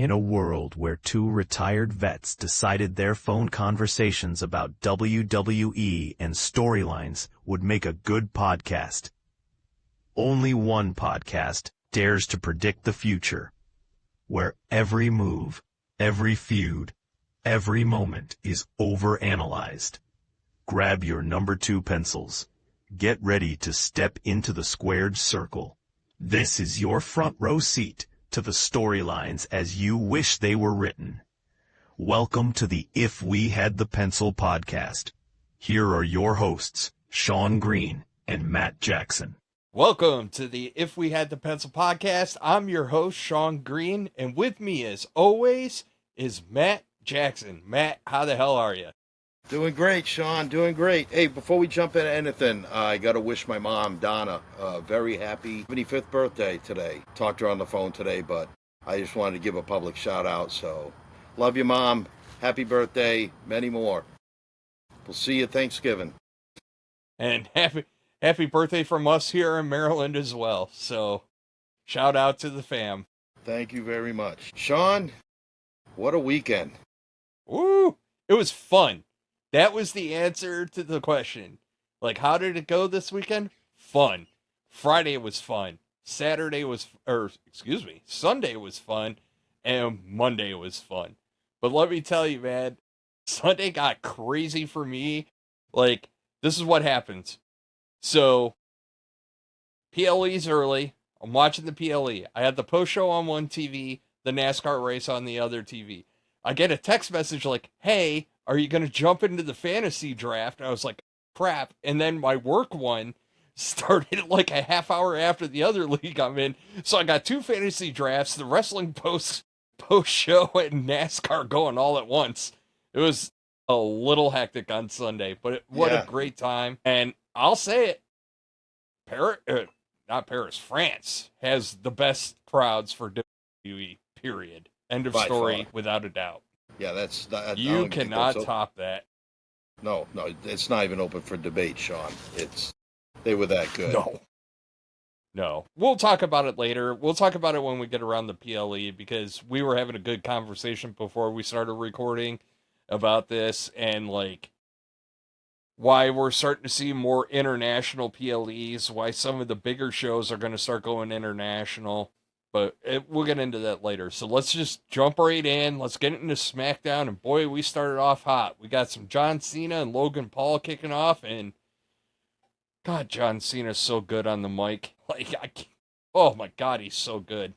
In a world where two retired vets decided their phone conversations about WWE and storylines would make a good podcast, only one podcast dares to predict the future, where every move, every feud, every moment is overanalyzed. Grab your number 2 pencils. Get ready to step into the squared circle. This is your front row seat to the storylines as you wish they were written. Welcome to the If We Had the Pencil podcast. Here are your hosts, Sean Green and Matt Jackson. Welcome to the If We Had the Pencil podcast. I'm your host, Sean Green, and with me, as always, is Matt Jackson. Matt, how the hell are you? Doing great, Sean. Doing great. Hey, before we jump into anything, I got to wish my mom, Donna, a very happy 75th birthday today. Talked to her on the phone today, but I just wanted to give a public shout out. So, love you, Mom. Happy birthday. Many more. We'll see you Thanksgiving. And happy birthday from us here in Maryland as well. So, shout out to the fam. Thank you very much. Sean, what a weekend. Woo! It was fun. That was the answer to the question. Like, how did it go this weekend? Fun. Friday was fun. Sunday was fun. And Monday was fun. But let me tell you, man, Sunday got crazy for me. Like, this is what happens. So, PLE's early. I'm watching the PLE. I had the post show on one TV, the NASCAR race on the other TV. I get a text message like, hey, are you going to jump into the fantasy draft? And I was like, crap. And then my work one started like a half hour after the other league I'm in. So I got 2 fantasy drafts, the wrestling post show and NASCAR going all at once. It was a little hectic on Sunday, but what a great time. And I'll say it, France has the best crowds for WWE, period. End of story, without a doubt. Yeah, you cannot top that. No, it's not even open for debate, Sean. They were that good. No. We'll talk about it later. We'll talk about it when we get around the PLE, because we were having a good conversation before we started recording about this, and like why we're starting to see more international PLEs, why some of the bigger shows are going to start going international. But we'll get into that later. So let's just jump right in. Let's get into SmackDown. And boy, we started off hot. We got some John Cena and Logan Paul kicking off. And God, John Cena's so good on the mic. Oh my God, he's so good.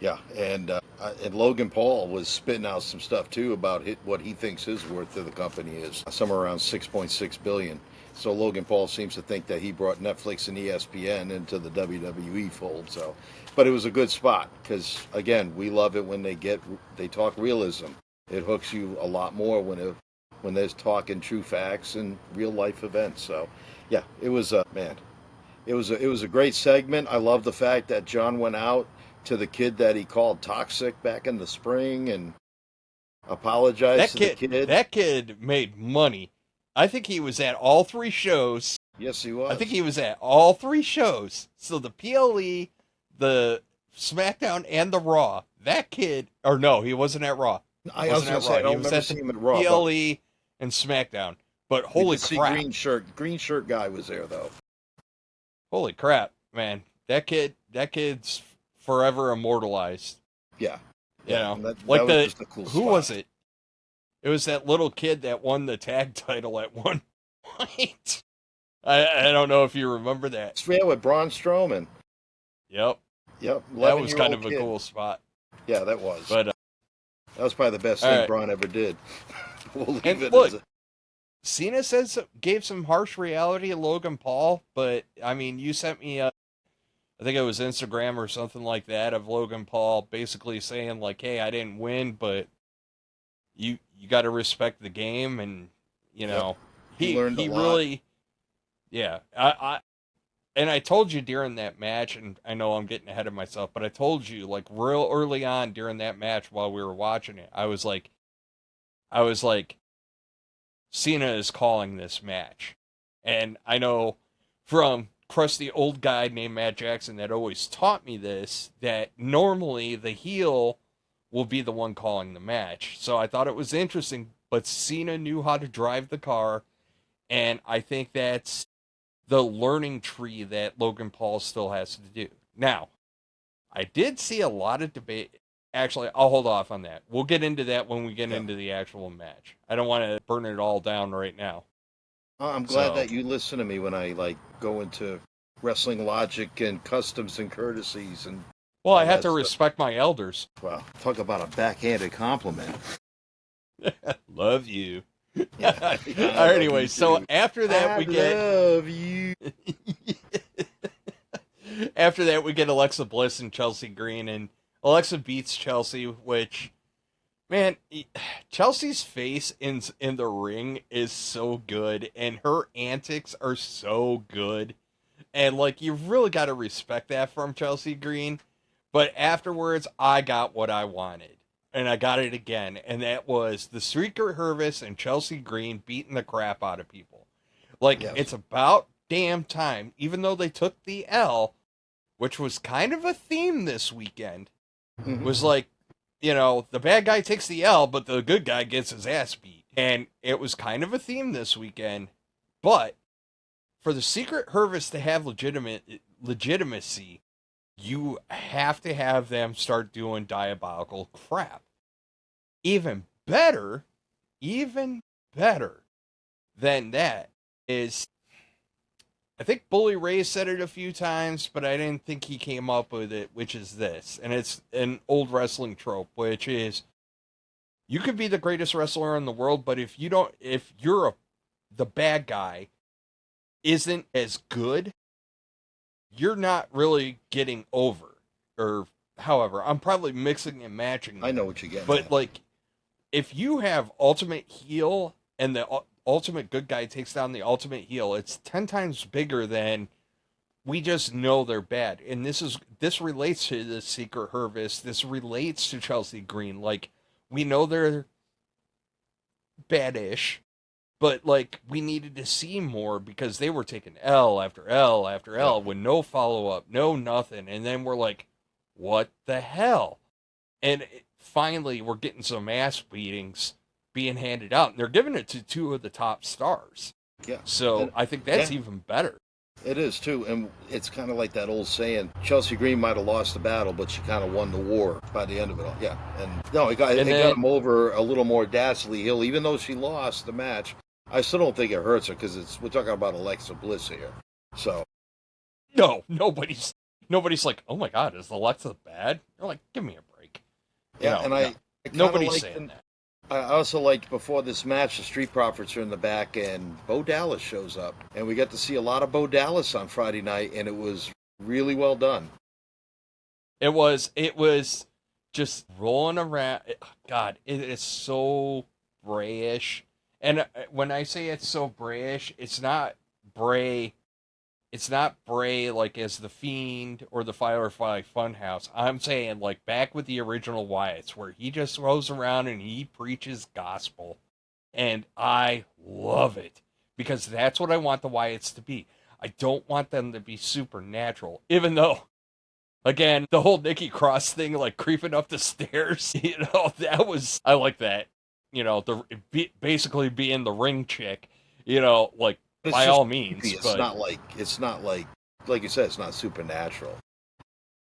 Yeah, and Logan Paul was spitting out some stuff too about what he thinks his worth to the company is, somewhere around $6.6 billion. So Logan Paul seems to think that he brought Netflix and ESPN into the WWE fold. So, but it was a good spot because, again, we love it when they talk realism. It hooks you a lot more when there's talking true facts and real life events. So, yeah, it was a great segment. I love the fact that John went out to the kid that he called toxic back in the spring and apologized to the kid. That kid made money. I think he was at all 3 shows. Yes, he was. I think he was at all 3 shows. So the PLE, the SmackDown, and the Raw. That kid, or no, he wasn't at Raw. I was going to say, I don't remember seeing him at Raw. PLE and SmackDown. But holy crap. Green shirt guy was there, though. Holy crap, man. That kid's forever immortalized. Yeah. You know, that like was just a cool who spot. was it? It was that little kid that won the tag title at one point. I don't know if you remember that. Yeah, with Braun Strowman. Yep. That was kind of a cool spot. Yeah, that was. But that was probably the best thing Braun ever did. We'll leave it look, as Cena gave some harsh reality to Logan Paul, but I mean, you sent me I think it was Instagram or something like that of Logan Paul basically saying like, "Hey, I didn't win, but you got to respect the game," and you know, he learned a lot. Really, yeah. I told you during that match, and I know I'm getting ahead of myself, but I told you like real early on during that match while we were watching it, I was like, Cena is calling this match, and I know from crusty old guy named Matt Jackson that always taught me this, that normally the heel will be the one calling the match. So I thought it was interesting, but Cena knew how to drive the car, and I think that's the learning tree that Logan Paul still has to do. Now, I did see a lot of debate. Actually, I'll hold off on that. We'll get into that when we get into the actual match. I don't want to burn it all down right now. I'm glad that you listen to me when I go into wrestling logic and customs and courtesies and. Well, I have to respect my elders. Well, talk about a backhanded compliment. Love you. Yeah. Anyway, so after that we get. Love you. After that, we get Alexa Bliss and Chelsea Green, and Alexa beats Chelsea, which, man, Chelsea's face in the ring is so good, and her antics are so good, and, like, you really got to respect that from Chelsea Green, but afterwards, I got what I wanted, and I got it again, and that was the Secret Service and Chelsea Green beating the crap out of people. Like, It's about damn time, even though they took the L, which was kind of a theme this weekend, was like, the bad guy takes the L, but the good guy gets his ass beat. And it was kind of a theme this weekend, but for the Secret Service to have legitimacy, you have to have them start doing diabolical crap. Even better than that is, I think Bully Ray said it a few times, but I didn't think he came up with it, which is this. And it's an old wrestling trope, which is, you could be the greatest wrestler in the world, but if the bad guy isn't as good, you're not really getting over. Or, however, I'm probably mixing and matching. I know what you get. But, like, if you have ultimate heel and the ultimate good guy takes down the ultimate heel, it's 10 times bigger than we just know they're bad. And this relates to the Secret Service. This relates to Chelsea Green. Like, we know they're bad-ish, but, like, we needed to see more because they were taking L after L after L with no follow-up, no nothing. And then we're like, what the hell? And finally, we're getting some ass beatings being handed out, and they're giving it to two of the top stars. Yeah. So I think that's even better. It is too, and it's kind of like that old saying: Chelsea Green might have lost the battle, but she kind of won the war by the end of it all. Yeah, and no, it got him over a little more dastardly hill, even though she lost the match. I still don't think it hurts her because we're talking about Alexa Bliss here. So no, nobody's like, oh my God, is Alexa bad? They're like, give me a break. Nobody's saying that. I also liked before this match, the Street Profits are in the back, and Bo Dallas shows up. And we got to see a lot of Bo Dallas on Friday night, and it was really well done. It was just rolling around. God, it is so Brayish. And when I say it's so Brayish, it's not Bray. It's not Bray like as the Fiend or the Firefly Funhouse. I'm saying like back with the original Wyatts, where he just goes around and he preaches gospel. And I love it because that's what I want the Wyatts to be. I don't want them to be supernatural, even though, again, the whole Nikki Cross thing, like creeping up the stairs, I like that. Basically being the ring chick, like, by all means. It's not like you said, it's not supernatural.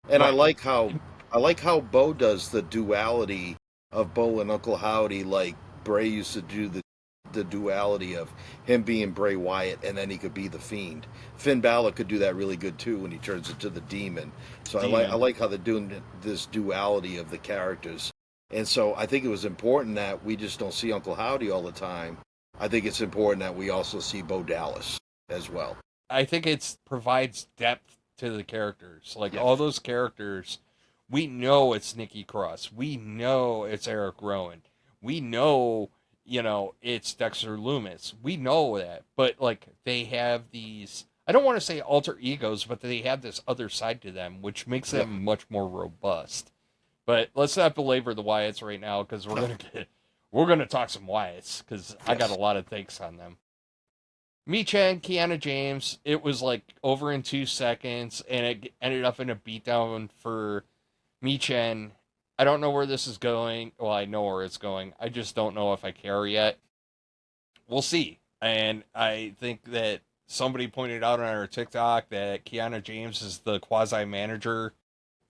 And right. I like how Bo does the duality of Bo and Uncle Howdy, like Bray used to do the duality of him being Bray Wyatt, and then he could be the Fiend. Finn Balor could do that really good too when he turns into the Demon. So I like how they're doing this duality of the characters. And so I think it was important that we just don't see Uncle Howdy all the time. I think it's important that we also see Bo Dallas as well. I think it provides depth to the characters. Like, all those characters, we know it's Nikki Cross. We know it's Eric Rowan. We know, it's Dexter Lumis. We know that. But, like, they have these, I don't want to say alter egos, but they have this other side to them, which makes them much more robust. But let's not belabor the Wyatts right now, because we're gonna talk some Wyatts, because I got a lot of takes on them. Michin, Kiana James, it was like over in 2 seconds, and it ended up in a beatdown for Michin, I don't know where this is going. Well, I know where it's going. I just don't know if I care yet. We'll see. And I think that somebody pointed out on our TikTok that Kiana James is the quasi manager,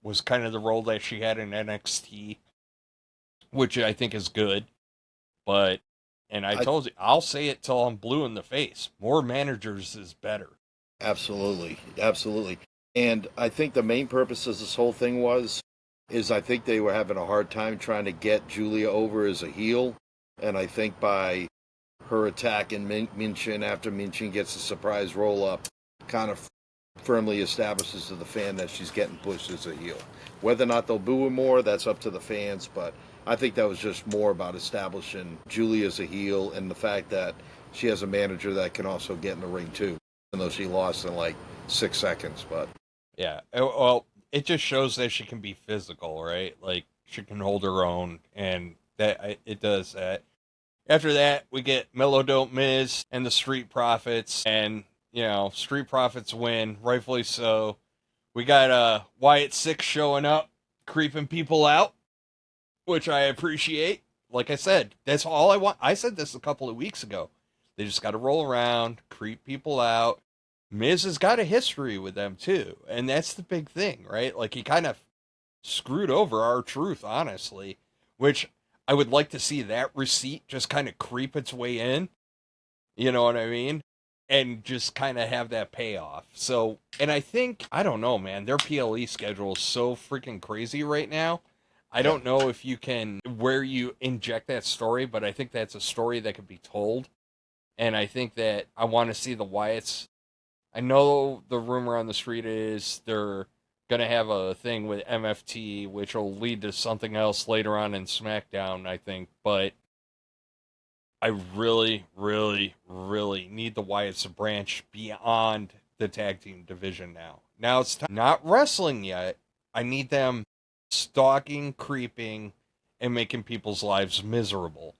was kind of the role that she had in NXT, which I think is good. But, and I told you, I'll say it till I'm blue in the face. More managers is better. Absolutely. Absolutely. And I think the main purpose of this whole thing is I think they were having a hard time trying to get Julia over as a heel. And I think by her attack in Minchin after Minchin gets a surprise roll-up kind of firmly establishes to the fan that she's getting pushed as a heel. Whether or not they'll boo her more, that's up to the fans, but I think that was just more about establishing Julia as a heel and the fact that she has a manager that can also get in the ring too, even though she lost in like 6 seconds. But yeah, well, it just shows that she can be physical, right? Like she can hold her own, and that it does that. After that, we get Mellow Dope Miz and the Street Profits, and Street Profits win, rightfully so. We got Wyatt 6 showing up, creeping people out, which I appreciate. Like I said, that's all I want. I said this a couple of weeks ago. They just got to roll around, creep people out. Miz has got a history with them too, and that's the big thing, right? Like he kind of screwed over R-Truth, honestly, which I would like to see that receipt just kind of creep its way in. You know what I mean? And just kind of have that payoff. So, and I think, I don't know, man, their PLE schedule is so freaking crazy right now. I don't know if you can, where you inject that story, but I think that's a story that could be told. And I think that I want to see the Wyatts. I know the rumor on the street is they're going to have a thing with MFT, which will lead to something else later on in SmackDown, I think. But I really, really, really need the Wyatts to branch beyond the tag team division now. Now it's time, not wrestling yet. I need them stalking, creeping, and making people's lives miserable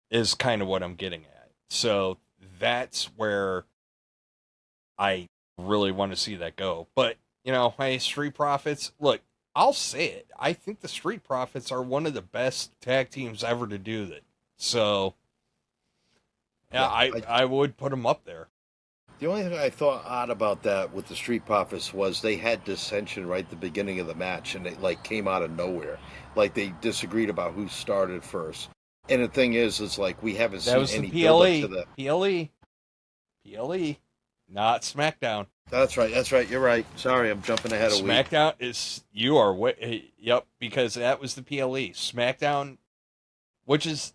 is kind of what I'm getting at. So that's where I really want to see that go. But, hey, Street Profits, look, I'll say it. I think the Street Profits are one of the best tag teams ever to do that. So, yeah, I would put them up there. The only thing I thought odd about that with the Street Profits was they had dissension right at the beginning of the match, and it came out of nowhere. Like they disagreed about who started first. And the thing is, it's like we haven't seen any build up to the PLE, not SmackDown. That's right. You're right. Sorry, I'm jumping ahead a week. SmackDown is yep, because that was the PLE. SmackDown, which is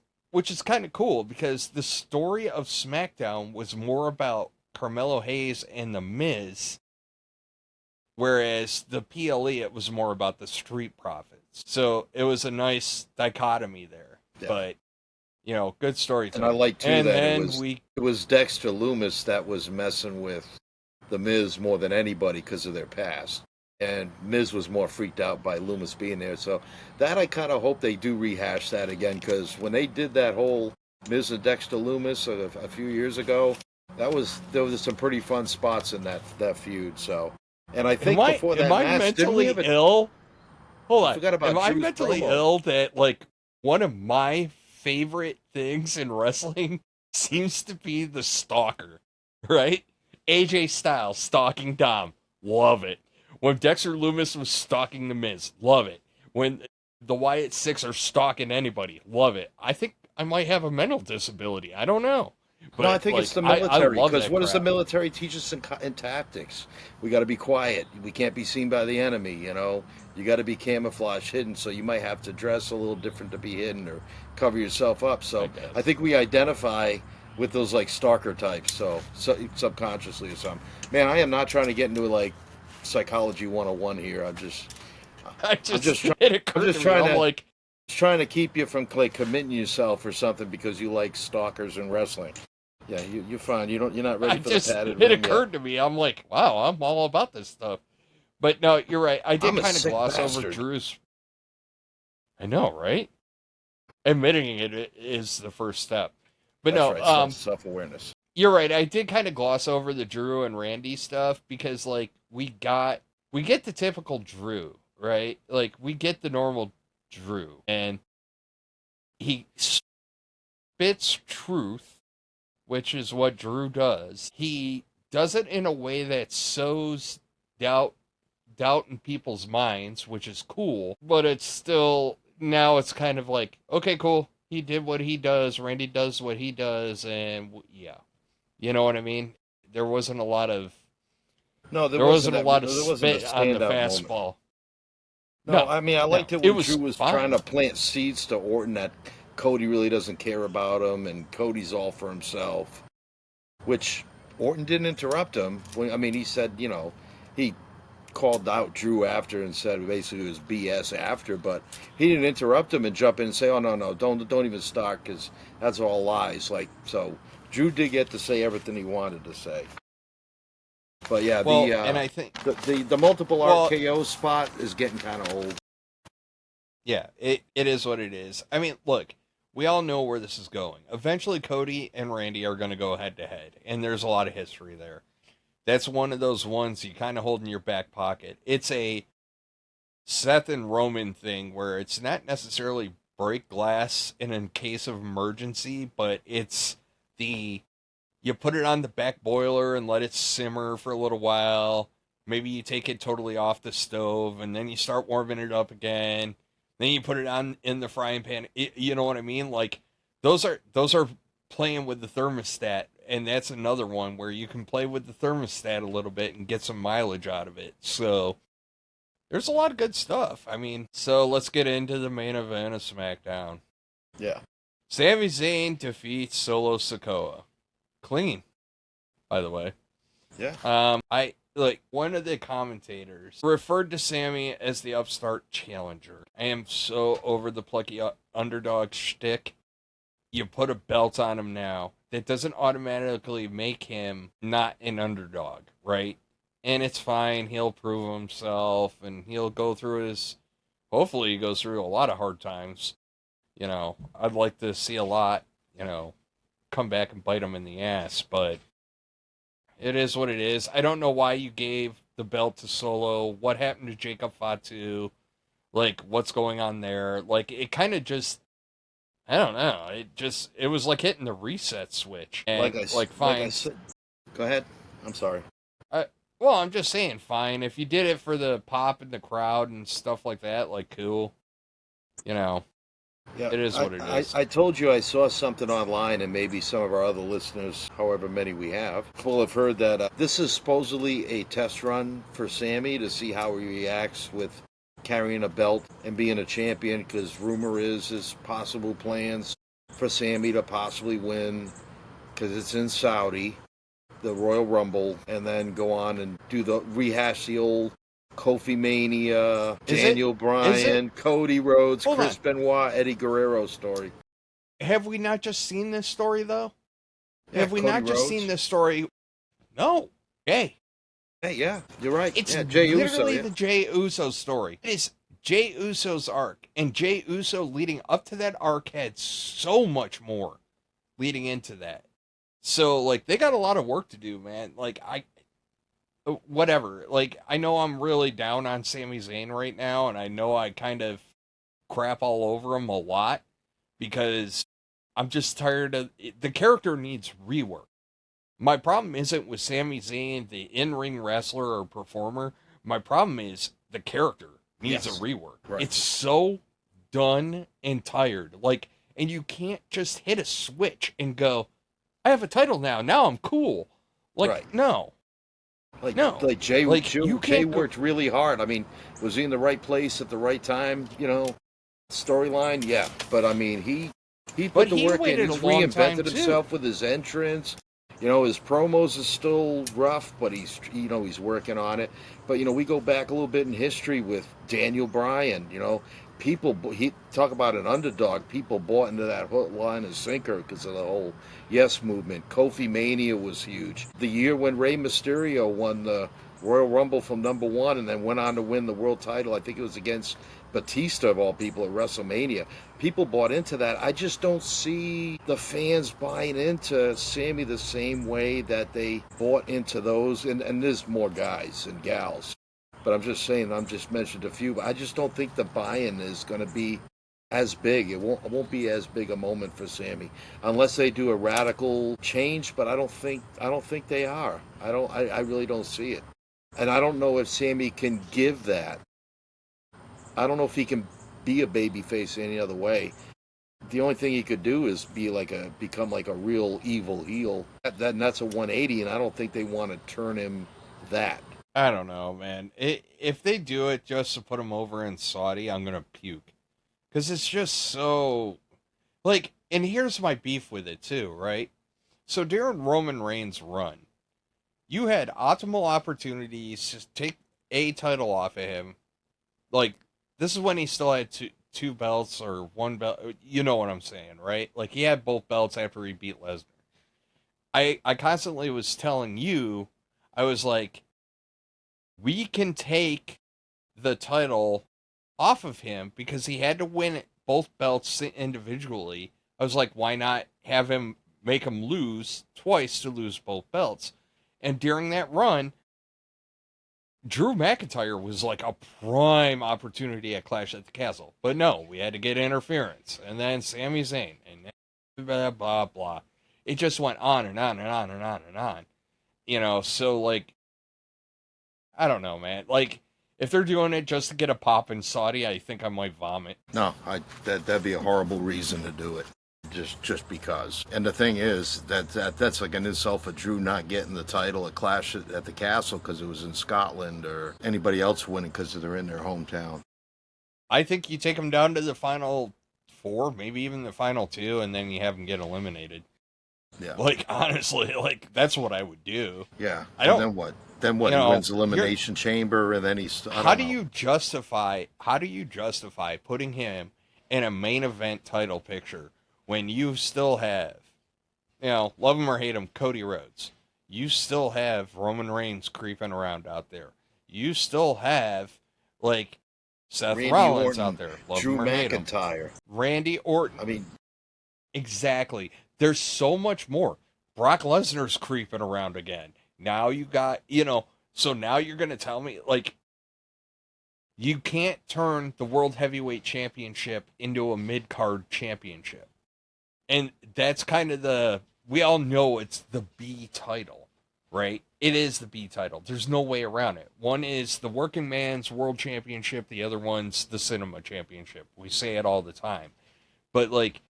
kind of cool because the story of SmackDown was more about Carmelo Hayes and The Miz, whereas the PLE, it was more about the Street Profits. So it was a nice dichotomy there. Yeah. But, good storytelling. And I like, too, that it was Dexter Lumis that was messing with The Miz more than anybody because of their past. And Miz was more freaked out by Lumis being there. So that I kind of hope they do rehash that again, because when they did that whole Miz and Dexter Lumis a few years ago, there was some pretty fun spots in that feud. So, and I think before that match, mentally ill? Hold on, am I Drew's mentally promo. ill that one of my favorite things in wrestling seems to be the stalker, right? AJ Styles stalking Dom, love it. When Dexter Lumis was stalking The Miz, love it. When the Wyatt Six are stalking anybody, love it. I think I might have a mental disability. I don't know. But no, I think it's the military, because what does the military teach us in tactics? We got to be quiet. We can't be seen by the enemy, You got to be camouflage hidden, so you might have to dress a little different to be hidden or cover yourself up. So I think we identify with those stalker types, so subconsciously or something. Man, I am not trying to get into psychology 101 here. I'm just trying to keep you from committing yourself or something because you like stalkers and wrestling. Yeah, you're fine. You're not ready for the padded room. It occurred to me. I'm like, wow, I'm all about this stuff. But no, you're right. I did kind of gloss over Drew's. I know, right? Admitting it is the first step. But that's right. Self-awareness. You're right. I did kind of gloss over the Drew and Randy stuff because we get the typical Drew, right? We get the normal Drew. And he spits truth, which is what Drew does. He does it in a way that sows doubt in people's minds, which is cool, but it's still, now it's kind of like, okay, cool. He did what he does. Randy does what he does. And yeah, you know what I mean? There wasn't a lot of, there wasn't a lot of spit on the fastball. No, I mean, I liked it when Drew was fine. trying to plant seeds to Orton that Cody really doesn't care about him and Cody's all for himself, which Orton didn't interrupt him. I mean, he said, you know, he called out Drew after and said basically it was BS after, but he didn't interrupt him and jump in and say, oh, no, don't even start because that's all lies. Like, so Drew did get to say everything he wanted to say. But yeah, and I think the multiple RKO spot is getting kind of old. Yeah, it is what it is. I mean, look, we all know where this is going. Eventually, Cody and Randy are going to go head to head, and there's a lot of history there. That's one of those ones you kind of hold in your back pocket. It's a Seth and Roman thing where it's not necessarily break glass in case of emergency, but it's you put it on the back boiler and let it simmer for a little while. Maybe you take it totally off the stove and then you start warming it up again. Then you put it on in the frying pan. You know what I mean? Like those are playing with the thermostat, and that's another one where you can play with the thermostat a little bit and get some mileage out of it. So there's a lot of good stuff. I mean, so let's get into the main event of SmackDown. Yeah. Sami Zayn defeats Solo Sikoa. Clean, by the way. Yeah. One of the commentators referred to Sami as the upstart challenger. I am so over the plucky underdog shtick. You put a belt on him now. That doesn't automatically make him not an underdog, right? And it's fine. He'll prove himself, and he'll go through hopefully he goes through a lot of hard times. You know, I'd like to see a lot, come back and bite him in the ass, but it is what it is. I don't know why you gave the belt to Solo. What happened to Jacob Fatu? Like, what's going on there? Like, it kind of just, I don't know. It was like hitting the reset switch. And, fine. Go ahead. I'm sorry. Well, I'm just saying, fine. If you did it for the pop in the crowd and stuff like that, like, cool. Yeah, it is what it is. I told you I saw something online, and maybe some of our other listeners, however many we have, will have heard that this is supposedly a test run for Sami to see how he reacts with carrying a belt and being a champion, because rumor is his possible plans for Sami to possibly win, because it's in Saudi, the Royal Rumble, and then go on and rehash the old Kofi Mania, Daniel Bryan, Cody Rhodes, Chris Benoit, Eddie Guerrero story. Have we not just seen this story, though? Yeah, Have we Cody not just Rhodes. seen this story? No. Hey, yeah, you're right. It's Jey literally Uso, the Jey Uso story. It is Jey Uso's arc, and Jey Uso leading up to that arc had so much more leading into that. So, they got a lot of work to do, man. Whatever. I know I'm really down on Sami Zayn right now, and I know I kind of crap all over him a lot because I'm just tired of the character needs rework. My problem isn't with Sami Zayn, the in-ring wrestler or performer. My problem is the character needs a rework. Right. It's so done and tired. And you can't just hit a switch and go, I have a title now. Now I'm cool. No. Jay Jay worked really hard. I mean, was he in the right place at the right time? Storyline, yeah. But I mean, he put the work in. He's reinvented himself with his entrance. His promos is still rough, but he's working on it. But we go back a little bit in history with Daniel Bryan. He talk about an underdog. People bought into that hook, line, and sinker because of the whole Yes movement. Kofi Mania was huge. The year when Rey Mysterio won the Royal Rumble from number 1 and then went on to win the world title, I think it was against Batista of all people at WrestleMania. People bought into that. I just don't see the fans buying into Sami the same way that they bought into those. And there's more guys and gals. But I'm just saying, I'm just mentioned a few. I just don't think the buy-in is going to be as big. It won't be as big a moment for Sami unless they do a radical change. But I don't think they are. I really don't see it, and I don't know if Sami can give that. I don't know if he can be a babyface any other way. The only thing he could do is become like a real evil heel. That's a 180, and I don't think they want to turn him that. I don't know, man. If they do it just to put him over in Saudi, I'm gonna puke. Because it's just so... Like, and here's my beef with it, too, right? So during Roman Reigns' run, you had optimal opportunities to take a title off of him. Like, this is when he still had two belts or one belt. You know what I'm saying, right? Like, he had both belts after he beat Lesnar. I constantly was telling you, I was like, we can take the title off of him because he had to win both belts individually. I was like, why not have him make him lose twice to lose both belts? And during that run, Drew McIntyre was like a prime opportunity at Clash at the Castle. But no, we had to get interference. And then Sami Zayn and blah, blah, blah. It just went on and on and on and on and on. You know, so like, I don't know, man. Like, if they're doing it just to get a pop in Saudi, I think I might vomit. No, that'd be a horrible reason to do it. Just because. And the thing is that's like an insult for Drew not getting the title at Clash at the Castle because it was in Scotland, or anybody else winning because they're in their hometown. I think you take them down to the final 4, maybe even the final 2, and then you have them get eliminated. Yeah. Like, honestly, like, that's what I would do. Yeah. I don't. Then what? Then what? You know, he wins Elimination Chamber, and then he's. How do you justify putting him in a main event title picture when you still have, you know, love him or hate him, Cody Rhodes? You still have Roman Reigns creeping around out there. You still have, like, Seth Randy Rollins Orton, out there. Love Drew him or hate him. McIntyre. Randy Orton. I mean, exactly. There's so much more. Brock Lesnar's creeping around again. Now you got, you know, so now you're going to tell me, like, you can't turn the World Heavyweight Championship into a mid-card championship. And that's kind of we all know it's the B title, right? It is the B title. There's no way around it. One is the working man's world championship. The other one's the cinema championship. We say it all the time. But, like,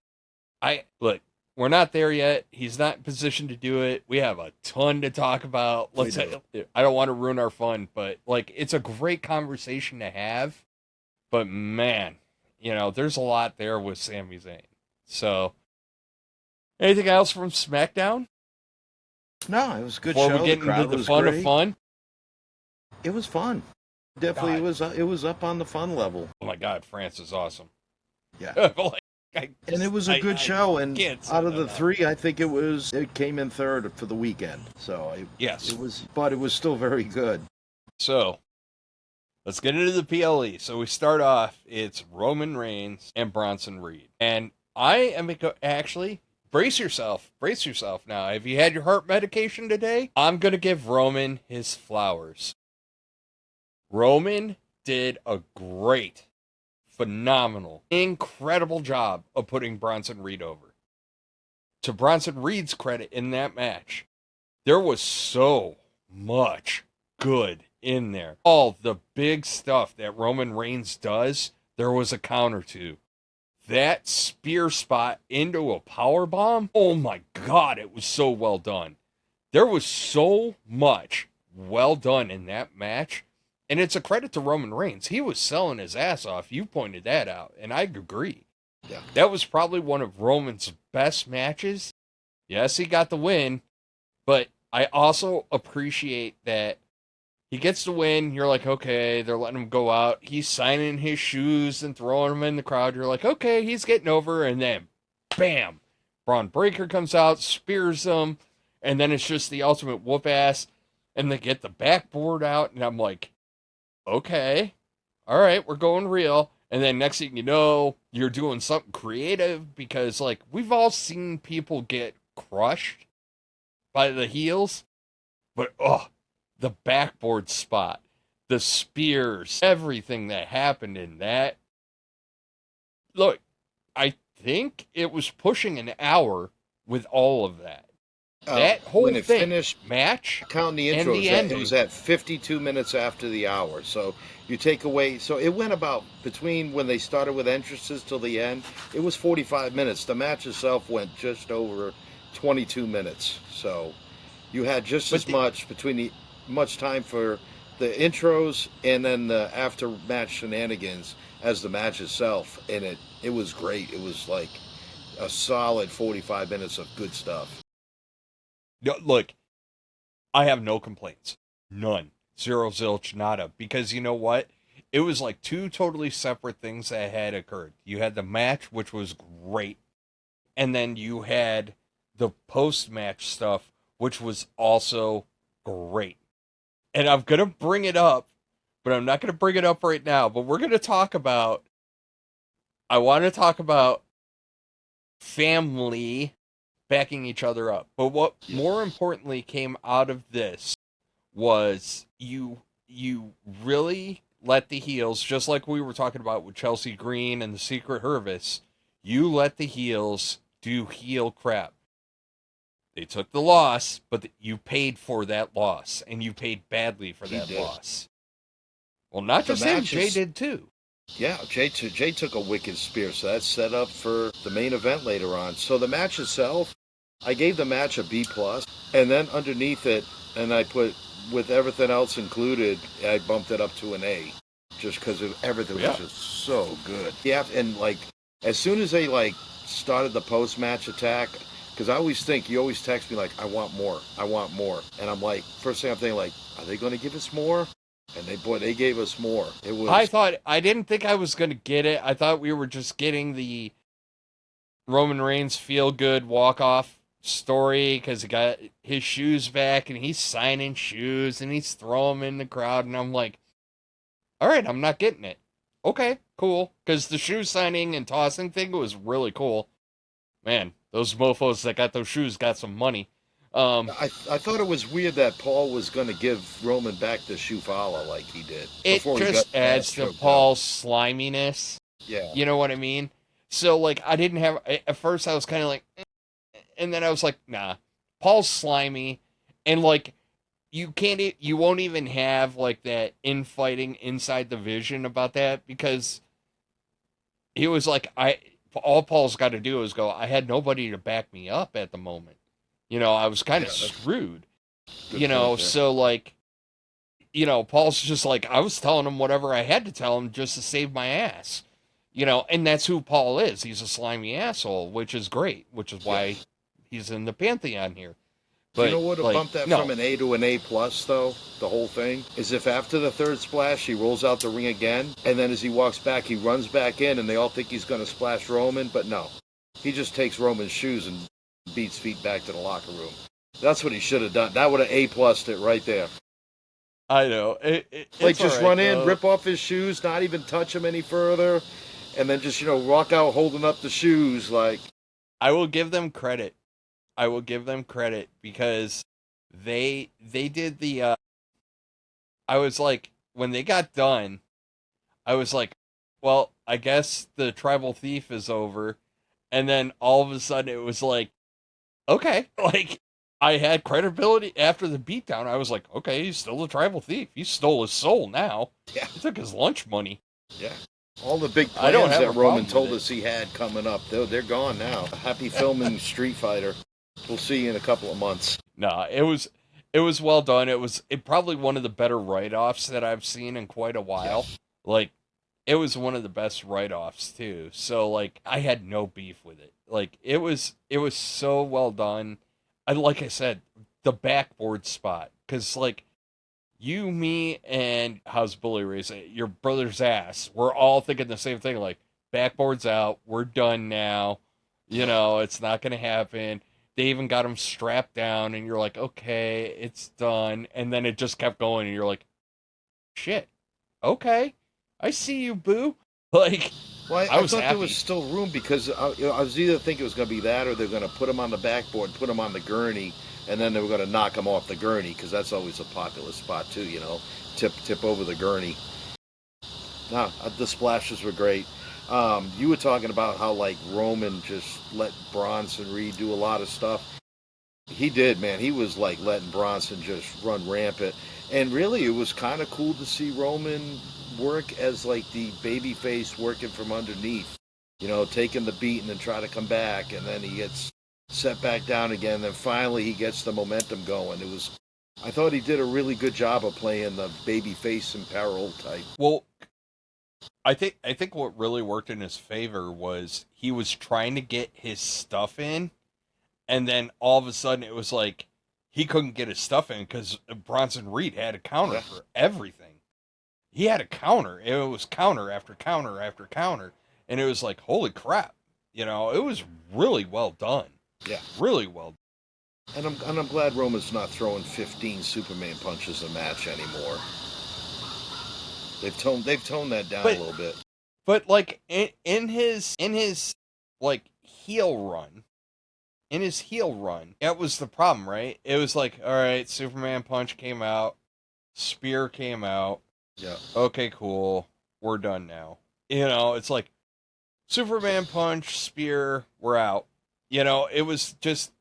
look, we're not there yet. He's not in position to do it. We have a ton to talk about. I don't want to ruin our fun, but, like, it's a great conversation to have. But, man, you know, there's a lot there with Sami Zayn. So, anything else from SmackDown? No, it was a good Before show. we get into the fun of fun? It was fun. Definitely, it was up on the fun level. Oh, my God, France is awesome. Yeah. And it was a good show, and out of the 3, I think it came in third for the weekend. So yes, it was still very good. So let's get into the PLE. So we start off. It's Roman Reigns and Bronson Reed, and I am actually brace yourself now. Have you had your heart medication today? I'm gonna give Roman his flowers. Roman did a great, phenomenal, incredible job of putting Bronson Reed over. To Bronson Reed's credit in that match, there was so much good in there. All the big stuff that Roman Reigns does, there was a counter to. That spear spot into a powerbomb, oh my God, it was so well done. There was so much well done in that match. And it's a credit to Roman Reigns. He was selling his ass off. You pointed that out, and I agree. Yeah. That was probably one of Roman's best matches. Yes, he got the win, but I also appreciate that he gets the win. You're like, okay, they're letting him go out. He's signing his shoes and throwing them in the crowd. You're like, okay, he's getting over. And then, bam, Braun Breaker comes out, spears him, and then it's just the ultimate whoop ass. And they get the backboard out, and I'm like, okay, all right, we're going real. And then next thing you know, you're doing something creative because, like, we've all seen people get crushed by the heels. But, the backboard spot the spears, everything that happened in that. Look, I think it was pushing an hour with all of that. That whole when it thing, finished, match, counting the and intros, the it was ending. at 52 minutes after the hour. So you take away, so it went about between when they started with entrances till the end, it was 45 minutes. The match itself went just over 22 minutes. So you had just But as much much time for the intros and then the after match shenanigans as the match itself. And it was great. It was like a solid 45 minutes of good stuff. No, look, I have no complaints. None. Zero, zilch, nada. Because you know what? It was like two totally separate things that had occurred. You had the match, which was great. And then you had the post-match stuff, which was also great. And I'm going to bring it up, but I'm not going to bring it up right now. But we're going to talk about, I want to talk about family backing each other up. But what more importantly came out of this was you really let the heels, just like we were talking about with Chelsea Green and the Secret Service, you let the heels do heel crap. They took the loss, but you paid for that loss, and you paid badly for that loss. Well, not just him, Jay did too. Yeah, Jay took a wicked spear, so that's set up for the main event later on. So the match itself, I gave the match a B+, and then underneath it, and I put, with everything else included, I bumped it up to an A, just because everything was just so good. Yeah, and like, as soon as they like started the post-match attack, because I always think, you always text me like, I want more, and I'm like, first thing I'm thinking like, are they going to give us more? And they gave us more. It was. I didn't think I was going to get it. I thought we were just getting the Roman Reigns feel good walk off story because he got his shoes back and he's signing shoes and he's throwing them in the crowd. And I'm like, all right, I'm not getting it. Okay, cool. Because the shoe signing and tossing thing was really cool. Man, those mofos that got those shoes got some money. I thought it was weird that Paul was going to give Roman back the Shufala like he did. It just adds to Paul's sliminess. Yeah. You know what I mean? So, like, I didn't have... At first, I was kind of like... And then I was like, nah. Paul's slimy. And, like, you won't even have, like, that infighting inside the Vision about that because he was like, all Paul's got to do is go, I had nobody to back me up at the moment. You know, I was kind of screwed. You know, so like, you know, Paul's just like, I was telling him whatever I had to tell him just to save my ass. You know, and that's who Paul is. He's a slimy asshole, which is great, which is why he's in the pantheon here. But, you know what would bump that from an A to an A+, though, the whole thing, is if after the third splash, he rolls out the ring again, and then as he walks back, he runs back in, and they all think he's going to splash Roman, but no. He just takes Roman's shoes and beats feet back to the locker room. That's what he should have done. That would have A+'d it right there. I know. Like, just run in, rip off his shoes, not even touch him any further, and then just, you know, walk out holding up the shoes, like... I will give them credit. Because they did the I was like, when they got done, I was like, well, I guess the tribal thief is over. And then all of a sudden it was like, okay, like I had credibility after the beatdown. I was like, okay, he's still a tribal thief. He stole his soul now. Yeah. He took his lunch money. Yeah. All the big plans that Roman told us he had coming up, they're gone now. Happy filming Street Fighter. We'll see you in a couple of months. Nah, it was well done. It was probably one of the better write-offs that I've seen in quite a while. Yes. Like, it was one of the best write-offs too. So like, I had no beef with it. Like, it was so well done. Like I said, the backboard spot, because like, you, me, and how's Bully Ray say, your brother's ass, we're all thinking the same thing. Like, backboard's out. We're done now. You know, it's not going to happen. They even got him strapped down, and you're like, okay, it's done. And then it just kept going, and you're like, shit, okay, I see you, boo. Like, Well, I I was thought happy. there was still room because I was either thinking it was going to be that or they're going to put him on the backboard, put him on the gurney, and then they were going to knock him off the gurney because that's always a popular spot too, you know, tip over the gurney. No, the splashes were great. You were talking about how like Roman just let Bronson Reed do a lot of stuff. He did, man. He was like letting Bronson just run rampant, and really, it was kind of cool to see Roman work as like the baby face working from underneath. You know, taking the beat and then try to come back, and then he gets set back down again. Then finally, he gets the momentum going. I thought he did a really good job of playing the baby face and peril type. Well, I think what really worked in his favor was he was trying to get his stuff in, and then all of a sudden it was like he couldn't get his stuff in because Bronson Reed had a counter for everything. He had a counter. It was counter after counter after counter, and it was like, holy crap! You know, it was really well done. Yeah, really well done. And I'm glad Roman's not throwing 15 Superman punches a match anymore. They've toned that down a little bit. But like in his like heel run, that was the problem, right? It was like, all right, Superman punch came out, spear came out. Yeah. Okay, cool. We're done now. You know, it's like Superman punch, spear, we're out. You know, it was just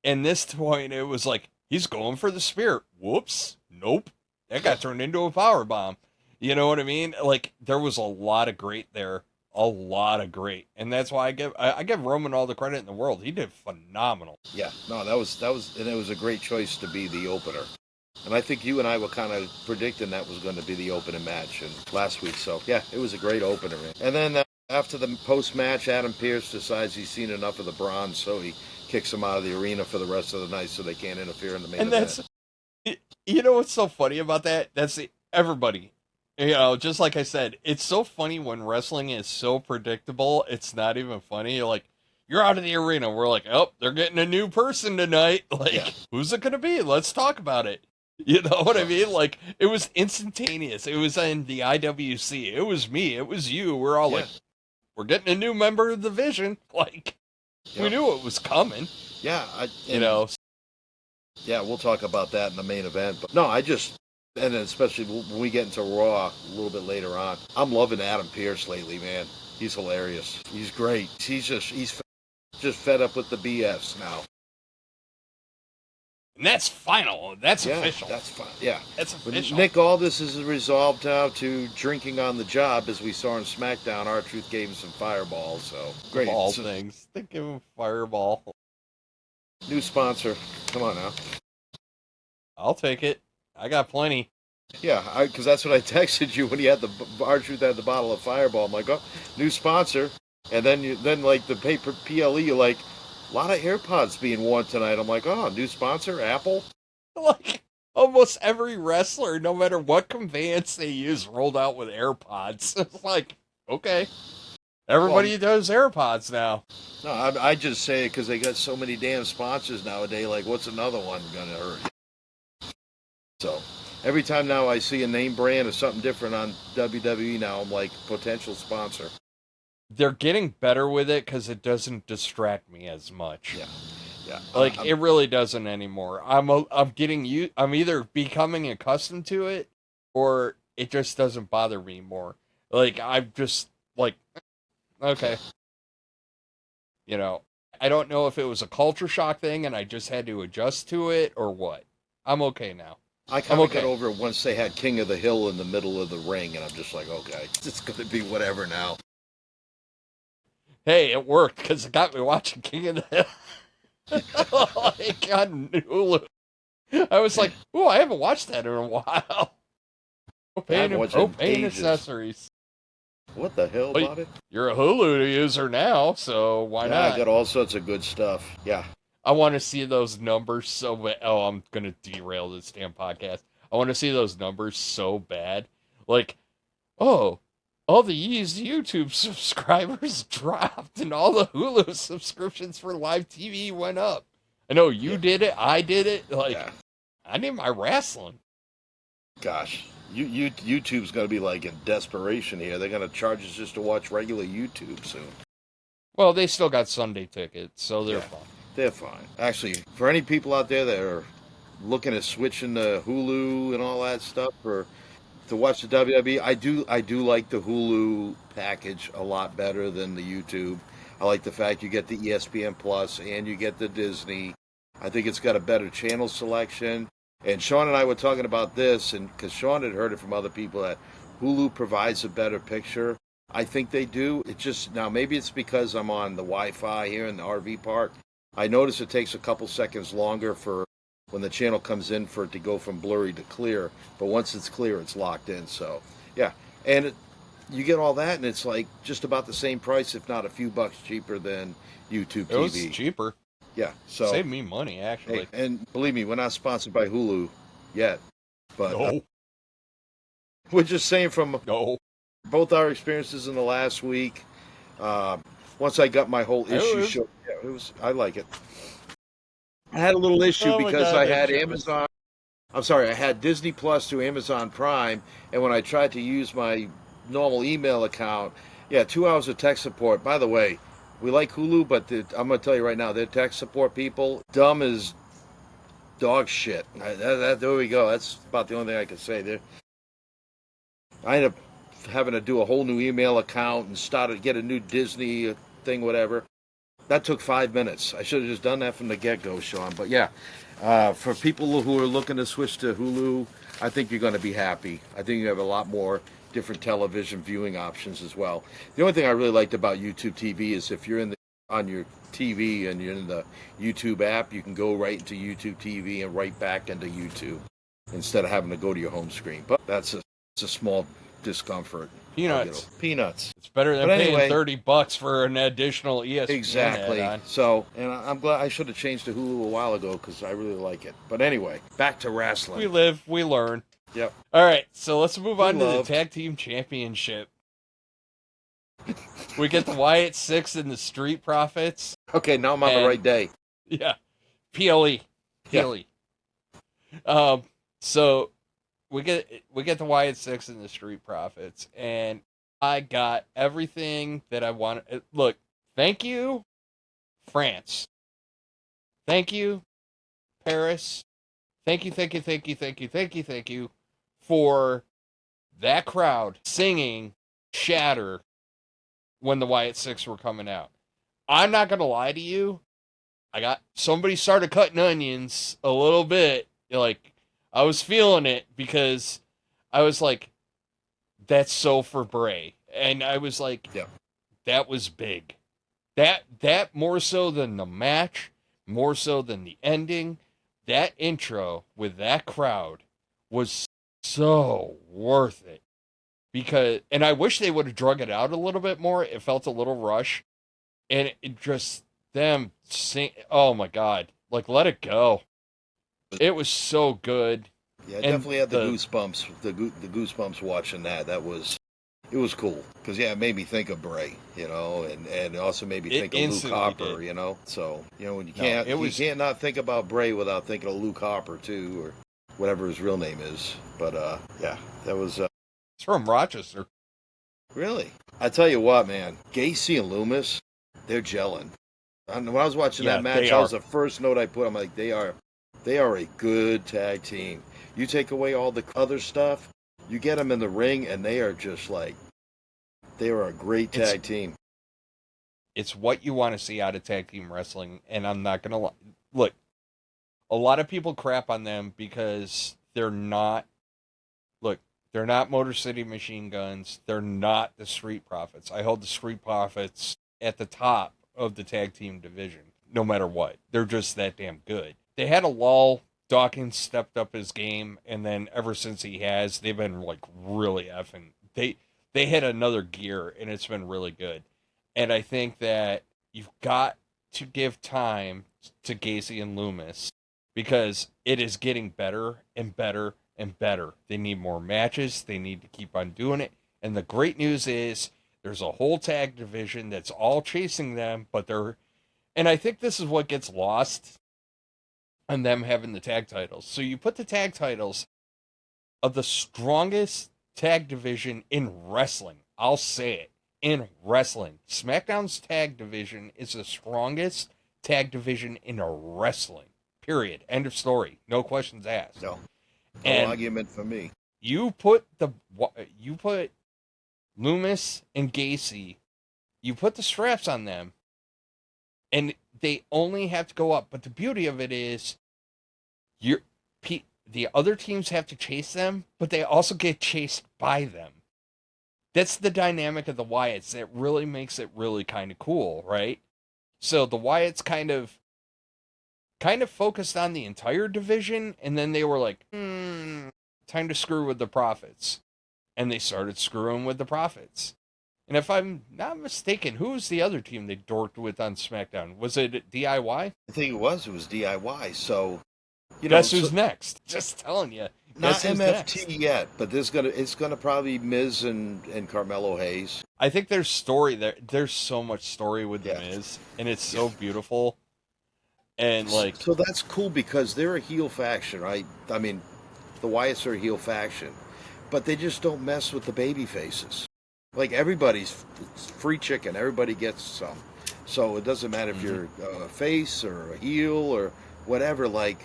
in this point it was like he's going for the spear. Whoops. Nope. That got turned into a power bomb. You know what I mean? Like there was a lot of great there, a lot of great, and that's why I give Roman all the credit in the world. He did phenomenal. Yeah, no, that was, and it was a great choice to be the opener. And I think you and I were kind of predicting that was going to be the opening match last week. So yeah, it was a great opener. And then after the post match, Adam Pearce decides he's seen enough of the Bronze, so he kicks him out of the arena for the rest of the night, so they can't interfere in the main event. You know what's so funny about that? Everybody. You know, just like I said, it's so funny when wrestling is so predictable, it's not even funny. You're like, you're out of the arena. We're like, oh, they're getting a new person tonight. Like, Who's it going to be? Let's talk about it. You know what I mean? Like, it was instantaneous. It was in the IWC. It was me. It was you. We're all like, we're getting a new member of the Vision. Like, we knew it was coming. Yeah. You know? Yeah, we'll talk about that in the main event. But no, and especially when we get into Raw a little bit later on, I'm loving Adam Pearce lately, man. He's hilarious. He's great. He's just fed up with the BS now. And that's final. That's official. That's fine. Yeah, that's official. Nick Aldis is resolved now to drinking on the job, as we saw on SmackDown. R-Truth gave him some Fireball, so great. All things. They give him Fireball. New sponsor. Come on now. I'll take it. I got plenty. Yeah, because that's what I texted you when he had R-Truth had the bottle of Fireball. I'm like, oh, new sponsor. And then like the paper PLE, you're like, a lot of AirPods being worn tonight. I'm like, oh, new sponsor, Apple. Like almost every wrestler, no matter what conveyance they use, rolled out with AirPods. It's like, okay, everybody does AirPods now. No, I just say it because they got so many damn sponsors nowadays. Like, what's another one gonna hurt? So every time now I see a name brand or something different on WWE now, I'm like, potential sponsor. They're getting better with it because it doesn't distract me as much. Yeah. Like it really doesn't anymore. I'm either becoming accustomed to it, or it just doesn't bother me more. Like I'm just like, okay. You know, I don't know if it was a culture shock thing and I just had to adjust to it or what. I'm okay now. I kind of got over it once they had King of the Hill in the middle of the ring, and I'm just like, okay, it's going to be whatever now. Hey, it worked because it got me watching King of the Hill. Like on Hulu. I was like, "Ooh, I haven't watched that in a while." Propane accessories. What the hell about it? You're a Hulu user now, so why not? I got all sorts of good stuff. Yeah. I want to see those numbers so bad. Oh, I'm going to derail this damn podcast. I want to see those numbers so bad. Like, oh, all the used YouTube subscribers dropped and all the Hulu subscriptions for live TV went up. I know you did it. I did it. Like, I need my wrestling. Gosh. YouTube's going to be like in desperation here. They're going to charge us just to watch regular YouTube soon. Well, they still got Sunday tickets, so they're Yeah. fine. They're fine. Actually, for any people out there that are looking at switching to Hulu and all that stuff for to watch the WWE, I do like the Hulu package a lot better than the YouTube. I like the fact you get the ESPN Plus and you get the Disney. I think it's got a better channel selection. And Sean and I were talking about this, and because Sean had heard it from other people that Hulu provides a better picture. I think they do. It just now maybe it's because I'm on the Wi-Fi here in the RV park. I notice it takes a couple seconds longer for when the channel comes in for it to go from blurry to clear. But once it's clear, it's locked in. So yeah, and you get all that, and it's like just about the same price, if not a few bucks cheaper than YouTube TV. It was cheaper. Yeah, so saved me money actually. Hey, and believe me, we're not sponsored by Hulu yet, but No, we're just saying from no. both our experiences in the last week. Once I got my whole issue was- show, yeah, it was. I like it. I had a little issue Oh my because God, I that had shit was- Amazon. I'm sorry, I had Disney Plus through Amazon Prime, and when I tried to use my normal email account, yeah, 2 hours of tech support. By the way, we like Hulu, but I'm going to tell you right now, their tech support people, dumb as dog shit. There we go. That's about the only thing I can say there. I ended up having to do a whole new email account and get a new Disney thing, whatever. That took 5 minutes. I should have just done that from the get-go, Sean. But yeah, for people who are looking to switch to Hulu, I think you're going to be happy. I think you have a lot more different television viewing options as well. The only thing I really liked about YouTube TV is if you're on your TV and you're in the YouTube app, you can go right into YouTube TV and right back into YouTube instead of having to go to your home screen. But it's a small discomfort. Peanuts. Peanuts. It's better than But paying anyway, $30 for an additional ESPN exactly. add-on. So, and I'm glad I should have changed to Hulu a while ago because I really like it. But anyway, back to wrestling. We live, we learn. Yep. All right, so let's move on to the loved. Tag Team Championship. We get the Wyatt Six and the Street Profits. Okay, now I'm on the And- right day. Yeah, PLE. PLE. So we get the Wyatt Six and the Street Profits, and I got everything that I wanted. Look, thank you, France. Thank you, Paris. Thank you for that crowd singing Shatter when the Wyatt Six were coming out. I'm not going to lie to you. Somebody started cutting onions a little bit. Like, I was feeling it because I was like, that's so for Bray. And I was like, Yeah. That was big. That more so than the match, more so than the ending, that intro with that crowd was so worth it. And I wish they would have drug it out a little bit more. It felt a little rush. And it just, them sing, oh my God. Like, let it go. It was so good. Yeah, I And definitely had the goosebumps. The goosebumps watching that. It was cool because it made me think of Bray, and it also made me think of Luke instantly Harper, did. So when you No, can't not think about Bray without thinking of Luke Harper too, or whatever his real name is. But yeah, that was It's from Rochester. really. I tell you what, man, Gacy and Loomis, they're gelling. When I was watching Yeah, that match, they that was are. the first note I put. I'm like, they are a good tag team. You take away all the other stuff, you get them in the ring, and they are just like, they are a great tag team. It's what you want to see out of tag team wrestling, and I'm not gonna lie. Look, a lot of people crap on them because they're not. Look, they're not Motor City Machine Guns. They're not the Street Profits. I hold the Street Profits at the top of the tag team division, no matter what. They're just that damn good. They had a lull. Dawkins stepped up his game, and then ever since he has, they've been like really effing. They hit another gear, and it's been really good. And I think that you've got to give time to Gacy and Loomis because it is getting better and better and better. They need more matches. They need to keep on doing it. And the great news is there's a whole tag division that's all chasing them, and I think this is what gets lost on them having the tag titles. So you put the tag titles of the strongest tag division in wrestling. I'll say it. In wrestling. SmackDown's tag division is the strongest tag division in wrestling. Period. End of story. No questions asked. No And argument for me. you put Loomis and Gacy, you put the straps on them, and they only have to go up. But the beauty of it is, the other teams have to chase them, but they also get chased by them. That's the dynamic of the Wyatts that really makes it really kind of cool, right? So the Wyatts kind of focused on the entire division, and then they were like, time to screw with the Profits. And they started screwing with the Profits. And if I'm not mistaken, who was the other team they dorked with on SmackDown? Was it DIY? I think it was DIY. So, guess who's next? Just telling you. Not MFT next? yet, but it's gonna probably Miz and Carmelo Hayes. I think there's story there. There's so much story with the Miz, and it's so beautiful. And so that's cool because they're a heel faction, right? I mean, the Wyatts are a heel faction, but they just don't mess with the baby faces. Like everybody's free chicken. Everybody gets some. So it doesn't matter if you're a face or a heel or whatever. Like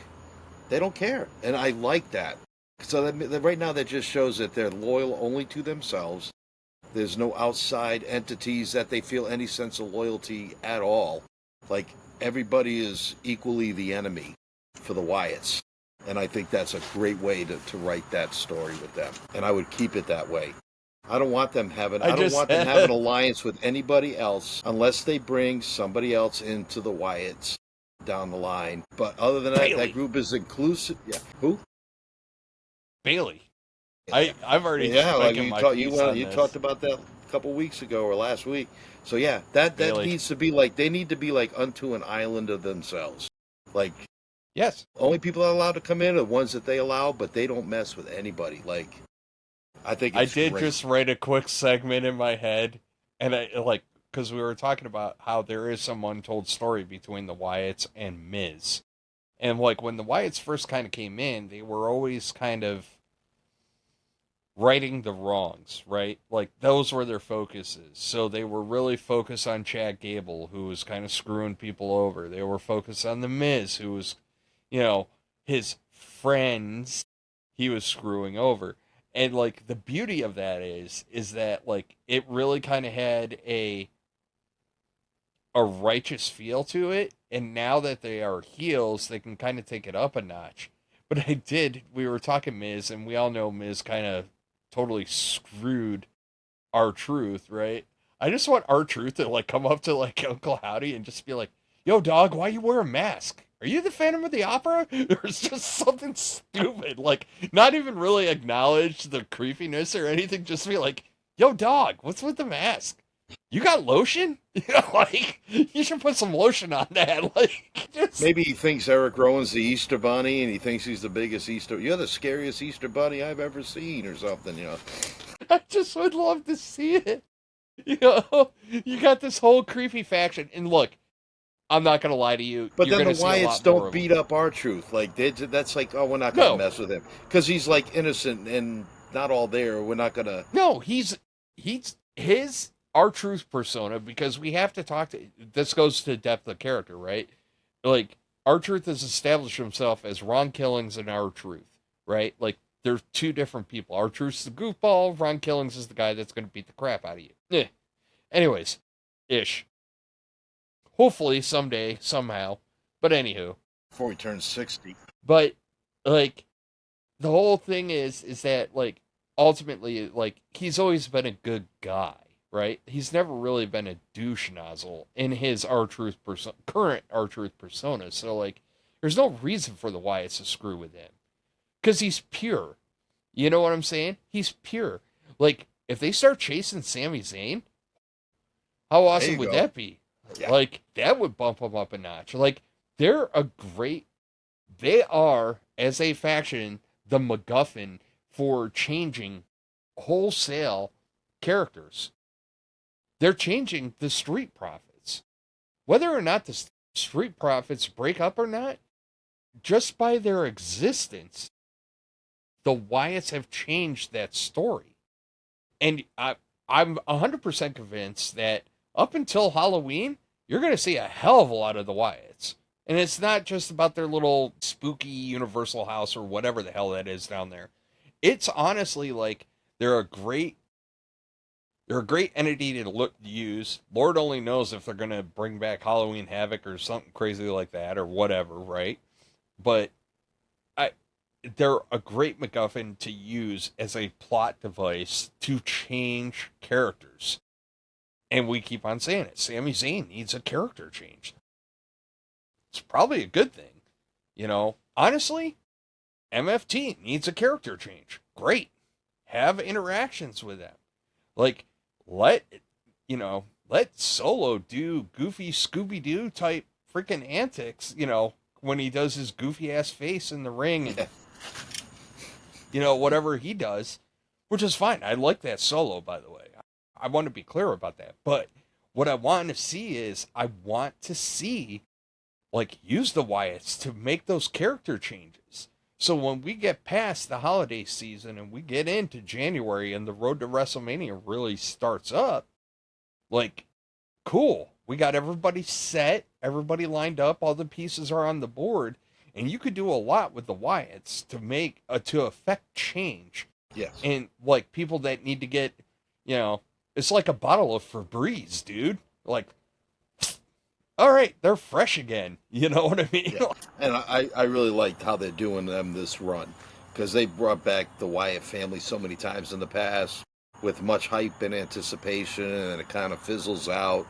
they don't care, and I like that. So that right now that just shows that they're loyal only to themselves. There's no outside entities that they feel any sense of loyalty at all. Like everybody is equally the enemy for the Wyatts. And I think that's a great way to write that story with them. And I would keep it that way. I don't want them having an alliance with anybody else unless they bring somebody else into the Wyatts down the line. But other than that, that group is inclusive. Yeah. Who? Bailey. I've already you talked about that a couple weeks ago or last week. So yeah, that needs to be like they need to be like unto an island of themselves. Like yes, only people that are allowed to come in are the ones that they allow, but they don't mess with anybody. Like I think I did just write a quick segment in my head, and because we were talking about how there is some untold story between the Wyatts and Miz. And when the Wyatts first kind of came in, they were always kind of righting the wrongs, right? Like those were their focuses. So they were really focused on Chad Gable, who was kind of screwing people over. They were focused on the Miz, who was, his friends he was screwing over. And the beauty of that is that it really kind of had a righteous feel to it, and now that they are heels, they can kind of take it up a notch. But we were talking Miz, and we all know Miz kind of totally screwed R-Truth, right? I just want R-Truth to come up to Uncle Howdy and just be like, yo dog, why you wear a mask? Are you the Phantom of the Opera? There's just something stupid, not even really acknowledge the creepiness or anything, just be like, yo dog, what's with the mask? You got lotion? You should put some lotion on that. Maybe he thinks Eric Rowan's the Easter Bunny, and he thinks he's the biggest You're the scariest Easter Bunny I've ever seen, or something. I just would love to see it. You got this whole creepy faction, and look, I'm not gonna lie to you. But then the Wyatts don't beat up R-Truth. That's we're not gonna mess with him because he's innocent and not all there. We're not gonna. No, he's his R-Truth persona, because we have to talk to. This goes to depth of character, right? R-Truth has established himself as Ron Killings and R-Truth, right? They're two different people. R-Truth's the goofball. Ron Killings is the guy that's going to beat the crap out of you. Anyways, ish. Hopefully someday, somehow. But anywho. Before he turns 60. But the whole thing is that ultimately he's always been a good guy. Right? He's never really been a douche nozzle in his R-Truth current R-Truth persona. So, there's no reason for the Wyatts to screw with him. Because he's pure. You know what I'm saying? He's pure. If they start chasing Sami Zayn, how awesome would that be? Yeah. That would bump him up a notch. They are, as a faction, the MacGuffin for changing wholesale characters. They're changing the Street Profits. Whether or not the Street Profits break up or not, just by their existence, the Wyatts have changed that story. And I'm 100% convinced that up until Halloween, you're going to see a hell of a lot of the Wyatts. And it's not just about their little spooky Universal house or whatever the hell that is down there. It's honestly like they're a great entity to use. Lord only knows if they're going to bring back Halloween Havoc or something crazy like that or whatever, right? But they're a great MacGuffin to use as a plot device to change characters. And we keep on saying it. Sami Zayn needs a character change. It's probably a good thing. You know, honestly, MFT needs a character change. Great. Have interactions with them. Like, let Solo do goofy Scooby-Doo type freaking antics, you know, when he does his goofy ass face in the ring and, you know, whatever he does, which is fine. I like that Solo, by the way. I want to be clear about that. But what I want to see is like, use the Wyatts to make those character changes. So when we get past the holiday season and we get into January and the road to WrestleMania really starts up, like, cool. We got everybody set, everybody lined up, all the pieces are on the board, and you could do a lot with the Wyatts to affect change. Yes. And, like, people that need to get, you know, it's like a bottle of Febreze, dude. Like, all right, they're fresh again. You know what I mean? Yeah. And I really liked how they're doing them this run, because they brought back the Wyatt family so many times in the past with much hype and anticipation, and it kind of fizzles out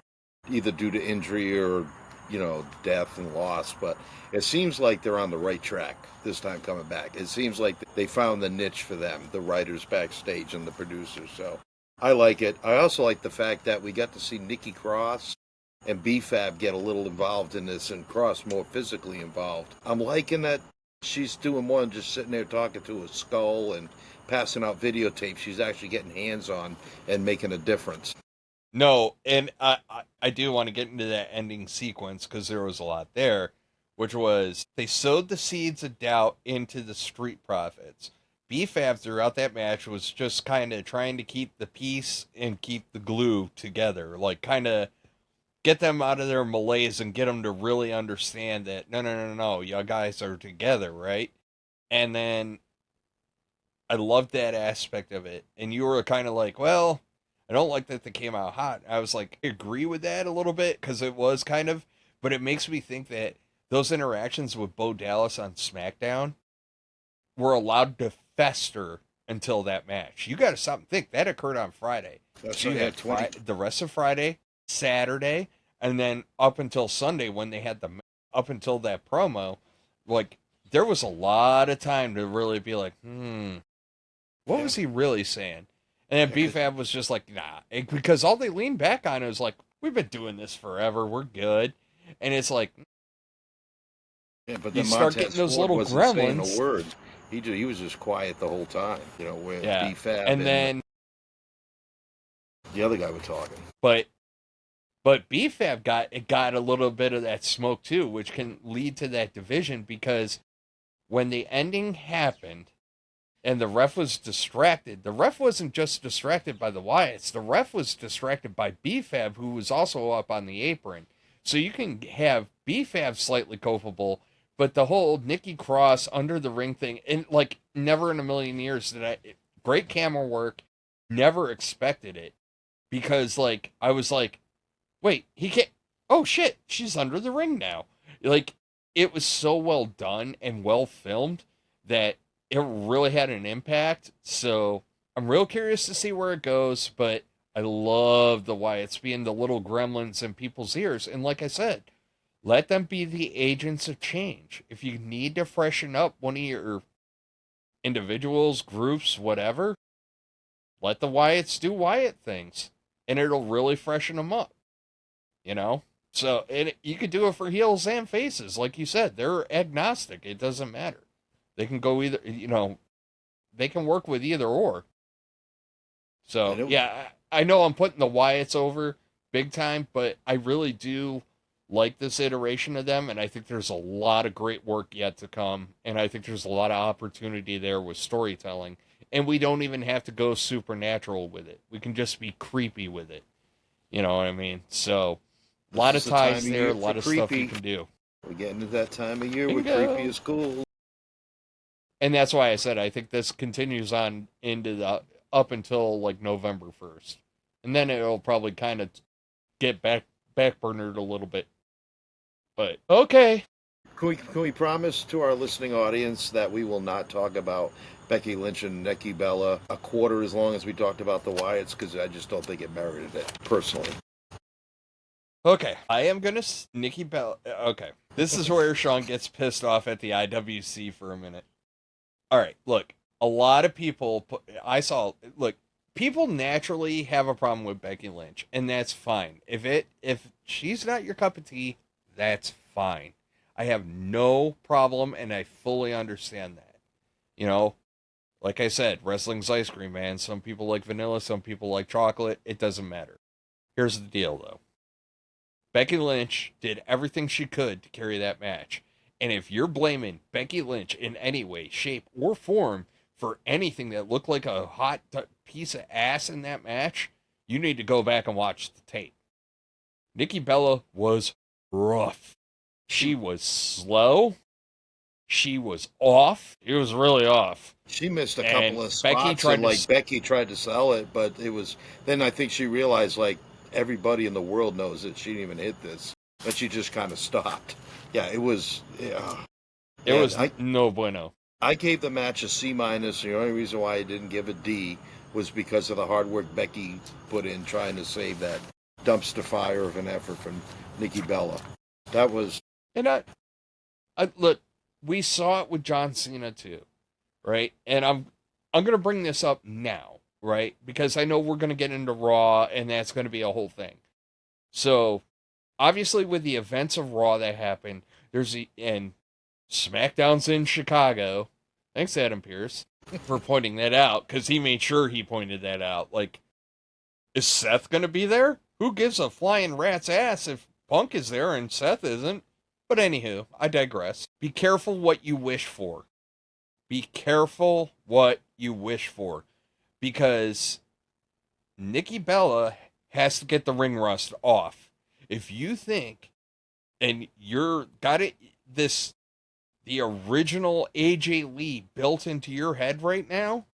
either due to injury or, you know, death and loss. But it seems like they're on the right track this time coming back. It seems like they found the niche for them, the writers backstage and the producers. So I like it. I also like the fact that we got to see Nikki Cross and B-Fab get a little involved in this, and Cross more physically involved. I'm liking that she's doing more than just sitting there talking to a skull and passing out videotapes. She's actually getting hands-on and making a difference. No, and I do want to get into that ending sequence because there was a lot there, which was they sowed the seeds of doubt into the Street Profits. B-Fab throughout that match was just kind of trying to keep the peace and keep the glue together, like kind of get them out of their malaise and get them to really understand that, no, you guys are together, right? And then I loved that aspect of it. And you were kind of like, well, I don't like that they came out hot. I was like, I agree with that a little bit, because it was kind of, but it makes me think that those interactions with Bo Dallas on SmackDown were allowed to fester until that match. You got to stop and think. That occurred on Friday. That's so you had the rest of Friday, Saturday, and then up until Sunday when they had up until that promo, like, there was a lot of time to really be like, what was he really saying? And then B-Fab was just like, nah, because all they leaned back on was like, we've been doing this forever, we're good. And it's like, but you start getting those little gremlins. Saying a word. He was just quiet the whole time, you know, with B-Fab and then the other guy was talking. But B-Fab got a little bit of that smoke too, which can lead to that division, because when the ending happened and the ref was distracted, the ref wasn't just distracted by the Wyatts, the ref was distracted by B-Fab, who was also up on the apron. So you can have B-Fab slightly culpable, but the whole Nikki Cross under the ring thing, and like, never in a million years great camera work, never expected it, because like, I was like, wait, he can't, oh shit, she's under the ring now. Like, it was so well done and well filmed that it really had an impact. So I'm real curious to see where it goes, but I love the Wyatts being the little gremlins in people's ears. And like I said, let them be the agents of change. If you need to freshen up one of your individuals, groups, whatever, let the Wyatts do Wyatt things, and it'll really freshen them up. You know? So you could do it for heels and faces. Like you said, they're agnostic. It doesn't matter. They can go either, you know, they can work with either or. So, yeah, I know I'm putting the Wyatts over big time, but I really do like this iteration of them, and I think there's a lot of great work yet to come, and I think there's a lot of opportunity there with storytelling, and we don't even have to go supernatural with it. We can just be creepy with it. You know what I mean? So, a lot of ties there, a lot of stuff you can do. We're getting to that time of year where creepy is cool. And that's why I said I think this continues on up until like November 1st. And then it'll probably kind of get backburnered a little bit. But okay. Can we promise to our listening audience that we will not talk about Becky Lynch and Nikki Bella a quarter as long as we talked about the Wyatts, because I just don't think it merited it, personally. Okay, I am going to... Nikki Bella... Okay, this is where Sean gets pissed off at the IWC for a minute. All right, look, a lot of people... Look, people naturally have a problem with Becky Lynch, and that's fine. If she's not your cup of tea, that's fine. I have no problem, and I fully understand that. You know, like I said, wrestling's ice cream, man. Some people like vanilla, some people like chocolate. It doesn't matter. Here's the deal, though. Becky Lynch did everything she could to carry that match. And if you're blaming Becky Lynch in any way, shape, or form for anything that looked like a hot piece of ass in that match, you need to go back and watch the tape. Nikki Bella was rough. She was slow. She was off. It was really off. She missed a couple of spots, and Becky tried to sell it, but it was... Then I think she realized, like, everybody in the world knows that she didn't even hit this, but she just kind of stopped. Yeah, it was... It was no bueno. I gave the match a C-. The only reason why I didn't give a D was because of the hard work Becky put in trying to save that dumpster fire of an effort from Nikki Bella. That was... And I look, we saw it with John Cena too, right? And I'm going to bring this up now, right? Because I know we're going to get into Raw, and that's going to be a whole thing. So, obviously, with the events of Raw that happened, and SmackDown's in Chicago. Thanks, Adam Pearce, for pointing that out, because he made sure he pointed that out. Like, is Seth going to be there? Who gives a flying rat's ass if Punk is there and Seth isn't? But anywho, I digress. Be careful what you wish for. Be careful what you wish for. Because Nikki Bella has to get the ring rust off. If you think, and you're got it, the original AJ Lee built into your head right now,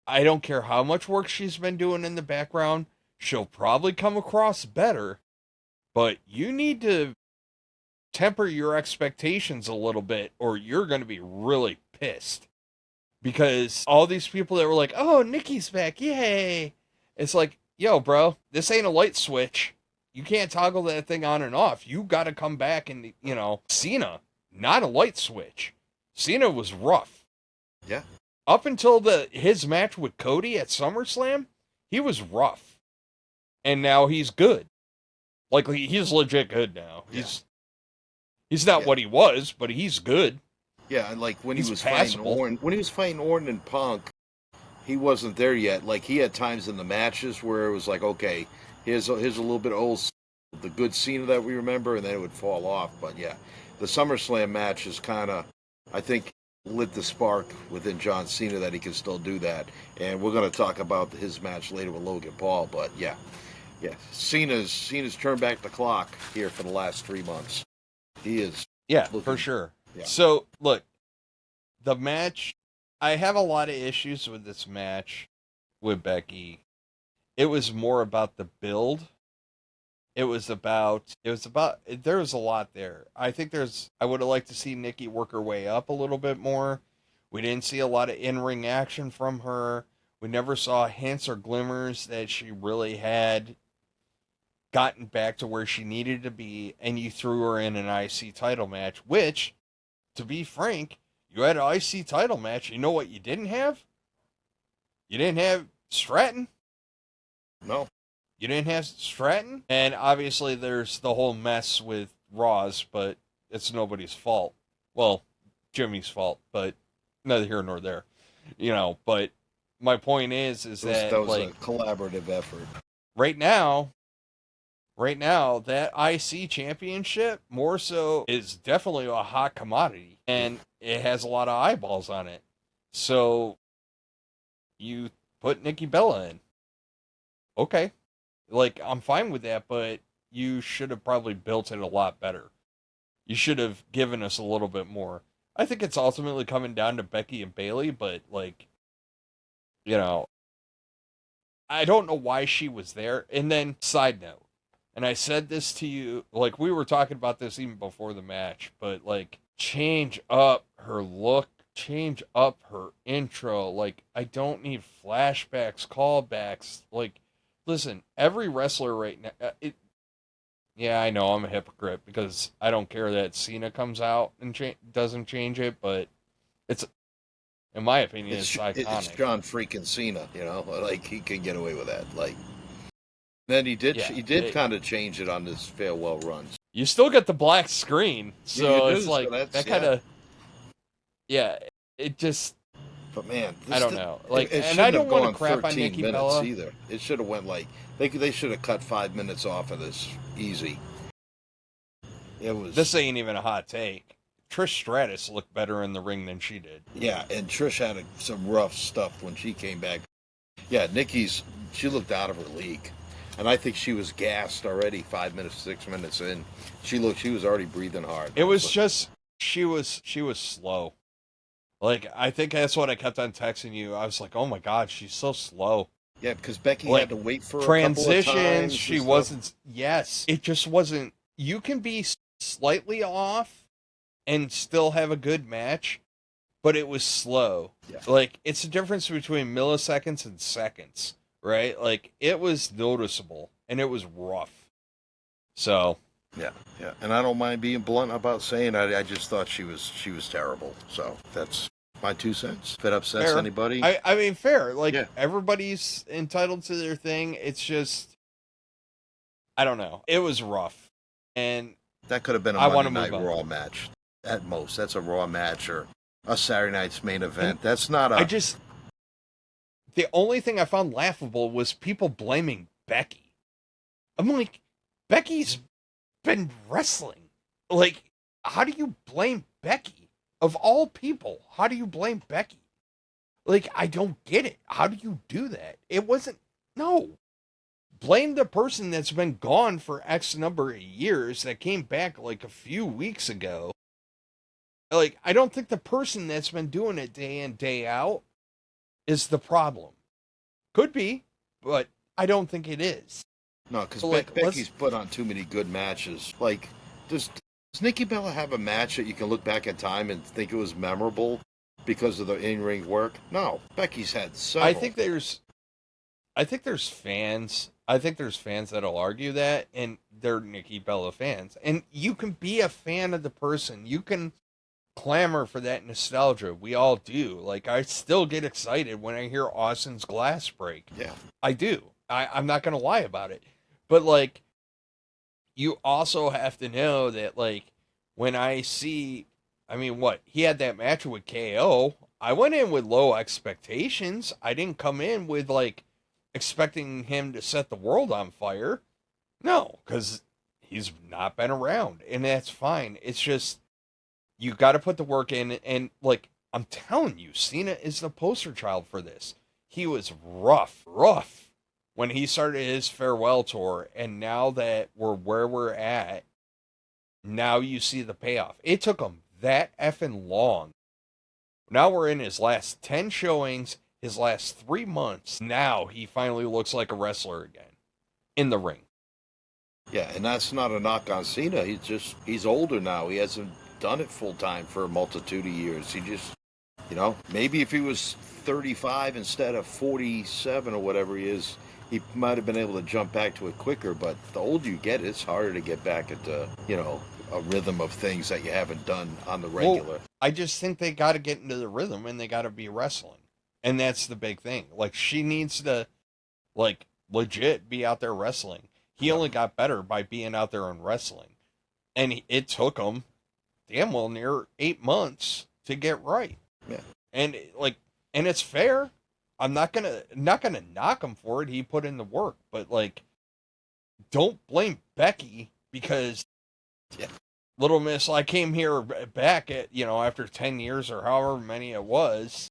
I don't care how much work she's been doing in the background, she'll probably come across better, but you need to temper your expectations a little bit, or you're going to be really pissed. Because all these people that were like, oh, Nikki's back, yay. It's like, yo, bro, this ain't a light switch. You can't toggle that thing on and off. You got to come back and, Cena, not a light switch. Cena was rough. Yeah. Up until his match with Cody at SummerSlam, he was rough. And now he's good. Like, he's legit good now. Yeah. He's not what he was, but he's good. Yeah, and like when he was fighting Orton and Punk, he wasn't there yet. Like, he had times in the matches where it was like, okay, here's a little bit old, the good Cena that we remember, and then it would fall off. But yeah, the SummerSlam match is kind of, I think, lit the spark within John Cena that he can still do that. And we're going to talk about his match later with Logan Paul. But yeah, Cena's turned back the clock here for the last 3 months. He is. Yeah, for sure. Yeah. So, look, the match, I have a lot of issues with this match with Becky. It was more about the build. There was a lot there. I would have liked to see Nikki work her way up a little bit more. We didn't see a lot of in-ring action from her. We never saw hints or glimmers that she really had gotten back to where she needed to be, and you threw her in an IC title match, which, to be frank, you had an IC title match. You know what you didn't have? You didn't have Stratton. No. You didn't have Stratton. And obviously there's the whole mess with Raws, but it's nobody's fault. Well, Jimmy's fault, but neither here nor there. But my point is that was like a collaborative effort. Right now, right now, that IC championship more so is definitely a hot commodity, and it has a lot of eyeballs on it. So you put Nikki Bella in. Okay. Like, I'm fine with that, but you should have probably built it a lot better. You should have given us a little bit more. I think it's ultimately coming down to Becky and Bayley, but, like, you know, I don't know why she was there. And then, side note, and I said this to you, like, we were talking about this even before the match, but, like, change up her look, change up her intro. Like, I don't need flashbacks, callbacks. Like, listen, every wrestler right now, yeah, I know I'm a hypocrite because I don't care that Cena comes out and doesn't change it, but it's, in my opinion, it's iconic. It's John freaking Cena, you know, like he can get away with that. Like, then he did kind of change it on his farewell runs. You still get the black screen, so it's like so that kind of, it just. But man, I don't know. Like, and I don't want to crap on Nikki Bella either. It should have went like they should have cut 5 minutes off of this easy. It was. This ain't even a hot take. Trish Stratus looked better in the ring than she did. Yeah, and Trish had some rough stuff when she came back. Yeah, she looked out of her league, and I think she was gassed already 5 minutes, 6 minutes in. She was already breathing hard. It was just she was slow. Like, I think that's what I kept on texting you. I was like, oh my God, she's so slow. Yeah, because Becky had to wait for transitions. A couple of times she wasn't. Yes, it just wasn't. You can be slightly off and still have a good match, but it was slow. Yeah. Like, it's the difference between milliseconds and seconds, right? Like, it was noticeable and it was rough. So. Yeah, and I don't mind being blunt about saying I just thought she was terrible. So that's my 2 cents. If it upsets anybody, I mean, fair. Like, everybody's entitled to their thing. It's just, I don't know. It was rough, and that could have been a Monday Night Raw match at most. That's a Raw match or a Saturday Night's main event. And that's not a. The only thing I found laughable was people blaming Becky. I'm like, Becky's been wrestling. Like, how do you blame Becky? Of all people, how do you blame Becky? Like, I don't get it. How do you do that? It wasn't, no. Blame the person that's been gone for X number of years that came back like a few weeks ago. Like, I don't think the person that's been doing it day in, day out is the problem. Could be, but I don't think it is. No, because Becky's put on too many good matches. Like, does Nikki Bella have a match that you can look back in time and think it was memorable because of the in-ring work? No, Becky's had several. I think there's fans. I think there's fans that'll argue that, and they're Nikki Bella fans. And you can be a fan of the person. You can clamor for that nostalgia. We all do. Like, I still get excited when I hear Austin's glass break. Yeah, I do. I'm not going to lie about it. But, like, you also have to know that, like, when I see, I mean, he had that match with KO. I went in with low expectations. I didn't come in with, like, expecting him to set the world on fire. No, because he's not been around, and that's fine. It's just, you got to put the work in, and, like, I'm telling you, Cena is the poster child for this. He was rough when he started his farewell tour, and now that we're where we're at, now you see the payoff. It took him that effing long. Now we're in his last 10 showings, his last 3 months. Now he finally looks like a wrestler again in the ring. Yeah, and that's not a knock on Cena. He's older now. He hasn't done it full time for a multitude of years. He just, maybe if he was 35 instead of 47 or whatever he is, he might have been able to jump back to it quicker, but the older you get, it's harder to get back into, a rhythm of things that you haven't done on the regular. Well, I just think they got to get into the rhythm, and they got to be wrestling. And that's the big thing. Like, she needs to, like, legit be out there wrestling. He only got better by being out there and wrestling. And it took him damn well near 8 months to get right. Yeah. And, like, and it's fair. I'm not gonna knock him for it. He put in the work, but, like, don't blame Becky because Little Miss, I came here back at, after 10 years or however many it was.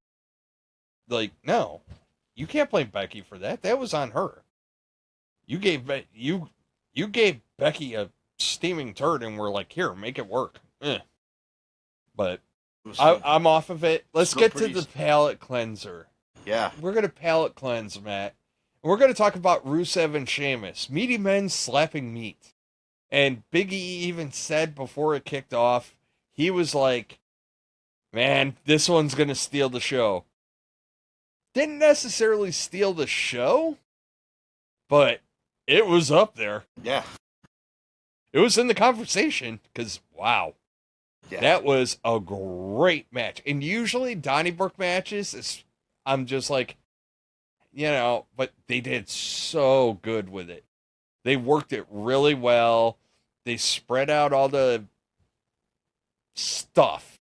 Like, no, you can't blame Becky for that. That was on her. You gave Becky a steaming turd and we're like, here, make it work. But I'm off of it. Let's get to the palate cleanser. Yeah. We're going to palate cleanse, Matt. And we're going to talk about Rusev and Sheamus. Meaty men slapping meat. And Big E even said before it kicked off, he was like, man, this one's going to steal the show. Didn't necessarily steal the show, but it was up there. Yeah. It was in the conversation because, wow. Yeah. That was a great match. And usually Donnybrook matches, I'm just like, but they did so good with it. They worked it really well. They spread out all the stuff.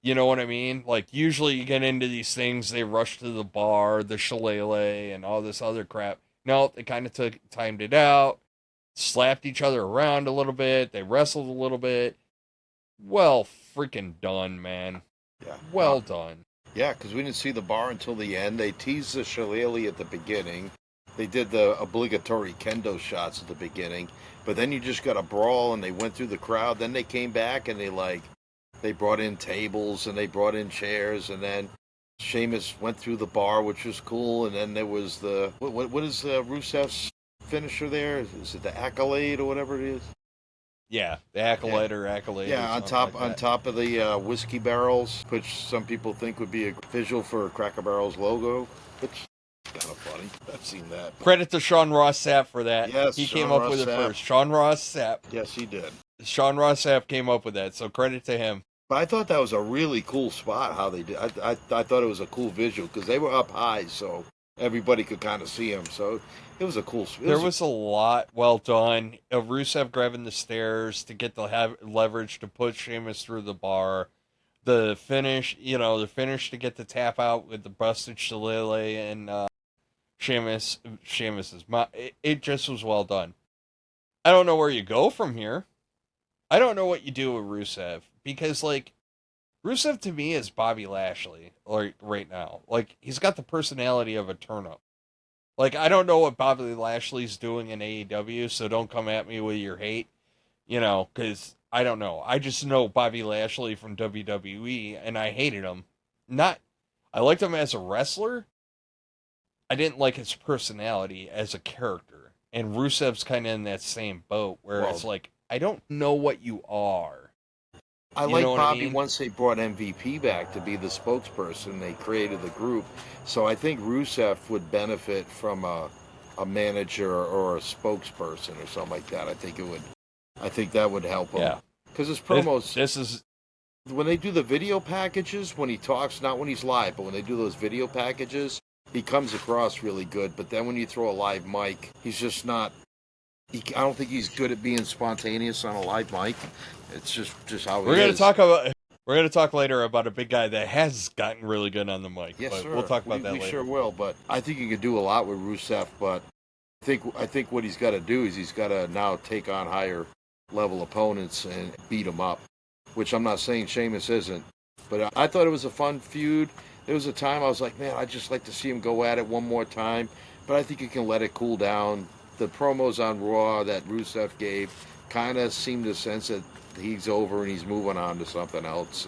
You know what I mean? Like, usually you get into these things, they rush to the bar, the shillelagh, and all this other crap. No, they kind of timed it out, slapped each other around a little bit, they wrestled a little bit. Well freaking done, man. Yeah. Well done. Yeah, because we didn't see the bar until the end. They teased the shillelagh at the beginning. They did the obligatory kendo shots at the beginning. But then you just got a brawl, and they went through the crowd. Then they came back, and they brought in tables, and they brought in chairs. And then Sheamus went through the bar, which was cool. And then there was what is Rusev's finisher there? Is it the accolade or whatever it is? Yeah, the accolade or accolade. Yeah, on top of the whiskey barrels, which some people think would be a visual for Cracker Barrel's logo, which is kind of funny. I've seen that. Credit to Sean Ross Sapp for that. Yes, he came up with it first. Sean Ross Sapp. Yes, he did. Sean Ross Sapp came up with that, so credit to him. But I thought that was a really cool spot, how they did. I thought it was a cool visual, because they were up high, so everybody could kind of see them. So it was a cool. There was a lot well done. Rusev grabbing the stairs to get the leverage to push Sheamus through the bar. The finish, to get the tap out with the busted shillelagh and Sheamus's. It just was well done. I don't know where you go from here. I don't know what you do with Rusev, because Rusev to me is Bobby Lashley right now. He's got the personality of a turnip. I don't know what Bobby Lashley's doing in AEW, so don't come at me with your hate, because I don't know. I just know Bobby Lashley from WWE, and I hated him. I liked him as a wrestler. I didn't like his personality as a character. And Rusev's kind of in that same boat, where it's I don't know what you are. I like Bobby once they brought MVP back to be the spokesperson. They created the group. So I think Rusev would benefit from a manager or a spokesperson or something like that. I think that would help him. Yeah. Because his promos... When they do the video packages, when he talks, not when he's live, but when they do those video packages, he comes across really good. But then when you throw a live mic, he's just not... I don't think he's good at being spontaneous on a live mic. It's just how he is. We're going to talk later about a big guy that has gotten really good on the mic. Yes, but sir. We'll talk about that later. We sure will, but I think he could do a lot with Rusev, but I think what he's got to do is he's got to now take on higher level opponents and beat them up, which I'm not saying Sheamus isn't, but I thought it was a fun feud. There was a time I was like, man, I'd just like to see him go at it one more time, but I think he can let it cool down. The promos on Raw that Rusev gave kind of seemed to sense that he's over and he's moving on to something else.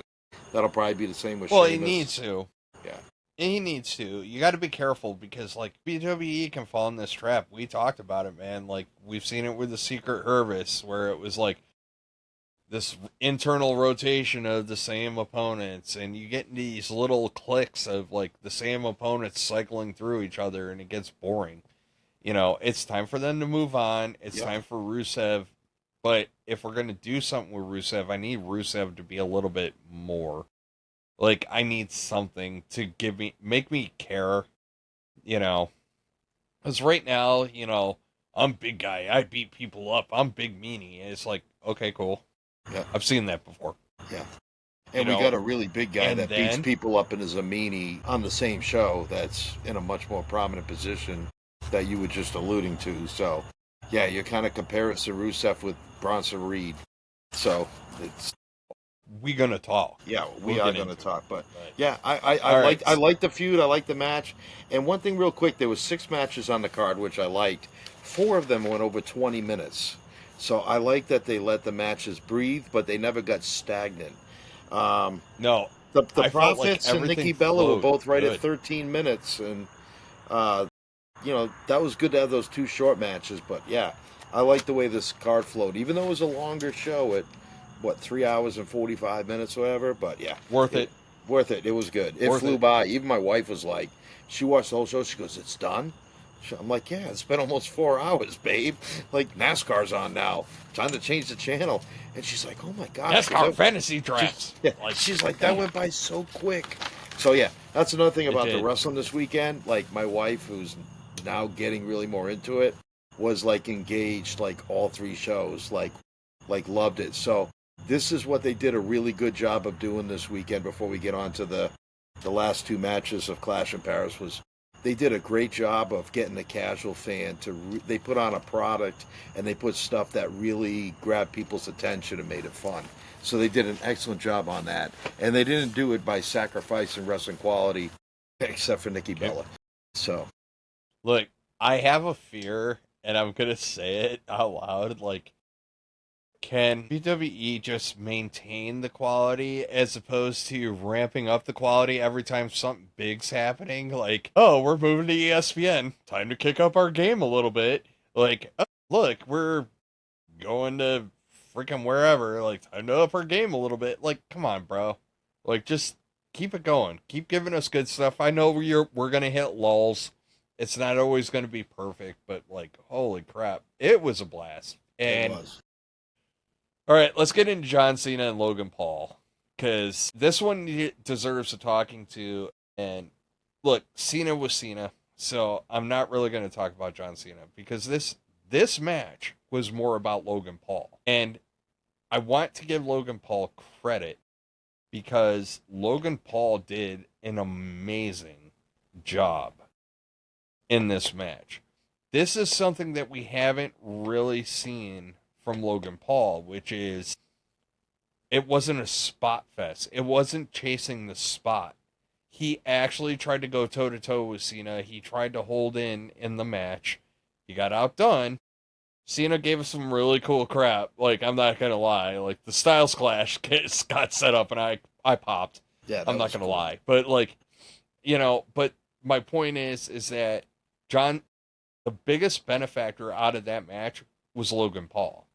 That'll probably be the same with Sheamus. Well, he needs to. Yeah. He needs to. You got to be careful, because WWE can fall in this trap. We talked about it, man. We've seen it with the Secret Service, where it was this internal rotation of the same opponents, and you get these little cliques of the same opponents cycling through each other, and it gets boring. It's time for them to move on. It's time for Rusev. But if we're going to do something with Rusev, I need Rusev to be a little bit more. I need something to make me care, Because right now, I'm big guy. I beat people up. I'm big meanie. And it's okay, cool. Yeah. I've seen that before. Yeah. And we got a really big guy that beats people up and is a meanie on the same show that's in a much more prominent position that you were just alluding to. So Yeah, you kind of compare it to Rusev with Bronson Reed. So it's We gonna talk. yeah, we We'll are get going to into talk. it. But But yeah, all right. I like the feud. I like the match. And one thing, real quick, there was 6 matches on the card, which I liked. 4 of them went over 20 minutes. So I like that they let the matches breathe, but they never got stagnant. Um, No, the I felt like Profits and everything Nikki Bella were flowed both right at good. 13 minutes, and uh, that was good to have those 2 short matches. But yeah, I like the way this card flowed, even though it was a longer show at what 3 hours and 45 minutes, or whatever. But yeah, Worth it it. worth it. It was good. It Worth flew it. by. Even my wife was like, she watched the whole show. She goes, "It's done." I'm like, "Yeah, it's been almost 4 hours, babe. Like NASCAR's on now. Time to change the channel." And she's like, "Oh my gosh." NASCAR fantasy She, drafts. yeah, Like, she's like, "That damn, went by so quick." So yeah, that's another thing it about the did. wrestling this weekend. Like my wife, who's now getting really more into it, was like engaged like all 3 shows, like loved it. So this is what they did a really good job of doing this weekend. Before we get on to the last 2 matches of Clash in Paris, was they did a great job of getting the casual fan to they put on a product, and they put stuff that really grabbed people's attention and made it fun. So they did an excellent job on that, and they didn't do it by sacrificing wrestling quality, except for Nikki Bella. So Look, I have a fear, and I'm gonna say it out loud. Like, can WWE just maintain the quality as opposed to ramping up the quality every time something big's happening? Like, oh, we're moving to ESPN. Time to kick up our game a little bit. Like, oh, look, we're going to freaking wherever. Like, time to up our game a little bit. Like, come on, bro. Like, just keep it going. Keep giving us good stuff. I know we're gonna hit lulls. It's not always gonna be perfect, but like, holy crap, it was a blast. it And was. all right, let's get into John Cena and Logan Paul, because this one deserves a talking to. And look, Cena was Cena, so I'm not really going to talk about John Cena because this match was more about Logan Paul, and I want to give Logan Paul credit because Logan Paul did an amazing job in this match. This is something that we haven't really seen from Logan Paul, which is it wasn't a spot fest. It wasn't chasing the spot. He actually tried to go toe to toe with Cena. He tried to hold in the match. He got outdone. Cena gave us some really cool crap. Like, I'm not gonna lie. Like, the Styles Clash got set up, and I popped. Yeah, I'm that not was gonna cool. lie. But like, but my point is that John, the biggest benefactor out of that match was Logan Paul.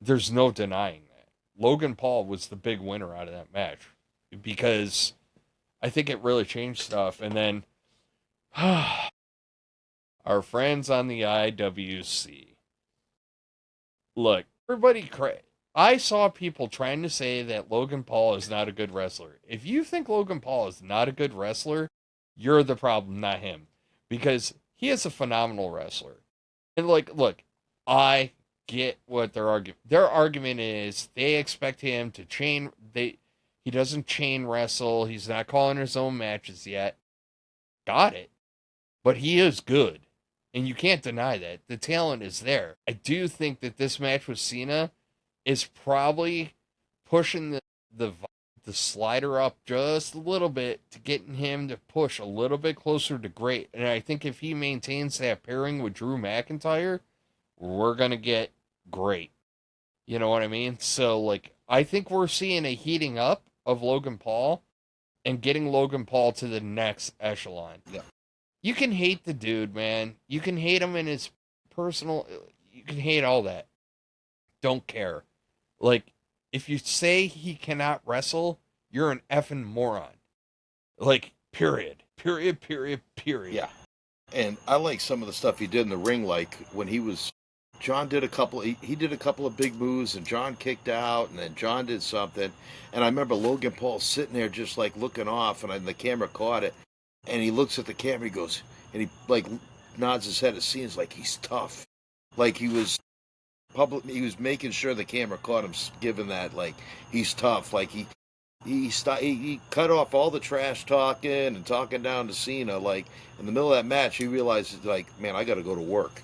There's no denying that. Logan Paul was the big winner out of that match because I think it really changed stuff. And then our friends on the IWC. Look, I saw people trying to say that Logan Paul is not a good wrestler. If you think Logan Paul is not a good wrestler, you're the problem, not him. Because he is a phenomenal wrestler. And like, look, I get what their argument is. They expect him to he doesn't chain wrestle. He's not calling his own matches yet. Got it. But he is good. And you can't deny that. The talent is there. I do think that this match with Cena is probably pushing the the slider up just a little bit to getting him to push a little bit closer to great. And I think if he maintains that pairing with Drew McIntyre, we're going to get great. You know what I mean? So, like, I think we're seeing a heating up of Logan Paul and getting Logan Paul to the next echelon. Yeah. You can hate the dude, man. You can hate him in his personal. You can hate all that. Don't care. Like, if you say he cannot wrestle, you're an effing moron. Like, period. Period, period, period. Yeah. And I like some of the stuff he did in the ring, like when John did he did a couple of big moves, and John kicked out, and then John did something. And I remember Logan Paul sitting there just like looking off, and the camera caught it. And he looks at the camera, he goes, and he like nods his head at scenes like he's tough. Like he was making sure the camera caught him giving that, like, he's tough. Like he cut off all the trash talking and talking down to Cena. Like in the middle of that match, he realized, like, man, I got to go to work.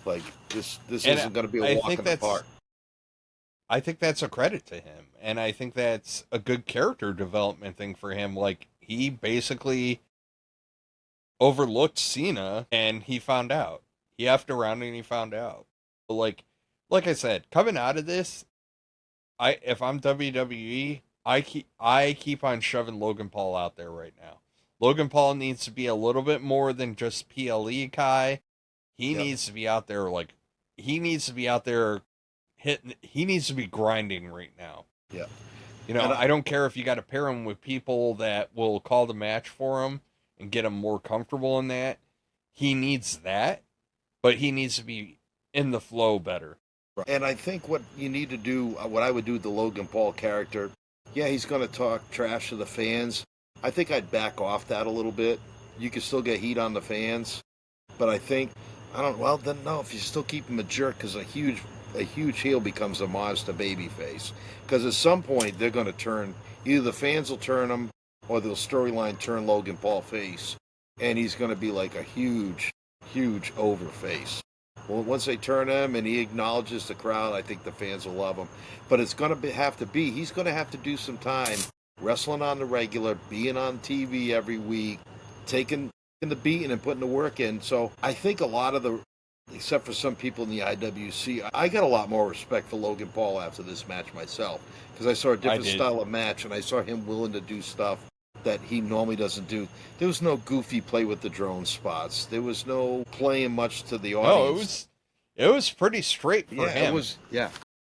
Like this And isn't going to be a walk in the park. I think that's a credit to him, and I think that's a good character development thing for him. Like, he basically overlooked Cena, and he found out. He effed around and he found out. Like I said, coming out of this, if I'm WWE, I keep on shoving Logan Paul out there right now. Logan Paul needs to be a little bit more than just PLE Kai. He needs to be out there he needs to be out there hitting. He needs to be grinding right now. Yeah. You know, I don't care if you got to pair him with people that will call the match for him and get him more comfortable in that. He needs that, but he needs to be in the flow better. And I think what you need to do, what I would do with the Logan Paul character, yeah, he's going to talk trash to the fans. I think I'd back off that a little bit. You can still get heat on the fans, but I think, if you still keep him a jerk, because a huge heel becomes a monster babyface. Because at some point, they're going to turn, either the fans will turn him, or the storyline turn Logan Paul face, and he's going to be like a huge, huge over face. Well, once they turn him and he acknowledges the crowd, I think the fans will love him. But it's going to he's going to have to do some time wrestling on the regular, being on TV every week, taking the beating and putting the work in. So I think a lot of except for some people in the IWC, I got a lot more respect for Logan Paul after this match myself, because I saw a different style of match, and I saw him willing to do stuff that he normally doesn't do. There was no goofy play with the drone spots. There was no playing much to the audience. No, it was pretty straight for him.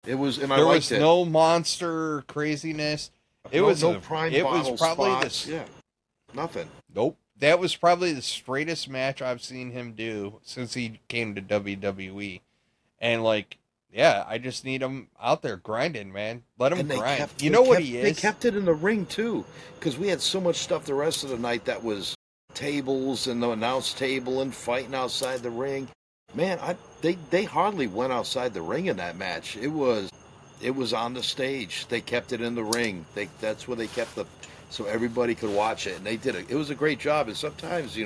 It was, and there was no monster craziness. It was probably nothing. Nope. That was probably the straightest match I've seen him do since he came to WWE. And I just need him out there grinding, man. Let him grind. He is. They kept it in the ring too, because we had so much stuff the rest of the night that was tables and the announce table and fighting outside the ring. Man, they hardly went outside the ring in that match. It was on the stage. They kept it in the ring. That's where they kept so everybody could watch it, and they did it. It was a great job. And sometimes,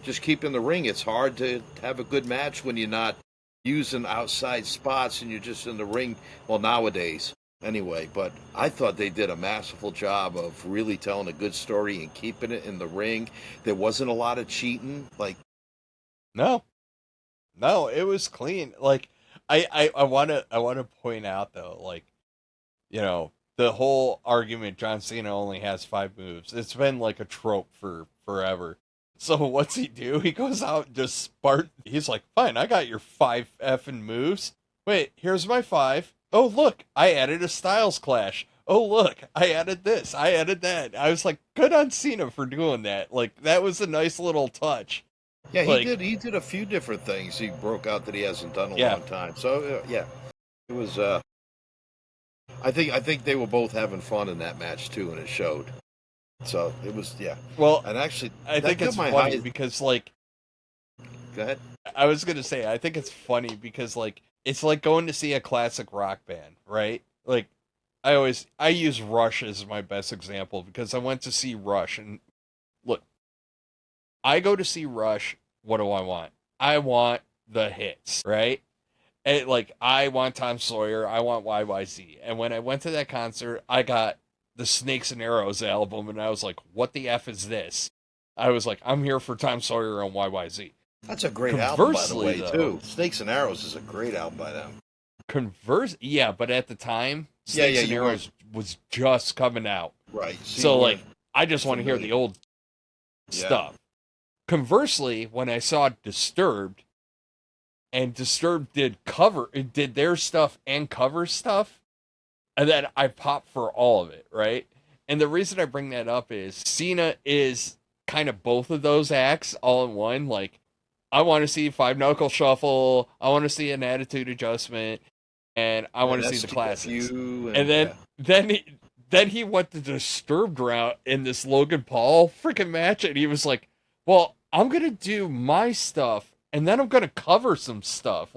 just keeping the ring, it's hard to have a good match when you're not using outside spots and you're just in the ring. Well, nowadays, anyway. But I thought they did a masterful job of really telling a good story and keeping it in the ring. There wasn't a lot of cheating. No, it was clean. I want to point out though, the whole argument John Cena only has 5 moves. It's been like a trope for forever. So what's he do? He goes out and just he's like, fine, I got your 5 effing moves. Wait, here's my 5. Oh, look, I added a Styles Clash. Oh, look, I added this. I added that. I was like, good on Cena for doing that. That was a nice little touch. Yeah, he did a few different things he broke out that he hasn't done in a long time. So, it was... I think they were both having fun in that match too, and it showed. So it was, Well, and actually, I think it's funny because Go ahead. I was gonna say, I think it's funny because it's like going to see a classic rock band, right? I use Rush as my best example because I went to see Rush, and look, I go to see Rush. What do I want? I want the hits, right? And I want Tom Sawyer, I want YYZ. And when I went to that concert, I got the Snakes and Arrows album, and I was like, what the F is this? I was like, I'm here for Tom Sawyer and YYZ. That's a great album, by the way, too. Snakes and Arrows is a great album by them. But at the time, Snakes and Arrows was just coming out. Right. I just want to hear the old stuff. Conversely, when I saw Disturbed, and Disturbed did their stuff and cover stuff, and then I popped for all of it, right? And the reason I bring that up is Cena is kind of both of those acts all in one. I want to see 5 Knuckle Shuffle, I want to see an Attitude Adjustment, and I want to see the classics. And then he went the Disturbed route in this Logan Paul freaking match, and he was like, well, I'm going to do my stuff, and then I'm going to cover some stuff.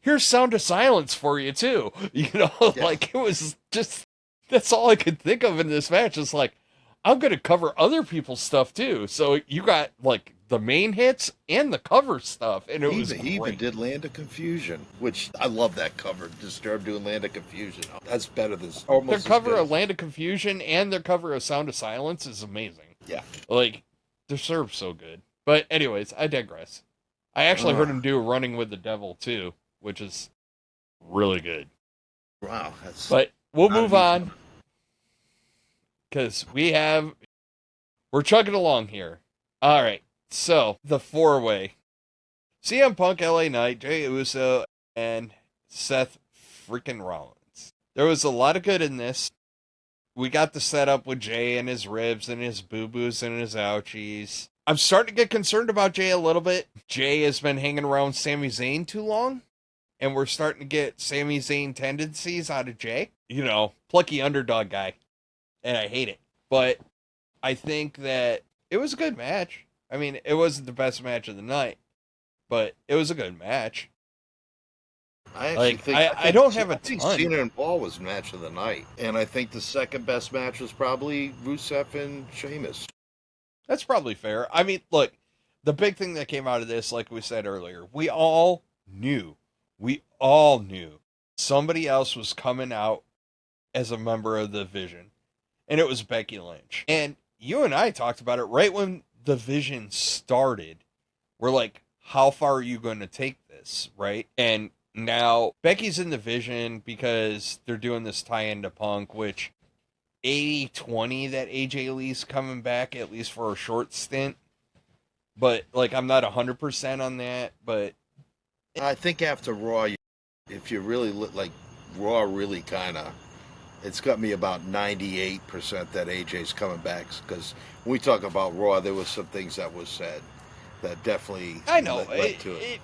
Here's Sound of Silence for you, too. It was just, that's all I could think of in this match. It's I'm going to cover other people's stuff, too. So you got, the main hits and the cover stuff, and it was great. He even did Land of Confusion, which I love that cover. Disturbed doing Land of Confusion. That's better than almost. Their cover of Land of Confusion and their cover of Sound of Silence is amazing. Yeah. Like, Disturbed's so good. But anyways, I digress. I actually heard him do Running with the Devil too, which is really good. Wow. But we'll move on. Because we're chugging along here. All right. So, the 4-way. CM Punk, LA Knight, Jey Uso, and Seth freaking Rollins. There was a lot of good in this. We got the setup with Jey and his ribs and his boo-boos and his ouchies. I'm starting to get concerned about Jey a little bit. Jey has been hanging around Sami Zayn too long, and we're starting to get Sami Zayn tendencies out of Jey. You know, plucky underdog guy. And I hate it. But I think that it was a good match. I mean, it wasn't the best match of the night, but it was a good match. I don't have a ton. Cena and Paul was match of the night, and I think the second best match was probably Rusev and Sheamus. That's probably fair. I mean, look, the big thing that came out of this, like we said earlier, we all knew somebody else was coming out as a member of the Vision. And it was Becky Lynch. And you and I talked about it right when the Vision started. We're like, how far are you going to take this, right? And now Becky's in the Vision because they're doing this tie-in to Punk, which 80-20 that AJ Lee's coming back, at least for a short stint. But, like, I'm not 100% on that, but... I think after Raw, if you really look like Raw really kind of... It's got me about 98% that AJ's coming back, because when we talk about Raw, there was some things that was said that definitely led to it.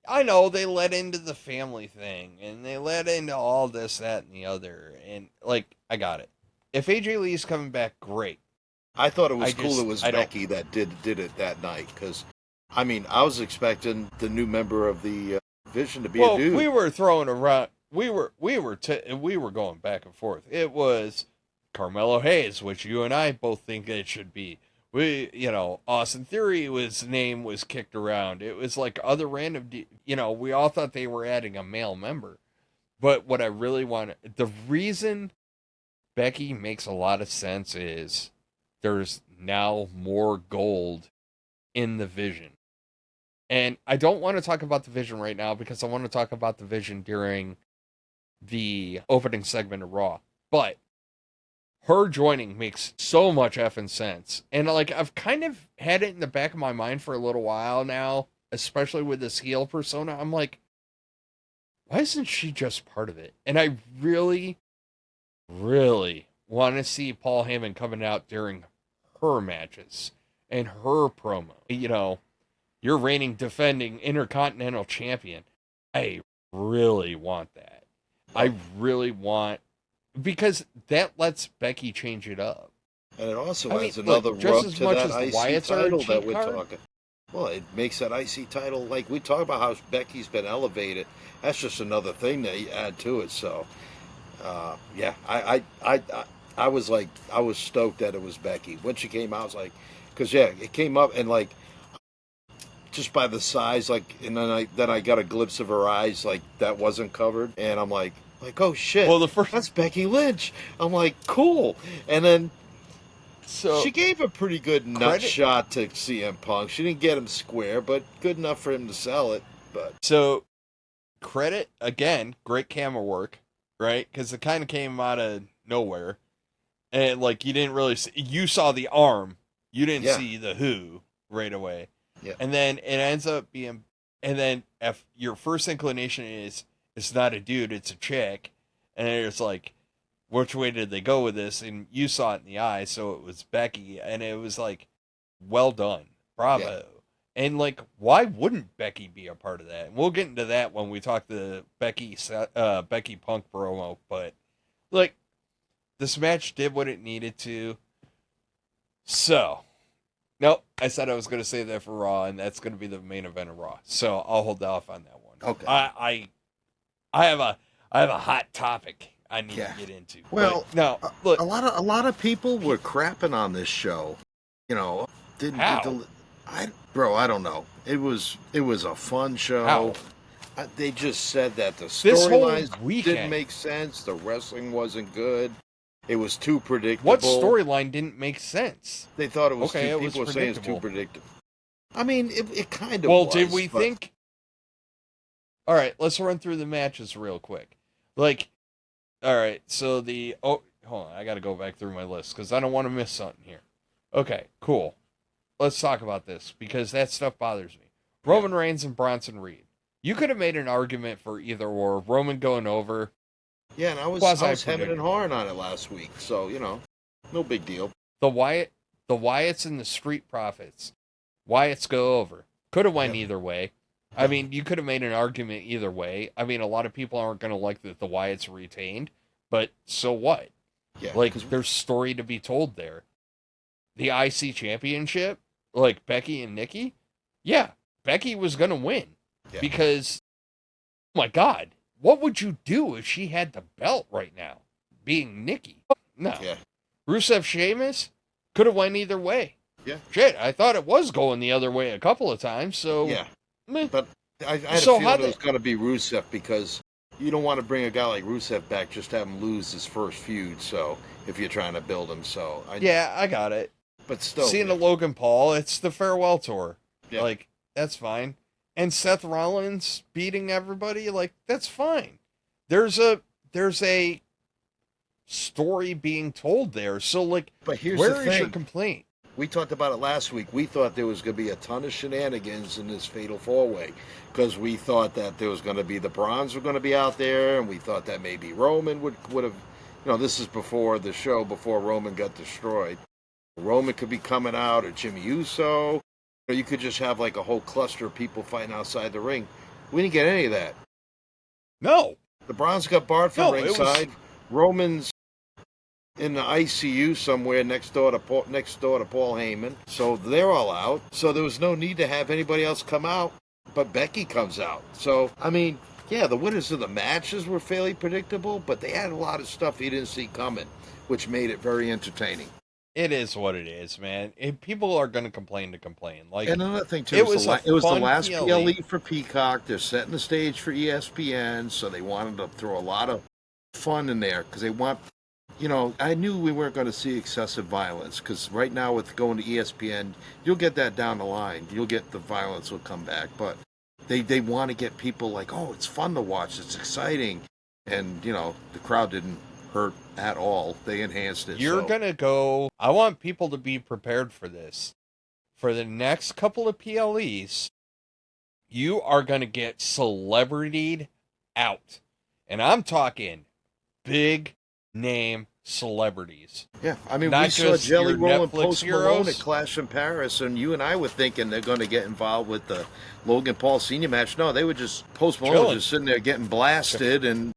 I know they led into the family thing, and they led into all this, that, and the other, and, like, I got it. If AJ Lee's coming back, great. I thought it was cool it was Becky that did it that night, because, I mean, I was expecting the new member of the Vision to be a dude. We were throwing around... We were going back and forth. It was Carmelo Hayes, which you and I both think it should be. Austin Theory, his name was kicked around. It was like other random, we all thought they were adding a male member. But what I really the reason Becky makes a lot of sense is there's now more gold in the Vision. And I don't want to talk about the Vision right now because I want to talk about the Vision during the opening segment of Raw. But her joining makes so much effing sense. And, like, I've kind of had it in the back of my mind for a little while now, especially with this heel persona. I'm like, why isn't she just part of it? And I really, really want to see Paul Heyman coming out during her matches and her promo. You're reigning, defending Intercontinental Champion. I really want that. I really want... Because that lets Becky change it up. And it also adds another rub to that IC title that we're talking. Well, it makes that IC title, like we talk about how Becky's been elevated. That's just another thing that you add to it. So, I was stoked that it was Becky. When she came out, I was like, because it came up and like, just by the size, like, and then I got a glimpse of her eyes, like that wasn't covered, and I'm like, oh shit, well, that's Becky Lynch. I'm like, cool, and then she gave a pretty good nut shot to CM Punk. She didn't get him square, but good enough for him to sell it. But so credit again, great camera work, right? Because it kind of came out of nowhere, and like you didn't really you saw the arm, you didn't see the who right away. Yeah. And then it ends up being, and then if your first inclination is it's not a dude, it's a chick, and it's like, which way did they go with this? And you saw it in the eye, so it was Becky, and it was like, well done, bravo. Yeah. And like, why wouldn't Becky be a part of that? And we'll get into that when we talk the Becky Punk promo. But like, this match did what it needed to. So. Nope, I said I was going to say that for Raw, and that's going to be the main event of Raw. So I'll hold off on that one. Okay. I have a hot topic I need to get into. Well, no, look, a lot of people were crapping on this show. I don't know. It was a fun show. How? They just said that the This whole storylines weekend didn't make sense. The wrestling wasn't good. It was too predictable. What storyline didn't make sense? They thought it was Okay, too, it was people were saying it's too predictable. I mean, it kind of well, was. did we but think... All right, let's run through the matches real quick. Like, all right, so hold on, I got to go back through my list because I don't want to miss something here. Okay, cool. Let's talk about this because that stuff bothers me. Roman Reigns and Bronson Reed. You could have made an argument for either or. Roman going over. Yeah, and I was hemming and hawing on it last week, so, no big deal. The Wyatts and the Street Profits. Wyatts go over. Could have went either way. I mean, you could have made an argument either way. I mean, a lot of people aren't going to like that the Wyatts retained, but so what? Yeah, like, there's story to be told there. The IC Championship, like Becky and Nikki, yeah, Becky was going to win because, oh my God, what would you do if she had the belt right now, being Nikki? No. Yeah. Rusev Sheamus could have went either way. Yeah. Shit, I thought it was going the other way a couple of times, so... Yeah. But I had a feeling it was going to be Rusev because you don't want to bring a guy like Rusev back just to have him lose his first feud, so, if you're trying to build him, so... I got it. But still... Seeing the Logan Paul, it's the farewell tour. Yeah. Like, that's fine. And Seth Rollins beating everybody, like, that's fine. There's a story being told there, so, like, but here's where is your complaint? We talked about it last week. We thought there was going to be a ton of shenanigans in this fatal four-way because we thought that there was going to be the Browns were going to be out there, and we thought that maybe Roman would have, this is before the show, before Roman got destroyed. Roman could be coming out, or Jimmy Uso, or you could just have like a whole cluster of people fighting outside the ring. We didn't get any of that. No. The Browns got barred from ringside. Roman's in the ICU somewhere next door to Paul Heyman. So they're all out. So there was no need to have anybody else come out, but Becky comes out. So, I mean, yeah, the winners of the matches were fairly predictable, but they had a lot of stuff you didn't see coming, which made it very entertaining. It is what it is, man. People are going to complain. Like, and another thing, too, it was the last PLE for Peacock. They're setting the stage for ESPN, so they wanted to throw a lot of fun in there because they want... I knew we weren't going to see excessive violence because right now with going to ESPN, you'll get that down the line. You'll get the violence will come back. But they want to get people like, oh, it's fun to watch. It's exciting. And, the crowd didn't hurt at all. They enhanced it. You're going to go... I want people to be prepared for this. For the next couple of PLEs, you are going to get celebritied out. And I'm talking big name celebrities. Yeah, I mean, we saw Jelly Roll and Post Malone at Clash in Paris, and you and I were thinking they're going to get involved with the Logan Paul Sr. match. No, they were just, Post Malone was just sitting there getting blasted, and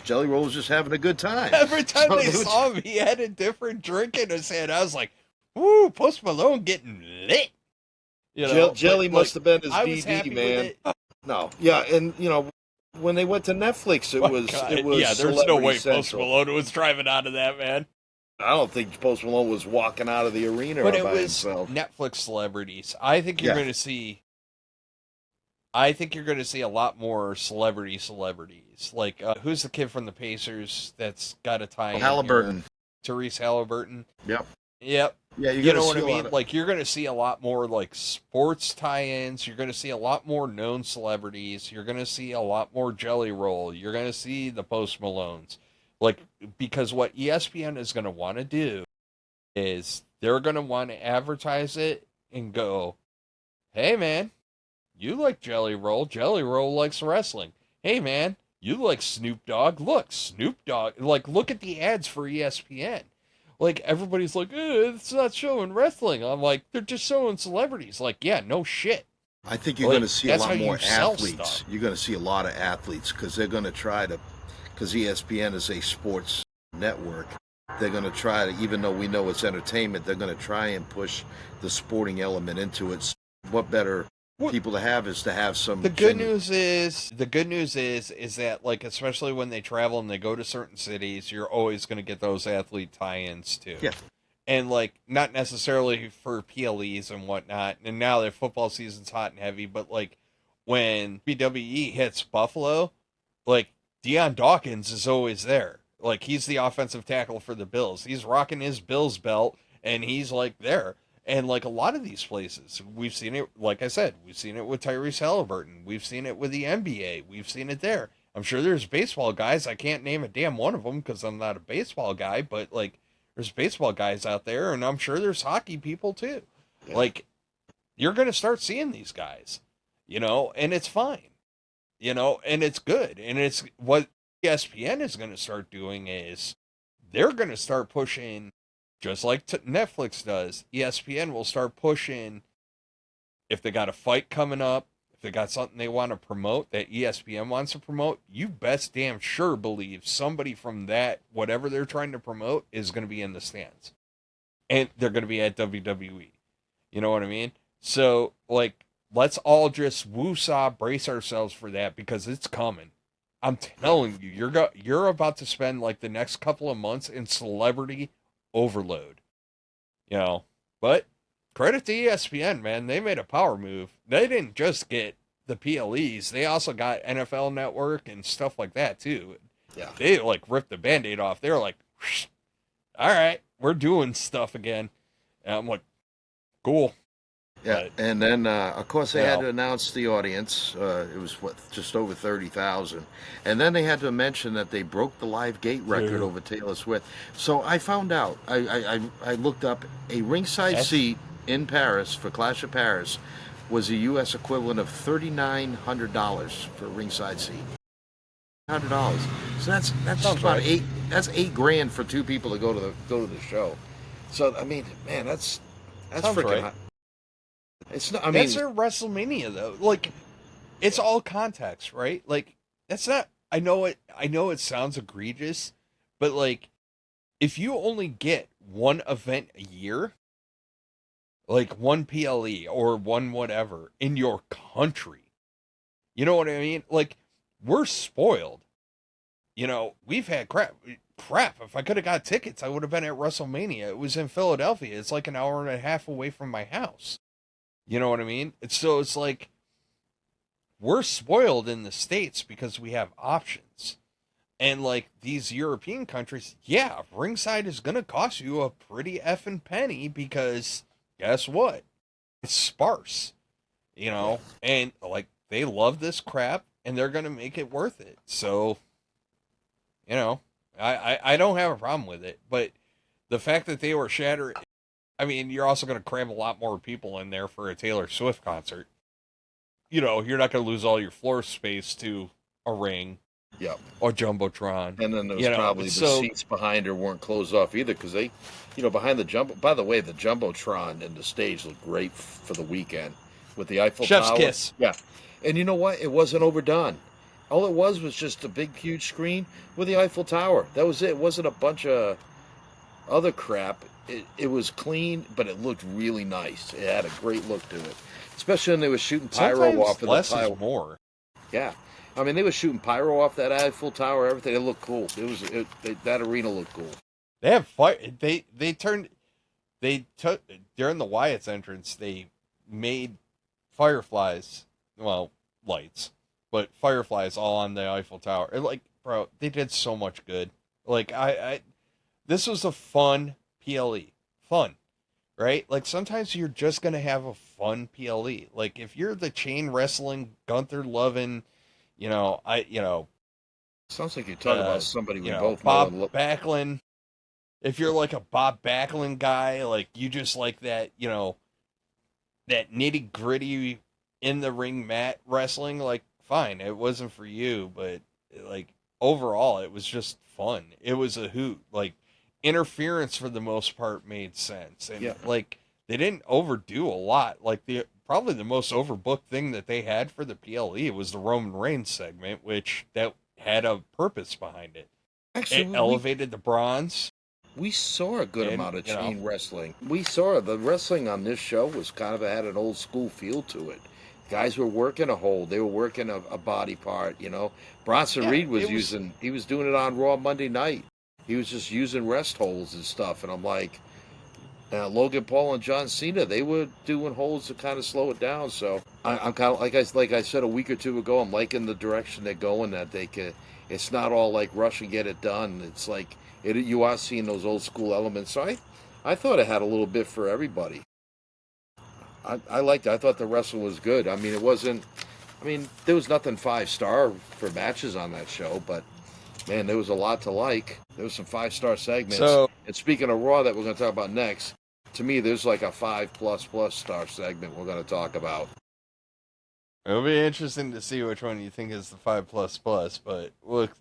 Jelly Roll was just having a good time. Every time they saw him, he had a different drink in his hand. I was like, woo, Post Malone getting lit. Jelly must have been his DD, man. No, yeah, and, when they went to Netflix, it was there's no way Central. Post Malone was driving out of that, man. I don't think Post Malone was walking out of the arena by himself. Netflix celebrities. I think you're going to see a lot more celebrities. Like, who's the kid from the Pacers that's got a tie-in? Halliburton. Therese Halliburton. Yep. Yeah, you know what I mean? Like, you're going to see a lot more, like, sports tie-ins. You're going to see a lot more known celebrities. You're going to see a lot more Jelly Roll. You're going to see the Post Malones. Like, because what ESPN is going to want to do is they're going to want to advertise it and go, hey, man, you like Jelly Roll. Jelly Roll likes wrestling. Hey, man, you like Snoop Dogg. Look, Snoop Dogg. Like, look at the ads for ESPN. Like, everybody's like, it's not showing wrestling. I'm like, they're just showing celebrities. Like, yeah, no shit. I think you're going to see a lot more athletes. You're going to see a lot of athletes because they're going to try to, because ESPN is a sports network, they're going to try to, even though we know it's entertainment, they're going to try and push the sporting element into it. What better people to have is to have some... The good news is that, like, especially when they travel and they go to certain cities, you're always going to get those athlete tie-ins too. Yeah. And, like, not necessarily for PLEs and whatnot. And now that football season's hot and heavy, but, like, when WWE hits Buffalo, like, Deion Dawkins is always there. Like, he's the offensive tackle for the Bills. He's rocking his Bills belt, and he's, like, there. And, like, a lot of these places, we've seen it, like I said, we've seen it with Tyrese Halliburton. We've seen it with the NBA. We've seen it there. I'm sure there's baseball guys. I can't name a damn one of them because I'm not a baseball guy, but, like, there's baseball guys out there, and I'm sure there's hockey people, too. Yeah. Like, you're going to start seeing these guys, you know, and it's fine, you know, and it's good. And it's what ESPN is going to start doing is they're going to start pushing, just like Netflix does. ESPN will start pushing if they got a fight coming up, if they got something they want to promote that ESPN wants to promote, you best damn sure believe somebody from that, whatever they're trying to promote, is going to be in the stands. And they're going to be at WWE. You know what I mean? So, like, let's all just woosah brace ourselves for that because it's coming. I'm telling you, you're about to spend, like, the next couple of months in celebrity overload. You know, but credit to ESPN, man. They made a power move. They didn't just get the PLEs. They also got NFL Network and stuff like that, too. Yeah. They, like, ripped the Band-Aid off. They were like, all right, we're doing stuff again. And I'm like, cool. Yeah, but, and then, of course, they had to announce the audience. It was, just over 30,000. And then they had to mention that they broke the live gate record over Taylor Swift. So I found out, I looked up a ringside seat in Paris for Clash of Paris was a U.S. equivalent of $3,900 for a ringside seat. $100. So that's about right. That's $8,000 for two people to go to the show. So I mean, man, that's freaking. Right. It's not. I mean, that's their WrestleMania though. Like, it's all context, right? Like, that's not. I know it sounds egregious, but like, if you only get one event a year, like one PLE or one whatever in your country, you know what I mean? Like, we're spoiled. You know, we've had crap. If I could have got tickets, I would have been at WrestleMania. It was in Philadelphia. It's like an hour and a half away from my house. You know what I mean? So it's like, we're spoiled in the States because we have options. And like these European countries, yeah, ringside is going to cost you a pretty effing penny because guess what? It's sparse, you know? And like, they love this crap and they're going to make it worth it. So, you know, I don't have a problem with it, but the fact that they were shattered, I mean, you're also going to cram a lot more people in there for a Taylor Swift concert. You know, you're not going to lose all your floor space to a ring. Yep. Or Jumbotron. And then there was probably the seats behind her weren't closed off either because they, you know, behind the by the way, the Jumbotron and the stage looked great for the weekend with the Eiffel Tower. Chef's kiss. Yeah. And you know what? It wasn't overdone. All it was just a big, huge screen with the Eiffel Tower. That was it. It wasn't a bunch of other crap. It was clean, but it looked really nice. It had a great look to it. Especially when they were shooting pyro off of the tower. More. Yeah. I mean, they were shooting pyro off that Eiffel Tower, everything. It looked cool. That arena looked cool. They have fire. They took during the Wyatt's entrance. They made fireflies, well, lights, but fireflies all on the Eiffel Tower. And like, bro, they did so much good. Like, this was a fun PLE, fun, right? Like sometimes you're just gonna have a fun PLE. Like if you're the chain wrestling Gunther loving. You know, sounds like you're talking about somebody we both know. Bob Backlund. If you're like a Bob Backlund guy, like you just like that, you know, that nitty gritty in the ring mat wrestling, like fine, it wasn't for you, but like overall, it was just fun. It was a hoot. Like interference for the most part made sense, and like they didn't overdo a lot. Like probably the most overbooked thing that they had for the PLE was the Roman Reigns segment, which that had a purpose behind it. Actually, it elevated the bronze. We saw a good amount of chain wrestling. We saw the wrestling on this show was kind of had an old school feel to it. Guys were working a hold. They were working a body part, you know. Bronson Reed was he was doing it on Raw Monday night. He was just using rest holds and stuff. And I'm like, Now, Logan Paul and John Cena, they were doing holds to kind of slow it down. So I'm kind of like I said a week or two ago. I'm liking the direction they're going. That they can. It's not all like rush and get it done. It's like you are seeing those old school elements. So I thought it had a little bit for everybody. I liked it. I thought the wrestling was good. I mean, it wasn't. I mean, there was nothing 5-star for matches on that show, but man, there was a lot to like. There was some 5-star segments. So, and speaking of Raw that we're going to talk about next, to me, there's like a 5++ star segment we're going to talk about. it'll be interesting to see which one you think is the 5++, but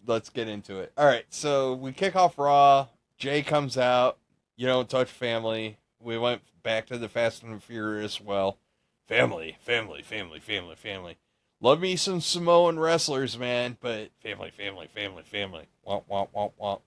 let's get into it. All right, so we kick off Raw. Jay comes out. You don't touch family. We went back to the Fast and Furious. Well, family. Love me some Samoan wrestlers, man, but family. Womp, womp, womp, womp.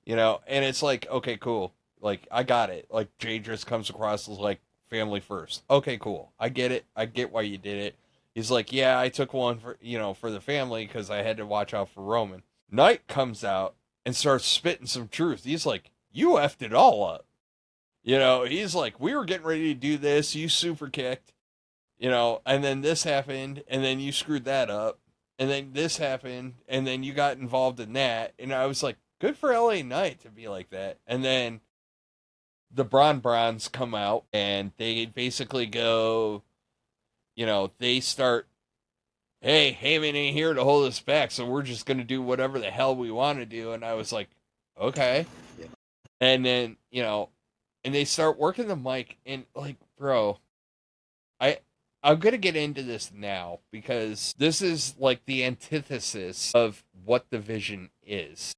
You know, and it's like, okay, cool. Like, I got it. Like, Jay just comes across as like family first. Okay, cool. I get it. I get why you did it. He's like, yeah, I took one for, for the family because I had to watch out for Roman. Knight comes out and starts spitting some truth. He's like, you effed it all up. He's like, we were getting ready to do this. You super kicked. And then this happened, and then you screwed that up, and then this happened, and then you got involved in that, and I was like, good for LA Knight to be like that. And then the Bronze come out, and they basically go, they start, hey, Heyman ain't here to hold us back, so we're just going to do whatever the hell we want to do, and I was like, okay. Yeah. And then, and they start working the mic, and like, bro, I'm going to get into this now because this is like the antithesis of what the Vision is.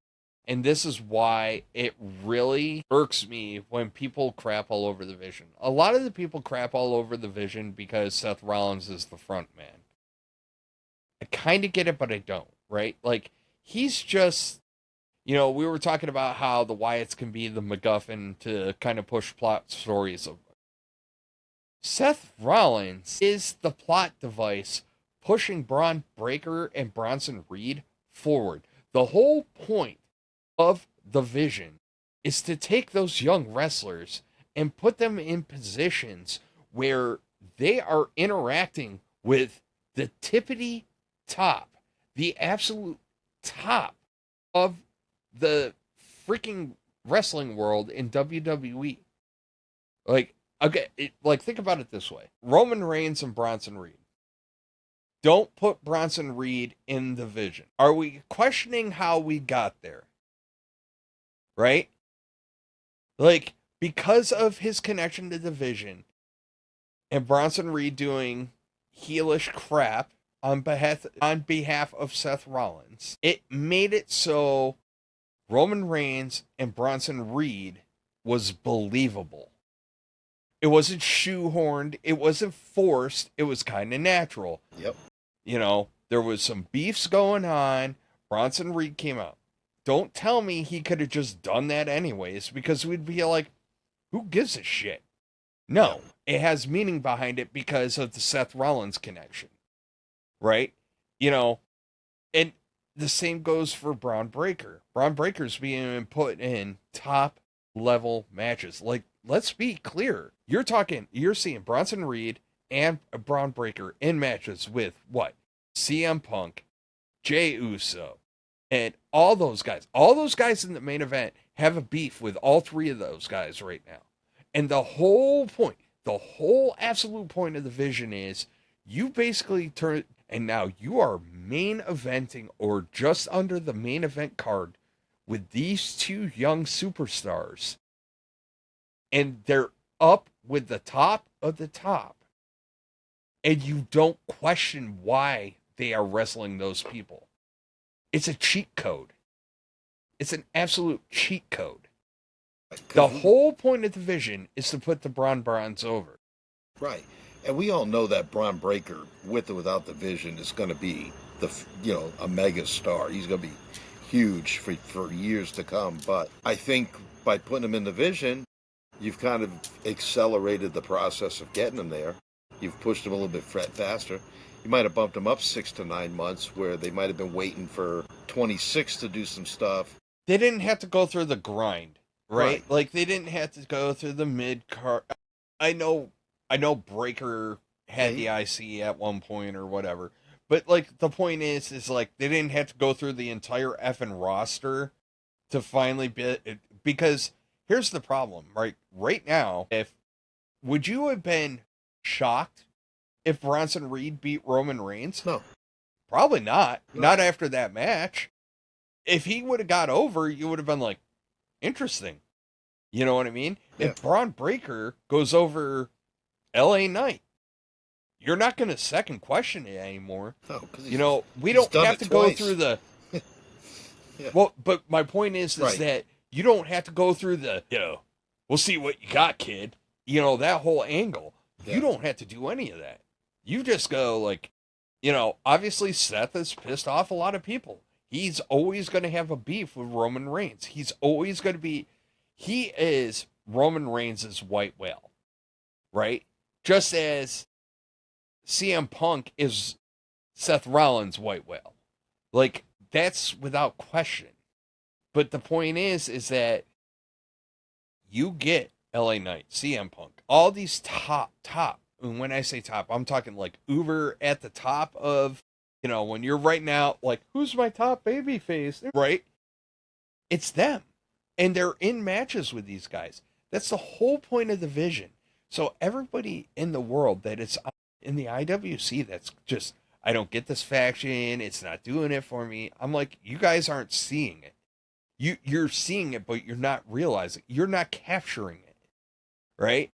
And this is why it really irks me when people crap all over the Vision. A lot of the people crap all over the Vision because Seth Rollins is the front man. I kind of get it, but I don't, right? Like, he's just, we were talking about how the Wyatts can be the MacGuffin to kind of push plot stories of Seth Rollins is the plot device pushing Braun Breaker and Bronson Reed forward. The whole point of the Vision is to take those young wrestlers and put them in positions where they are interacting with the tippity top, the absolute top of the freaking wrestling world in WWE. Like, okay, think about it this way. Roman Reigns and Bronson Reed. Don't put Bronson Reed in the Vision. Are we questioning how we got there? Right? Like, because of his connection to the Vision and Bronson Reed doing heelish crap on behalf of Seth Rollins, it made it so Roman Reigns and Bronson Reed was believable. It wasn't shoehorned. It wasn't forced. It was kind of natural. Yep. There was some beefs going on. Bronson Reed came out. Don't tell me he could have just done that anyways, because we'd be like, who gives a shit? No, it has meaning behind it because of the Seth Rollins connection. Right? And the same goes for Braun Breaker. Braun Breaker's being put in top level matches. Like, let's be clear. You're seeing Bronson Reed and Braun Breaker in matches with what? CM Punk, Jey Uso, and all those guys. All those guys in the main event have a beef with all three of those guys right now. And the whole absolute point of the Vision is you basically turn, and now you are main eventing or just under the main event card with these two young superstars. And they're up with the top of the top. And you don't question why they are wrestling those people. It's a cheat code. It's an absolute cheat code. The whole point of the Vision is to put the Bronze over. Right. And we all know that Braun Breaker, with or without the Vision, is going to be a mega star. He's going to be huge for years to come. But I think by putting him in the Vision, you've kind of accelerated the process of getting him there. You've pushed him a little bit faster. You might have bumped him up 6 to 9 months, where they might have been waiting for 26 to do some stuff. They didn't have to go through the grind, right? Like they didn't have to go through the mid card. I know Breaker had the IC at one point or whatever, but like the point is like they didn't have to go through the entire effing roster to finally be, because here's the problem, right? Right now, would you have been shocked if Bronson Reed beat Roman Reigns? No. Probably not. No. Not after that match. If he would have got over, you would have been like, interesting. You know what I mean? Yeah. If Braun Breaker goes over LA Knight, you're not going to second question it anymore. No, you know, we don't have to go through the... yeah. Well, but my point is that you don't have to go through the, we'll see what you got, kid. You know, that whole angle. Yeah. You don't have to do any of that. You just go like, obviously Seth has pissed off a lot of people. He's always going to have a beef with Roman Reigns. He's always going to be, he is Roman Reigns' white whale, right? Just as CM Punk is Seth Rollins' white whale. Like, that's without question. But the point is that you get LA Knight, CM Punk, all these top, and when I say top, I'm talking like uber at the top of, when you're right now, like, who's my top baby face, right? It's them. And they're in matches with these guys. That's the whole point of the Vision. So everybody in the world that is in the IWC that's just, I don't get this faction, it's not doing it for me. I'm like, you guys aren't seeing it. You're seeing it, but you're not realizing. You're not capturing it. Right?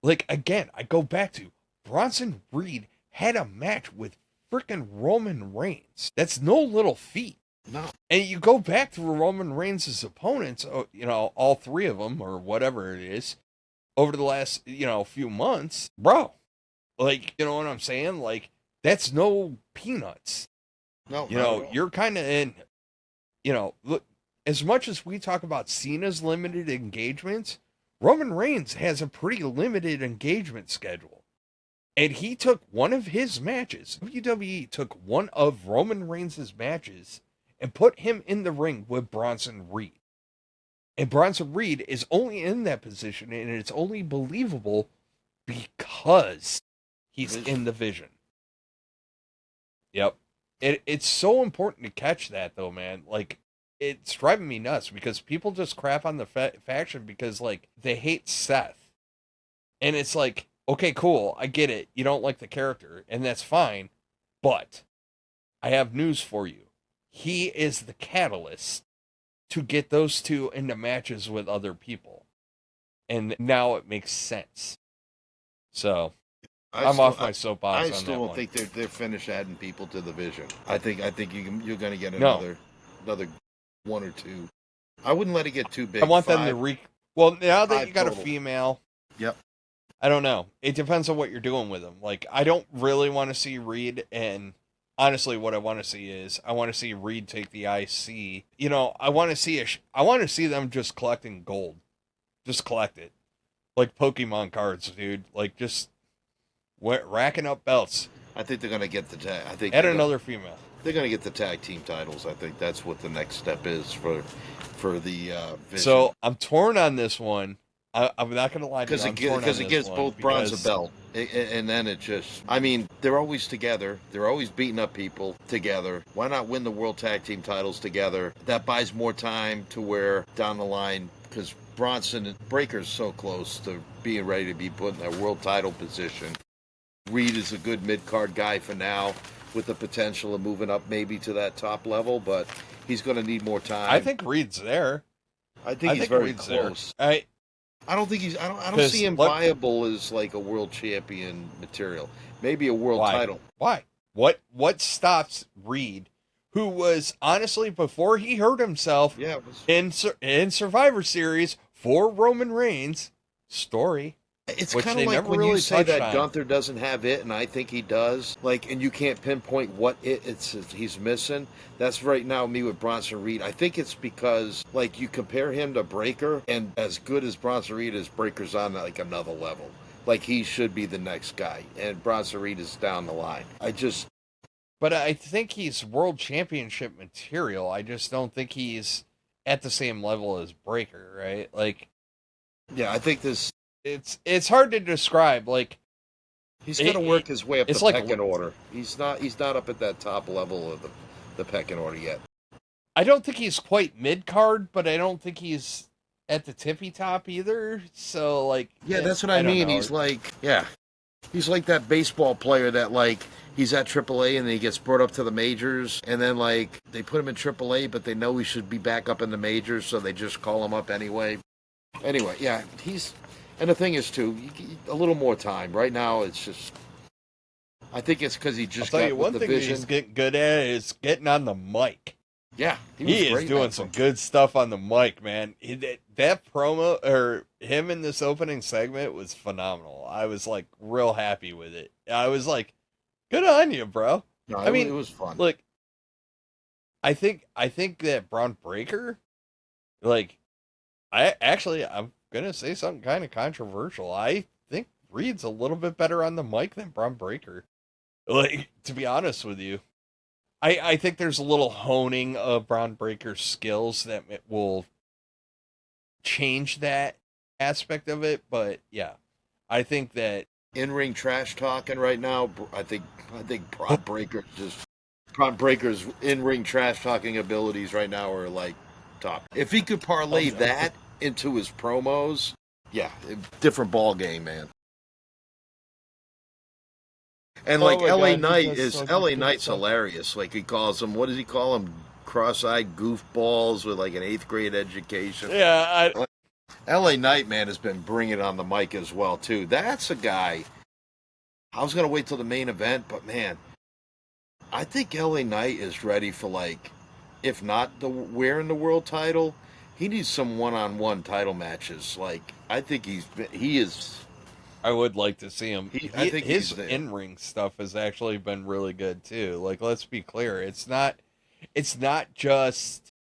Like, again, I go back to Bronson Reed had a match with freaking Roman Reigns. That's no little feat. No. And you go back to Roman Reigns' opponents, all three of them or whatever it is, over the last, few months, bro. Like, you know what I'm saying? Like, that's no peanuts. No. You're kind of in, look, as much as we talk about Cena's limited engagements, Roman Reigns has a pretty limited engagement schedule. And he took one of his matches. WWE took one of Roman Reigns' matches and put him in the ring with Bronson Reed. And Bronson Reed is only in that position, and it's only believable because he's in the Vision. Yep. It's so important to catch that, though, man. Like, it's driving me nuts because people just crap on the faction because, like, they hate Seth. And it's like, okay, cool, I get it. You don't like the character, and that's fine. But I have news for you. He is the catalyst to get those two into matches with other people. And now it makes sense. So, I'm off my soapbox on that one. I still don't think they're finished adding people to the Vision. I think you're going to get another one or two. I wouldn't let it get too big. I want them to well, now that you got total. A female. Yep. I don't know. It depends on what you're doing with them. Like, I don't really want to see Reed, and honestly, what I want to see is I want to see Reed take the IC. I want to see them just collecting gold, just collect it, like Pokemon cards, dude. Like just racking up belts. I think they're gonna get the tag. I think add another female. They're gonna get the tag team titles. I think that's what the next step is for the Vision. So I'm torn on this one. I'm not going to lie to you. Because it gives both brands a belt. And then it just... I mean, they're always together. They're always beating up people together. Why not win the World Tag Team titles together? That buys more time to where down the line... Because Bronson and Breaker's so close to being ready to be put in that world title position. Reed is a good mid-card guy for now with the potential of moving up maybe to that top level. But he's going to need more time. I think Reed's there. I think he's very Reed's close. There. I don't think I don't see him viable as like a world champion material. Maybe a world title. Why? What stops Reed, who was honestly before he hurt himself in Survivor Series for Roman Reigns story? It's kind of like when you say that Gunther doesn't have it, and I think he does. Like, and you can't pinpoint what he's missing. That's right now me with Bronson Reed. I think it's because like you compare him to Breaker, and as good as Bronson Reed is, Breaker's on like another level. Like he should be the next guy, and Bronson Reed is down the line. But I think he's world championship material. I just don't think he's at the same level as Breaker, right? Like, Yeah, I think this. it's hard to describe. Like, He's going to work his way up the it's like pecking order. He's not up at that top level of the pecking order yet. I don't think he's quite mid card, but I don't think he's at the tippy top either. So like, Yeah, that's what I mean. He's like, he's like that baseball player that like he's at AAA and then he gets brought up to the majors, and then like they put him in AAA, but they know he should be back up in the majors, so they just call him up anyway. Anyway, yeah, and the thing is too, a little more time. Right now, it's just. I think it's because he just. I'll tell you one thing he's getting good at is getting on the mic. Yeah, he is doing some good stuff on the mic, man. That promo or him in this opening segment was phenomenal. I was like real happy with it. I was like, good on you, bro. No, I mean, it was fun. Look, I think that Braun Breaker, like, I'm gonna say something kind of controversial. I think Reed's a little bit better on the mic than Braun Breaker. Like, to be honest with you. I think there's a little honing of Braun Breaker's skills that will change that aspect of it, but yeah, I think that in-ring trash talking right now. I think Braun Breaker's in-ring trash talking abilities right now are like top. If he could parlay that into his promos, yeah, different ball game, man. And like LA Knight's hilarious. Like he calls them, what does he call them? Cross-eyed goofballs with like an 8th grade education. Yeah, LA Knight, man, has been bringing it on the mic as well too. That's a guy. I was gonna wait till the main event, but man, I think LA Knight is ready for like, if not wearing the world title, he needs some one-on-one title matches. Like I think he is. I would like to see him. I think his in-ring stuff has actually been really good too. Like, let's be clear, it's not just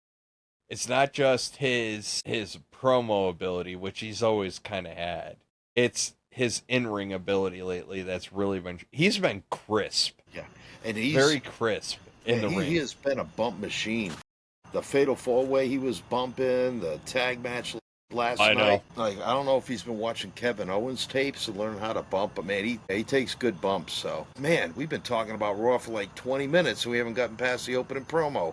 his promo ability, which he's always kind of had. It's his in-ring ability lately that's really he's been crisp. Yeah, and he's very crisp in the ring. He has been a bump machine. The Fatal 4-Way he was bumping, the tag match last night. Like, I don't know if he's been watching Kevin Owens tapes to learn how to bump, but man, he takes good bumps. So, man, we've been talking about Raw for like 20 minutes and we haven't gotten past the opening promo.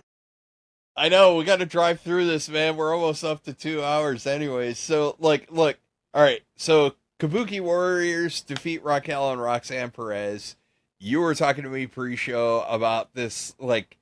I know, we got to drive through this, man. We're almost up to 2 hours anyways. So, like, look, all right. So, Kabuki Warriors defeat Raquel and Roxanne Perez. You were talking to me pre-show about this, like,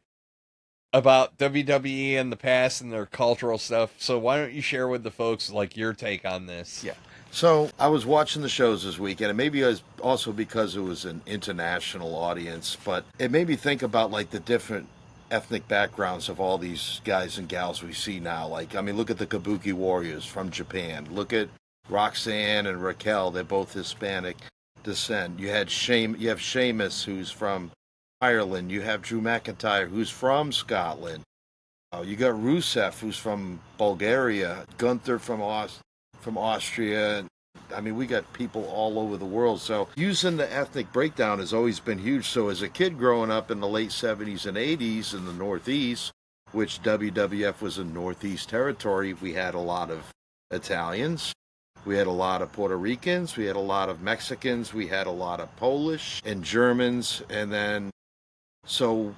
about WWE in the past and their cultural stuff. So why don't you share with the folks like your take on this? Yeah. So I was watching the shows this weekend, and maybe it was also because it was an international audience, but it made me think about like the different ethnic backgrounds of all these guys and gals we see now. Like, I mean, look at the Kabuki Warriors from Japan. Look at Roxanne and Raquel. They're both Hispanic descent. You have Sheamus, who's from Ireland. You have Drew McIntyre, who's from Scotland. You got Rusev, who's from Bulgaria. Gunther from Austria. I mean, we got people all over the world. So using the ethnic breakdown has always been huge. So as a kid growing up in the late 70s and 80s in the Northeast, which WWF was a Northeast territory, we had a lot of Italians. We had a lot of Puerto Ricans. We had a lot of Mexicans. We had a lot of Polish and Germans. And then, so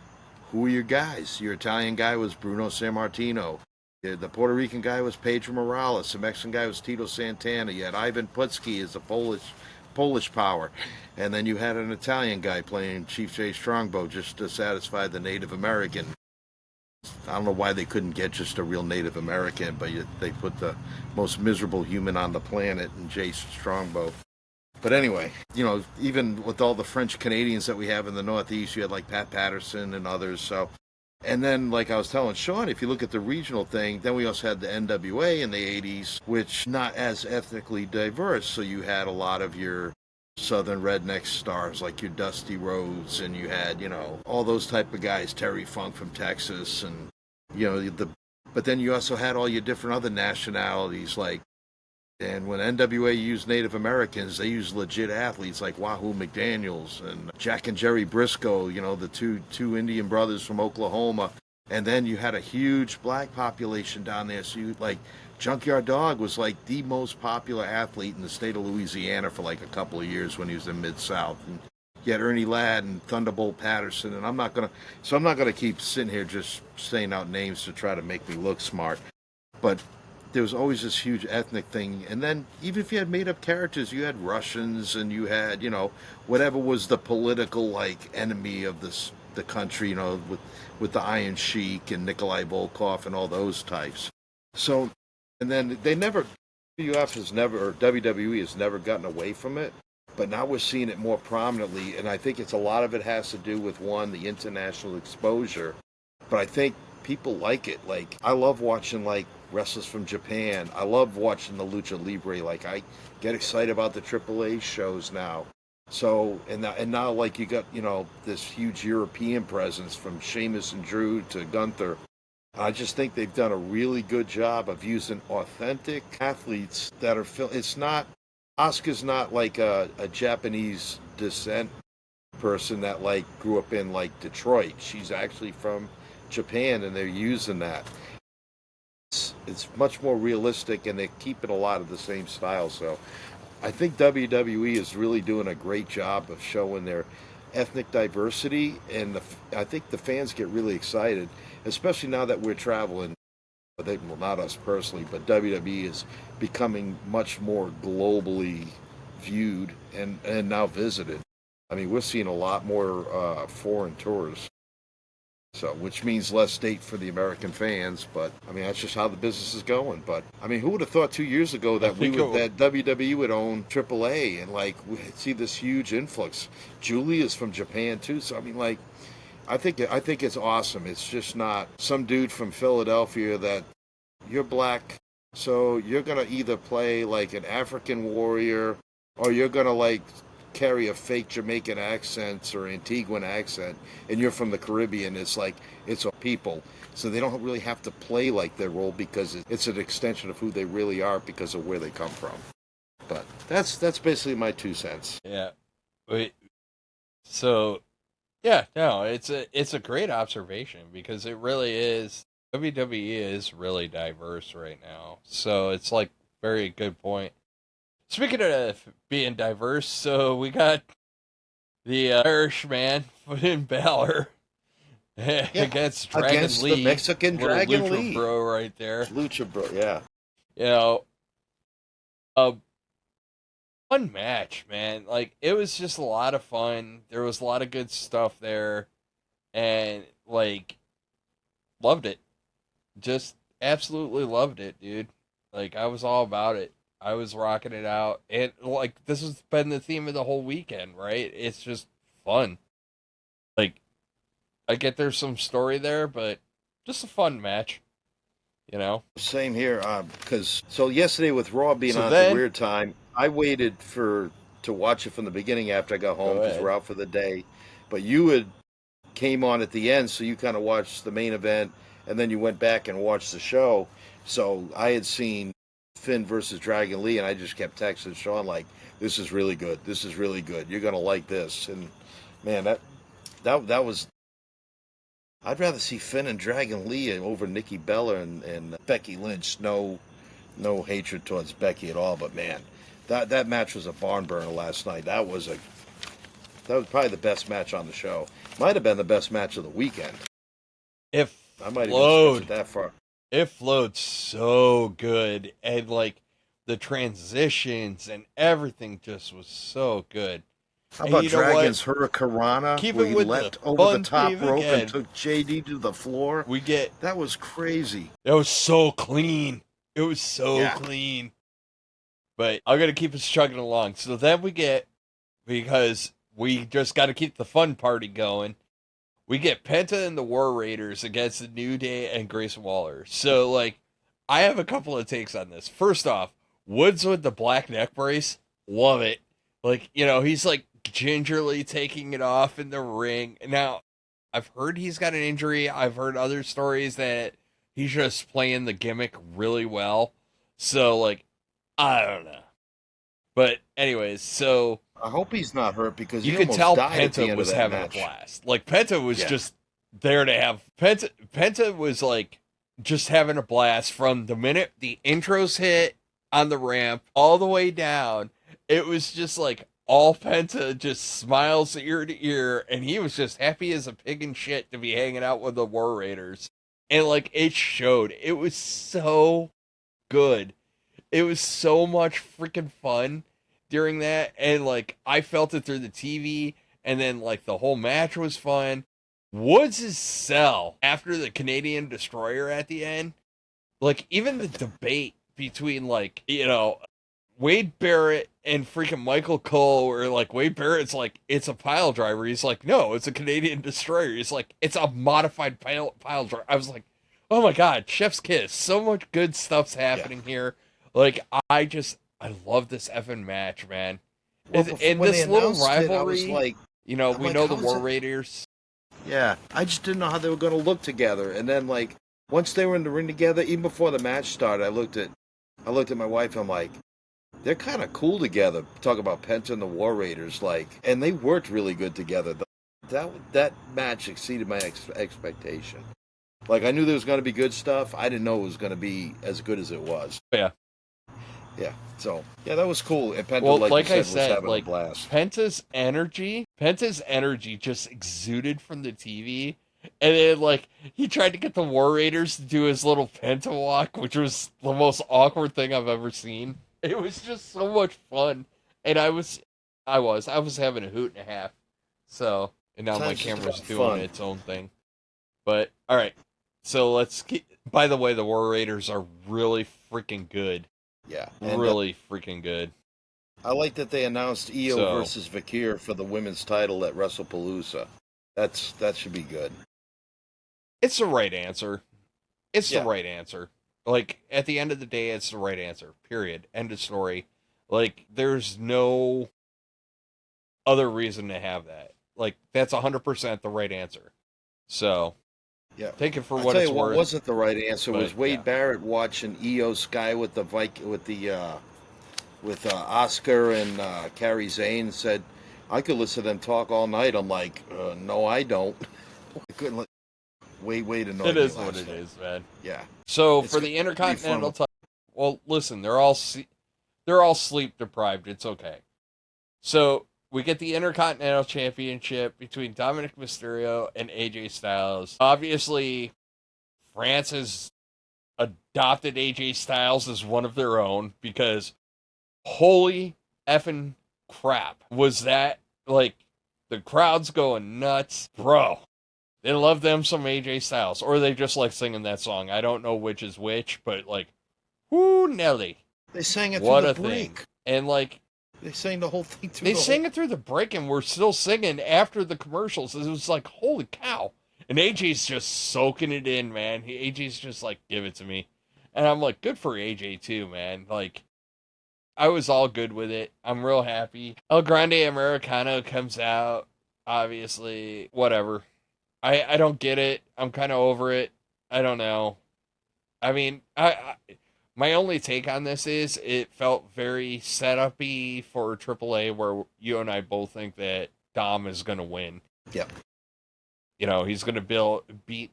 who are your guys? Your Italian guy was Bruno Sammartino. The Puerto Rican guy was Pedro Morales. The Mexican guy was Tito Santana. You had Ivan Putski as a Polish power. And then you had an Italian guy playing Chief Jay Strongbow just to satisfy the Native American. I don't know why they couldn't get just a real Native American, but they put the most miserable human on the planet in Jay Strongbow. But anyway, you know, even with all the French Canadians that we have in the Northeast, you had like Pat Patterson and others. So, and then like I was telling Sean, if you look at the regional thing, then we also had the NWA in the 80s, which not as ethnically diverse. So you had a lot of your Southern redneck stars like your Dusty Rhodes, and you had, you know, all those type of guys, Terry Funk from Texas, and, you know, but then you also had all your different other nationalities, like, and when NWA used Native Americans, they used legit athletes like Wahoo McDaniels and Jack and Jerry Briscoe, you know, the two Indian brothers from Oklahoma. And then you had a huge black population down there. So you like Junkyard Dog was like the most popular athlete in the state of Louisiana for like a couple of years when he was in Mid-South. And you had Ernie Ladd and Thunderbolt Patterson. And I'm not gonna keep sitting here just saying out names to try to make me look smart. But there was always this huge ethnic thing. And then even if you had made up characters, you had Russians and you had, whatever was the political like enemy of the country, with the Iron Sheik and Nikolai Volkov and all those types. So, and then WWE has never gotten away from it, but now we're seeing it more prominently, and I think a lot of it has to do with, one, the international exposure, but I think people like it. Like, I love watching, like, wrestlers from Japan. I love watching the Lucha Libre. Like, I get excited about the AAA shows now. So, and now, like, you got, this huge European presence from Sheamus and Drew to Gunther. I just think they've done a really good job of using authentic athletes that are, Asuka's not like a Japanese descent person that, like, grew up in, like, Detroit. She's actually from Japan, and they're using that. It's much more realistic, and they're keeping a lot of the same style, so I think WWE is really doing a great job of showing their ethnic diversity, and I think the fans get really excited, especially now that we're traveling. Well, not us personally, but WWE is becoming much more globally viewed and now visited. I mean, we're seeing a lot more foreign tours. So, which means less date for the American fans, but I mean that's just how the business is going. But I mean, who would have thought 2 years ago that that WWE would own AAA and like we'd see this huge influx? Julia's from Japan too, so I mean, like, I think it's awesome. It's just not some dude from Philadelphia that you're black, so you're gonna either play like an African warrior or you're gonna like carry a fake Jamaican accent or Antiguan accent, and you're from the Caribbean. It's like it's a people, so they don't really have to play like their role because it's an extension of who they really are because of where they come from. But that's basically my 2 cents. Yeah. Wait. So, yeah, no, it's a great observation because it really is. WWE is really diverse right now, so it's like very good point. Speaking of being diverse, so we got the Irishman Finn Balor against Dragon Lee, the Mexican Dragon Lucha Lee, bro, right there. Lucha bro, yeah. Fun match, man. Like, it was just a lot of fun. There was a lot of good stuff there, and like, loved it. Just absolutely loved it, dude. Like, I was all about it. I was rocking it out. And, like, this has been the theme of the whole weekend, right? It's just fun. Like, I get there's some story there, but just a fun match, Same here, because yesterday with Raw being on at the weird time, I waited to watch it from the beginning after I got home because we're out for the day. But you came on at the end, so you kind of watched the main event, and then you went back and watched the show. So I had seen Finn versus Dragon Lee, and I just kept texting Sean like, "This is really good. This is really good. You're gonna like this." And man, that was. I'd rather see Finn and Dragon Lee over Nikki Bella and Becky Lynch. No hatred towards Becky at all, but man, that match was a barn burner last night. That was probably the best match on the show. Might have been the best match of the weekend. I might even stretch it that far. It flowed so good, and like the transitions and everything just was so good. How about Dragon's Hurricanrana? Where he leapt over the top rope and took JD to the floor. That was crazy. That was so clean. It was so clean. But I'm gonna keep us chugging along. So then because we just got to keep the fun party going. We get Penta and the War Raiders against the New Day and Grayson Waller. So, like, I have a couple of takes on this. First off, Woods with the black neck brace, love it. Like, he's like gingerly taking it off in the ring. Now, I've heard he's got an injury. I've heard other stories that he's just playing the gimmick really well. So, like, I don't know. But anyways, so I hope he's not hurt because you can tell Penta was having a blast. Like, Penta was just there to have Penta. Penta was like just having a blast from the minute the intros hit on the ramp all the way down. It was just like all Penta, just smiles ear to ear, and he was just happy as a pig in shit to be hanging out with the War Raiders. And like it showed. It was so good. It was so much freaking fun during that, and like I felt it through the TV, and then like the whole match was fun. Woods' sell after the Canadian Destroyer at the end, like even the debate between like, you know, Wade Barrett and freaking Michael Cole, where like Wade Barrett's like, it's a pile driver. He's like, no, it's a Canadian Destroyer. He's like, it's a modified pile driver. I was like, oh my God, chef's kiss. So much good stuff's happening here. Like, I love this effing match, man. Well, and when this they little announced it, I rivalry, was like, you know, I'm we like, know the how is War it- Raiders. Yeah, I just didn't know how they were going to look together. And then, like, once they were in the ring together, even before the match started, I looked at my wife. And I'm like, they're kind of cool together. Talk about Penta and the War Raiders, like, and they worked really good together. That match exceeded my expectation. Like, I knew there was going to be good stuff. I didn't know it was going to be as good as it was. Yeah. Yeah. So yeah, that was cool. And Penta, Well, like you I said, was having like a blast. Penta's energy just exuded from the TV. And then like he tried to get the War Raiders to do his little Penta walk, which was the most awkward thing I've ever seen. It was just so much fun. And I was having a hoot and a half. So, and now my Times just camera's about doing fun. its own thing. But all right. So let's keep, by the way, the War Raiders are really freaking good. Yeah, and, Really freaking good. I like that they announced Io So- versus Vakir for the women's title at WrestlePalooza. That should be good. It's the right answer. It's Yeah. the right answer. Like, at the end of the day, it's the right answer. Period. End of story. Like, there's no other reason to have that. Like, that's 100% the right anscer. So, Yeah. take it for I'll what tell it's you what worth. wasn't the right answer but, was Wade yeah. Barrett watching Io Sky with Oscar and Carrie Zane said, I could listen to them talk all night. I'm like, no, I don't. I couldn't let Wade annoyed It me is what last it night. is, man. Yeah. So, It's for gonna the be Intercontinental fun. title, well, listen, they're all sleep deprived. It's okay. So, we get the Intercontinental Championship between Dominic Mysterio and AJ Styles. Obviously, France has adopted AJ Styles as one of their own because holy effing crap. Was that, like, the crowd's going nuts. Bro, they love them some AJ Styles. Or they just like singing that song. I don't know which is which, but, like, whoo, Nelly. They sang it What through a the break. thing. And, like, They sang the whole thing through they the sang it through the break, and we're still singing after the commercials. It was like, holy cow. And AJ's just soaking it in, man. AJ's just like, give it to me. And I'm like, good for AJ too, man. Like, I was all good with it. I'm real happy. El Grande Americano comes out, obviously. Whatever. I don't get it. I'm kind of over it. I don't know. I mean, my only take on this is it felt very set-up-y for AAA, where you and I both think that Dom is going to win. Yep. You know, he's going to beat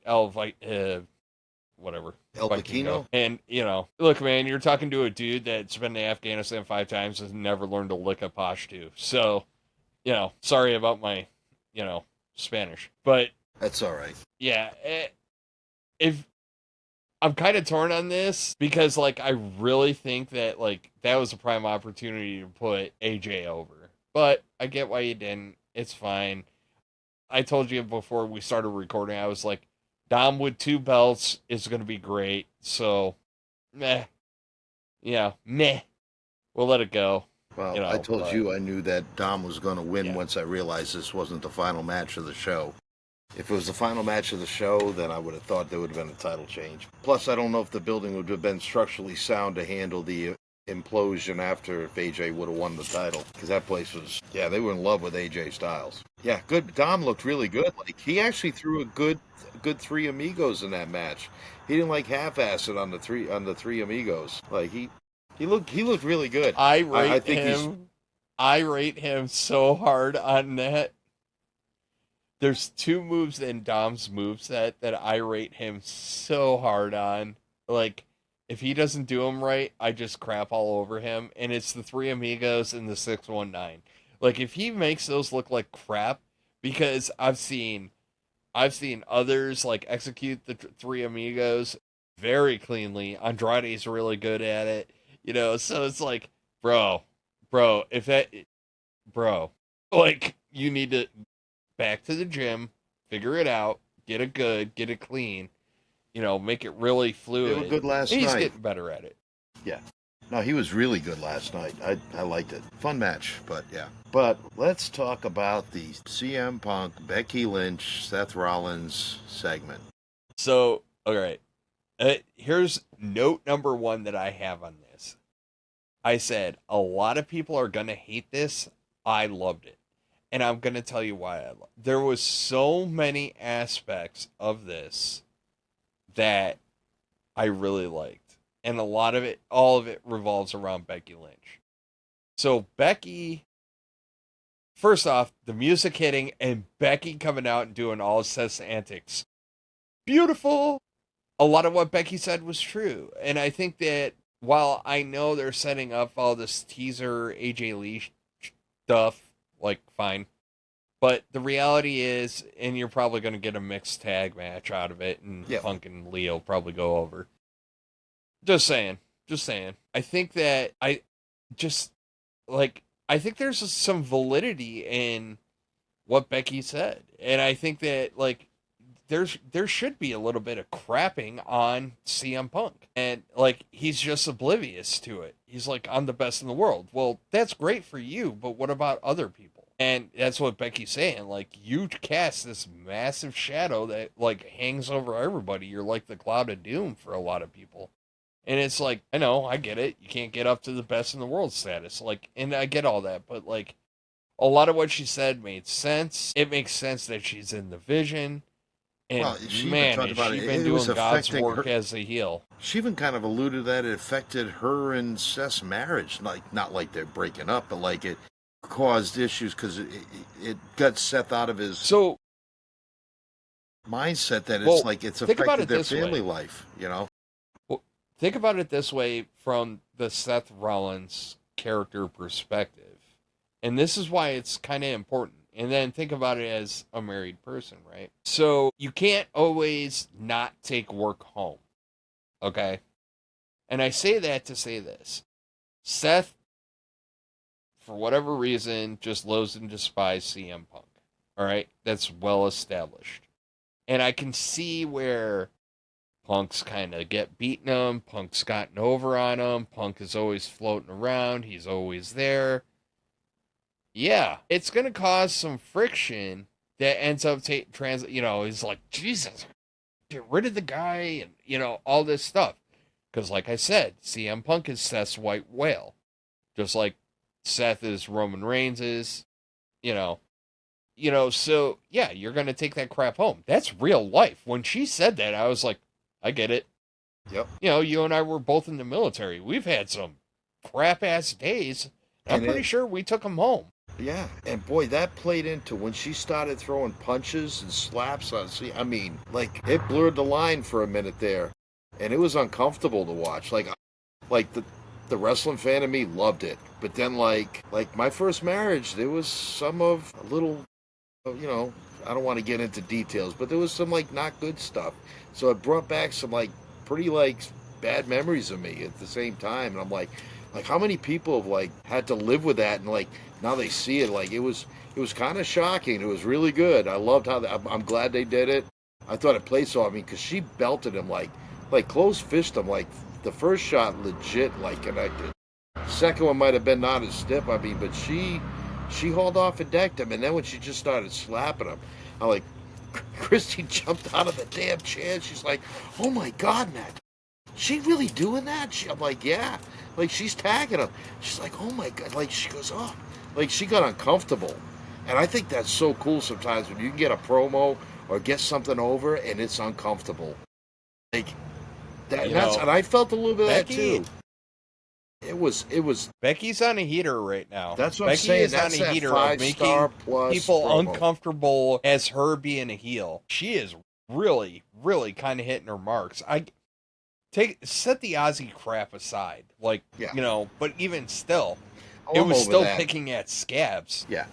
whatever. El Vikingo. Pacino? And, you know, look, man, you're talking to a dude that's been to Afghanistan 5 times and never learned to lick a Pashto. So, you know, sorry about my, you know, Spanish. But, That's all right. yeah, if I'm kind of torn on this because, like, I really think that, like, that was a prime opportunity to put AJ over. But I get why you didn't. It's fine. I told you before we started recording, I was like, Dom with 2 belts is going to be great. So, meh. Yeah, meh. We'll let it go. Well, You know, I told but- you I knew that Dom was going to win Yeah. once I realized this wasn't the final match of the show. If it was the final match of the show, then I would have thought there would have been a title change. Plus, I don't know if the building would have been structurally sound to handle the implosion after if AJ would have won the title. Because that place was, yeah, they were in love with AJ Styles. Yeah, good. Dom looked really good. Like, he actually threw a good 3 amigos in that match. He didn't like half-ass it on the three amigos. Like, he looked really good. I rate think he's- him. I rate him so hard on that. There's two moves in Dom's moveset that I rate him so hard on. Like, if he doesn't do them right, I just crap all over him. And it's the Three Amigos and the 619. Like, if he makes those look like crap, because I've seen others like execute the Three Amigos very cleanly. Andrade's really good at it, So it's like, bro, if that, bro, like you need to back to the gym, figure it out, get it good, get it clean, make it really fluid. They were good last He's night. getting better at it. Yeah. No, he was really good last night. I liked it. Fun match, but yeah. But let's talk about the CM Punk, Becky Lynch, Seth Rollins segment. So, all right. Here's note number 1 that I have on this. I said, a lot of people are going to hate this. I loved it. And I'm going to tell you why I loved it. There was so many aspects of this that I really liked. And a lot of it, all of it revolves around Becky Lynch. So Becky, first off, the music hitting and Becky coming out and doing all Seth's antics. Beautiful. A lot of what Becky said was true. And I think that while I know they're setting up all this teaser AJ Lee stuff, like, fine. But the reality is, and you're probably going to get a mixed tag match out of it, and Punk and Lee will probably go over. Just saying. I think that I think there's some validity in what Becky said. And I think that, like, there should be a little bit of crapping on CM Punk. And, like, he's just oblivious to it. He's like, I'm the best in the world. Well, that's great for you, but what about other people? And that's what Becky's saying. Like, you cast this massive shadow that, like, hangs over everybody. You're like the cloud of doom for a lot of people. And it's like, I know, I get it. You can't get up to the best in the world status. Like, and I get all that. But, like, a lot of what she said made sense. It makes sense that she's in the Vision. And, well, she man, talked about she's it. been It doing was God's work her, as a heel. She even kind of alluded that it affected her and Seth's marriage. Like, not like they're breaking up, but like it caused issues because it got Seth out of his mindset that it's like it's affected their family life, Well, think about it this way from the Seth Rollins character perspective. And this is why it's kind of important. And then think about it as a married person, right? So you can't always not take work home, okay? And I say that to say this. Seth, for whatever reason, just loathes and despises CM Punk, all right? That's well established. And I can see where Punk's kind of get beaten him, Punk's gotten over on him, Punk is always floating around, he's always there. Yeah, it's going to cause some friction that ends up he's like, Jesus, get rid of the guy and, all this stuff. Because like I said, CM Punk is Seth's white whale. Just like Seth is Roman Reigns is, so yeah, you're going to take that crap home. That's real life. When she said that, I was like, I get it. Yep. You and I were both in the military. We've had some crap ass days. I'm pretty sure we took them home. Yeah, and boy, that played into when she started throwing punches and slaps on. See, I mean, like it blurred the line for a minute there, and it was uncomfortable to watch. Like the wrestling fan of me loved it, but then like my first marriage, there was some of a little, I don't want to get into details, but there was some like not good stuff. So it brought back some like pretty like bad memories of me at the same time, and I'm like how many people have like had to live with that, and like now they see it. Like it was kind of shocking. It was really good. I loved how I'm glad they did it. I thought it played so. I mean, because she belted him like close fisted him. Like the first shot legit like connected. Second one might have been not as stiff. I mean, but she hauled off and decked him. And then when she just started slapping him, I'm like, Christy jumped out of the damn chair. She's like, oh my God, Matt. She really doing that? I'm like, yeah. Like, she's tagging him. She's like, oh my God. Like, she goes, oh. Like, she got uncomfortable. And I think that's so cool sometimes when you can get a promo or get something over and it's uncomfortable. Like, and I felt a little bit of that too. It was. Becky's on a heater right now. That's what Becky I'm saying. is That's on a that heater of making 5-star plus people promo. uncomfortable as her being a heel. She is really, really kind of hitting her marks. Set the Aussie crap aside, like but even still, it was still picking at scabs. Yeah.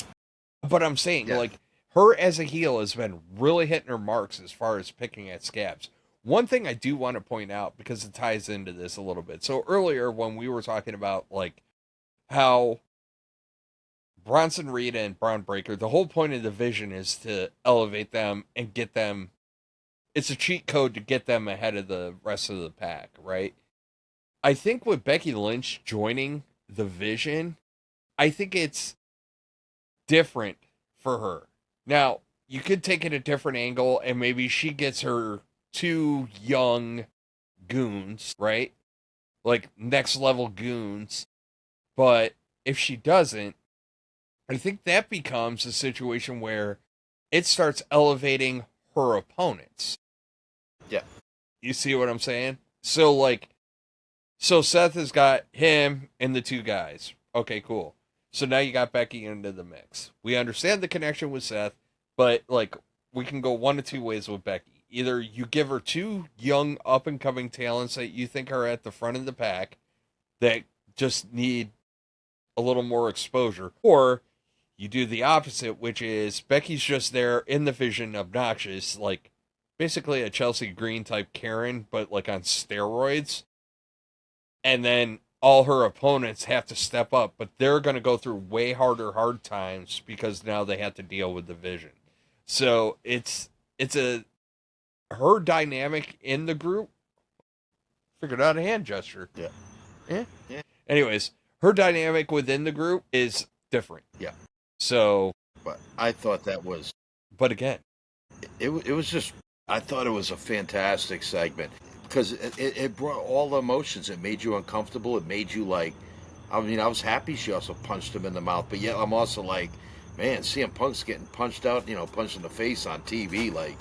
But I'm saying, like, her as a heel has been really hitting her marks as far as picking at scabs. One thing I do want to point out, because it ties into this a little bit. So earlier when we were talking about, like, how Bronson Reed and Braun Breaker, the whole point of the division is to elevate them and get them. It's a cheat code to get them ahead of the rest of the pack, right? I think with Becky Lynch joining the Vision, I think it's different for her. Now, you could take it a different angle, and maybe she gets her 2 young goons, right? Like, next level goons. But if she doesn't, I think that becomes a situation where it starts elevating her opponents. Yeah. You see what I'm saying? So Seth has got him and the 2 guys. Okay, cool. So now you got Becky into the mix. We understand the connection with Seth, but, like, we can go one of 2 ways with Becky. Either you give her 2 young, up-and-coming talents that you think are at the front of the pack that just need a little more exposure, or you do the opposite, which is Becky's just there in the Vision, obnoxious, like, basically a Chelsea Green type Karen, but, like, on steroids. And then all her opponents have to step up, but they're going to go through way harder hard times because now they have to deal with the Vision. So it's her dynamic in the group. Figured out a hand gesture. Yeah. Anyways, her dynamic within the group is different. Yeah. So, but I thought that was. But again, it was just. I thought it was a fantastic segment. Because it brought all the emotions. It made you uncomfortable. It made you like, I mean, I was happy she also punched him in the mouth. But yeah, I'm also like, man, CM Punk's getting punched out, punched in the face on TV. Like,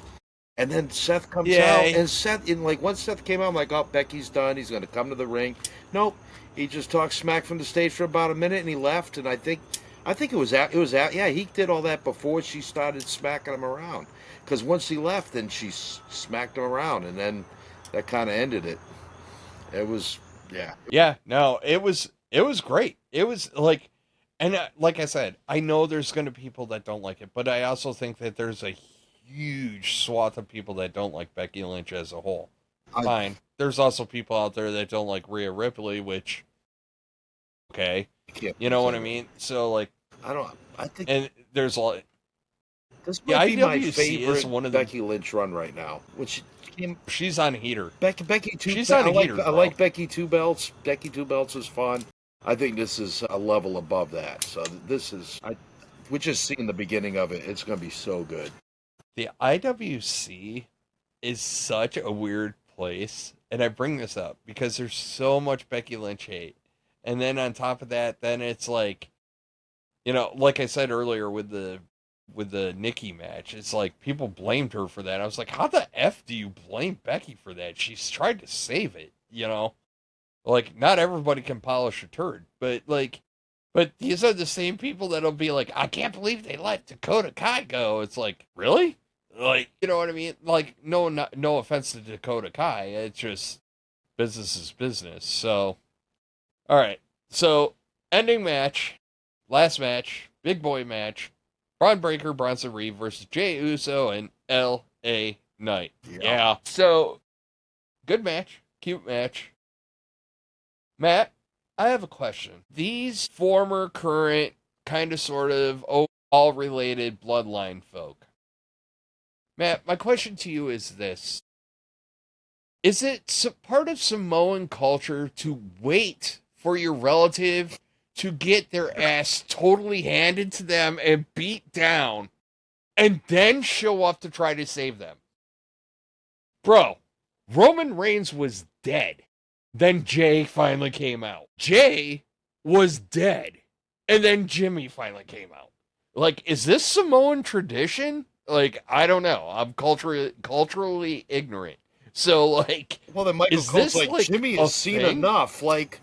and then Seth comes out. And once Seth came out, I'm like, oh, Becky's done. He's going to come to the ring. Nope. He just talked smack from the stage for about a minute and he left. And I think it was out. Yeah, he did all that before she started smacking him around. Because once he left, then she smacked him around. And then that kind of ended it. It was, yeah. Yeah, no, it was great. It was like, and like I said, I know there's going to be people that don't like it, but I also think that there's a huge swath of people that don't like Becky Lynch as a whole. Fine. There's also people out there that don't like Rhea Ripley, which, okay. You know what I mean? So, like, I think. And there's a lot. This might be my IWC favorite is one of Becky Lynch run right now. She's on heater. Becky two. She's on heater. I like Becky 2 belts. Becky 2 belts is fun. I think this is a level above that. So we're just seeing the beginning of it. It's going to be so good. The IWC is such a weird place, and I bring this up because there's so much Becky Lynch hate, and then on top of that, then it's like, like I said earlier with the Nikki match, it's like people blamed her for that. I was like, how the F do you blame Becky for that? She's tried to save it, Like, not everybody can polish a turd, but these are the same people that'll be like, I can't believe they let Dakota Kai go. It's like, really? Like, you know what I mean? Like, no offense to Dakota Kai. It's just business is business. So, all right. So, ending match, last match, big boy match. Braun Breaker, Bronson Reed versus Jey Uso and L.A. Knight. Yeah. So, good match. Cute match. Matt, I have a question. These former, current, kind of, sort of, all related bloodline folk. Matt, my question to you is this. Is it part of Samoan culture to wait for your relative to get their ass totally handed to them and beat down, and then show up to try to save them? Bro, Roman Reigns was dead. Then Jay finally came out. Jay was dead. And then Jimmy finally came out. Like, is this Samoan tradition? Like, I don't know. I'm culturally ignorant. So, like, well, then Michael Cole's like, Jimmy has seen enough. Like,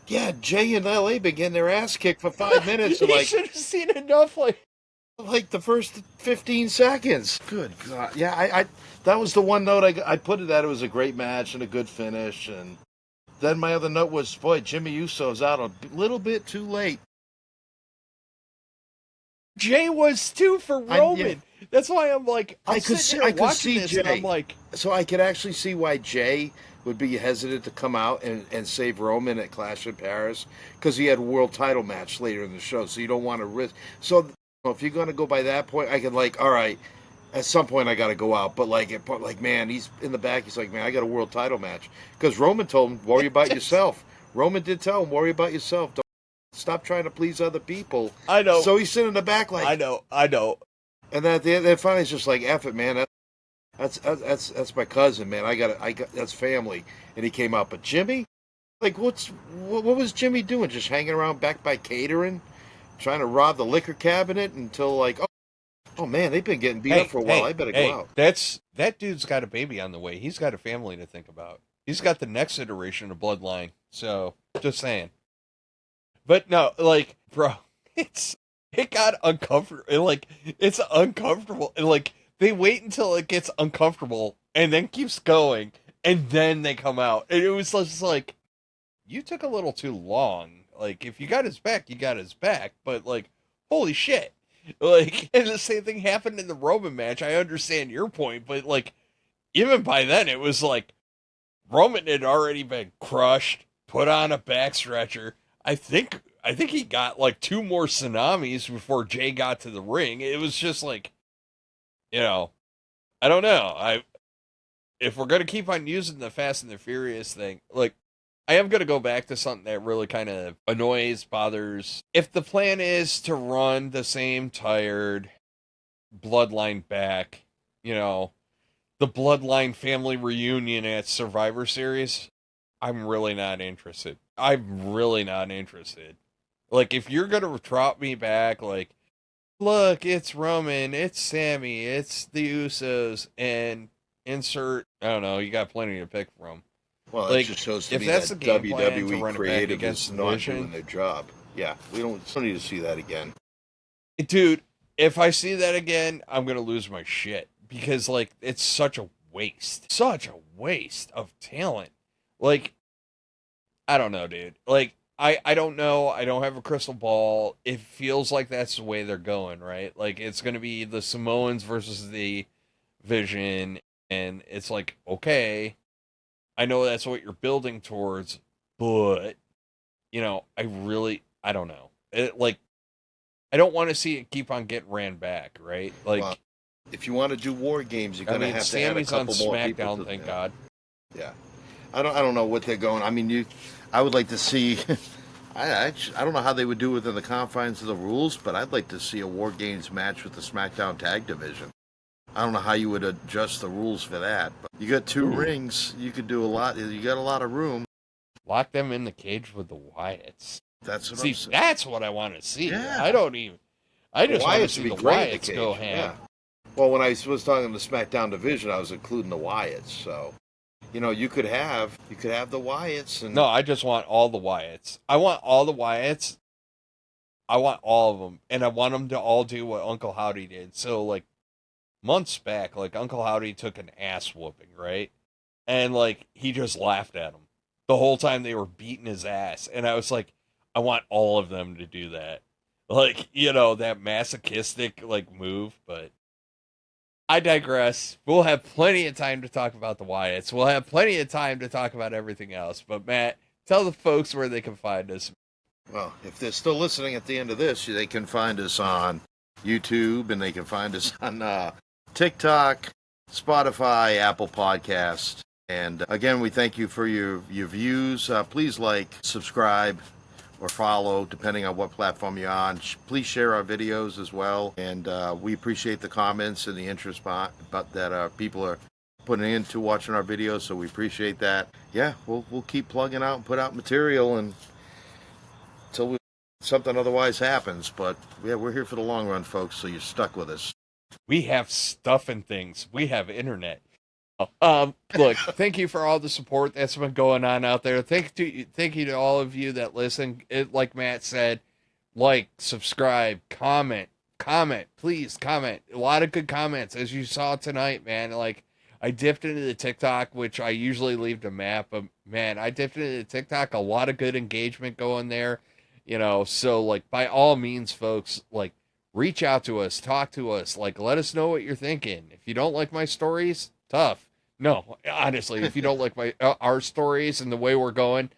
Yeah, Jay in L.A. been getting their ass kicked for 5 minutes. You should have seen enough, Like the first 15 seconds. Good God. Yeah, I that was the one note I put it that it was a great match and a good finish. And then my other note was, boy, Jimmy Uso's out a little bit too late. Jay was too for Roman. That's why I'm like, I could see Jay. And I'm like, so I could actually see why Jay would be hesitant to come out and save Roman at Clash in Paris, because he had a world title match later in the show. So you don't want to risk. So if you're going to go by that point, I could like, all right, at some point I got to go out. But like, man, he's in the back. He's like, man, I got a world title match, because Roman told him, worry about yourself. Roman did tell him, worry about yourself. Don't stop trying to please other people. I know. So he's sitting in the back like, I know. And then at the end, then finally, it's just like, F it, man. That's my cousin, man. I got that's family. And he came out, but Jimmy, like, what was Jimmy doing? Just hanging around back by catering, trying to rob the liquor cabinet until like, oh man, they've been getting beat up for a while. I better go out. That dude's got a baby on the way. He's got a family to think about. He's got the next iteration of Bloodline. So just saying. But no, like, bro, it got uncomfortable. Like, it's uncomfortable. Like, they wait until it gets uncomfortable and then keeps going, and then they come out. And it was just like, you took a little too long. Like, if you got his back, you got his back. But, like, holy shit. Like, and the same thing happened in the Roman match. I understand your point, but, like, even by then, it was like, Roman had already been crushed, put on a back stretcher. I think he got, like, 2 more tsunamis before Jay got to the ring. It was just like, you know, I don't know. If we're going to keep on using the Fast and the Furious thing, like, I am going to go back to something that really kind of annoys, bothers. If the plan is to run the same tired Bloodline back, you know, the Bloodline family reunion at Survivor Series, I'm really not interested. Like, if you're going to trot me back, like, look, it's Roman, it's Sami, it's the Usos, and insert, I don't know, you got plenty to pick from. Well, like, it just shows to if me that's that the game plan to WWE run it back creative against is the not Vision, doing their job. Yeah, we don't need to see that again. dude, if I see that again, I'm going to lose my shit. Because, like, it's such a waste. Such a waste of talent. Like, I don't know, dude. Like, I don't know. I don't have a crystal ball. It feels like that's the way they're going, right? Like, it's going to be the Samoans versus the Vision. And it's like, okay, I know that's what you're building towards. But, you know, I don't know. I don't want to see it keep on getting ran back, right? Like, well, if you want to do war games, you're going to have to add a couple more people. SmackDown, thank God. Yeah, I don't know what they're going. I mean, I would like to see. I don't know how they would do it within the confines of the rules, but I'd like to see a War Games match with the SmackDown Tag Division. I don't know how you would adjust the rules for that, but you got 2 rings. You could do a lot. You got a lot of room. Lock them in the cage with the Wyatts. That's what I'm saying. That's what I want to see. Yeah. I just want to see the Wyatts go ham. Yeah. Well, when I was talking the SmackDown division, I was including the Wyatts. So, you know, you could have the Wyatts. And no, I just want all the Wyatts. I want all the Wyatts. I want all of them, and I want them to all do what Uncle Howdy did. So, like, months back, like, Uncle Howdy took an ass whooping, right? And, like, he just laughed at him the whole time they were beating his ass. And I was like, I want all of them to do that. Like, you know, that masochistic, like, move. But I digress. We'll have plenty of time to talk about the Wyatts. We'll have plenty of time to talk about everything else. But, Matt, tell the folks where they can find us. Well, if they're still listening at the end of this, they can find us on YouTube, and they can find us on TikTok, Spotify, Apple Podcast. And again, we thank you for your views. Please like, subscribe, or follow, depending on what platform you're on. Please share our videos as well. And we appreciate the comments and the interest that people are putting into watching our videos. So we appreciate that. Yeah, we'll keep plugging out and put out material until something otherwise happens. But yeah, we're here for the long run, folks. So you're stuck with us. We have stuff and things. We have internet. Look, thank you for all the support that's been going on out there. Thank you to all of you that listen. Like Matt said, like, subscribe, comment, please comment. A lot of good comments, as you saw tonight, man. Like, I dipped into the TikTok, which I usually leave to Matt, but man, I dipped into the TikTok. A lot of good engagement going there, So, like, by all means, folks, like, reach out to us, talk to us, like, let us know what you're thinking. If you don't like my stories, tough. No, honestly, if you don't like our stories and the way we're going,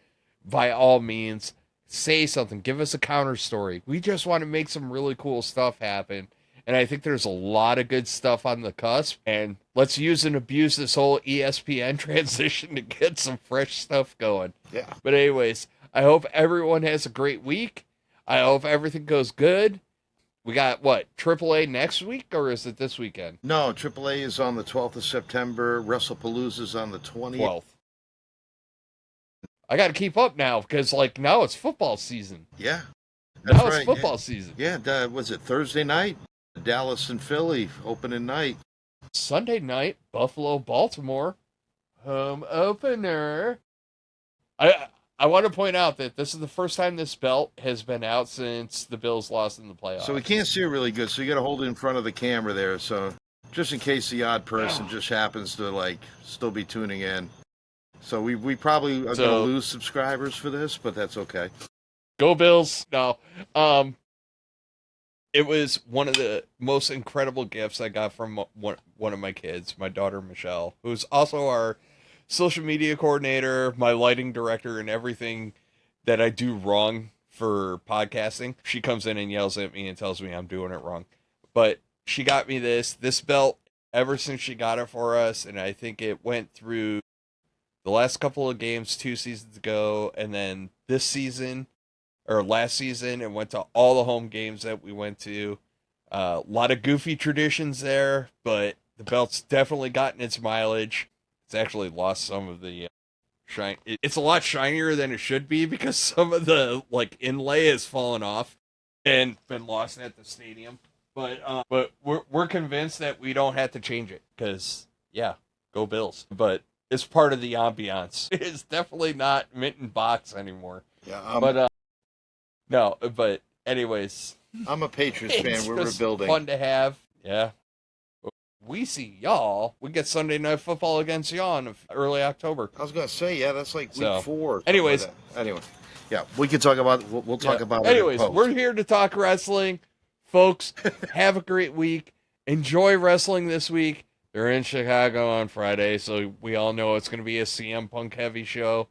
by all means, say something. Give us a counter story. We just want to make some really cool stuff happen. And I think there's a lot of good stuff on the cusp. And let's use and abuse this whole ESPN transition to get some fresh stuff going. Yeah. But anyways, I hope everyone has a great week. I hope everything goes good. We got, what, AAA next week, or is it this weekend? No, AAA is on the 12th of September. WrestlePalooza is on the 20th. 12th. I got to keep up now, because, like, now it's football season. Yeah. Now it's football season. Yeah, was it Thursday night? Dallas and Philly, opening night. Sunday night, Buffalo, Baltimore, home opener. I want to point out that this is the first time this belt has been out since the Bills lost in the playoffs. So we can't see it really good, so you got to hold it in front of the camera there, so just in case the odd person just happens to, like, still be tuning in. So we probably are going to lose subscribers for this, but that's okay. Go Bills. No. It was one of the most incredible gifts I got from one of my kids, my daughter Michelle, who's also our social media coordinator, my lighting director, and everything that I do wrong for podcasting. She comes in and yells at me and tells me I'm doing it wrong. But she got me this belt ever since she got it for us, and I think it went through the last couple of games 2 seasons ago, and then this season, or last season, and went to all the home games that we went to. A lot of goofy traditions there, but the belt's definitely gotten its mileage. It's actually lost some of the shine. It's a lot shinier than it should be because some of the, like, inlay has fallen off and been lost at the stadium. But we're convinced that we don't have to change it because, yeah, go Bills. But it's part of the ambiance. It's definitely not mint and box anymore. Yeah, but anyways, I'm a Patriots fan. We're rebuilding. Fun to have. Yeah. We see y'all. We get Sunday Night Football against y'all in early October. I was going to say, yeah, that's like week 4. Anyways. Like anyway, yeah, we can talk about we'll talk about it. Anyways, we're here to talk wrestling. Folks, have a great week. Enjoy wrestling this week. They're in Chicago on Friday, so we all know it's going to be a CM Punk heavy show,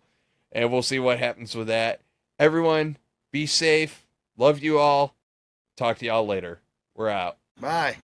and we'll see what happens with that. Everyone, be safe. Love you all. Talk to y'all later. We're out. Bye.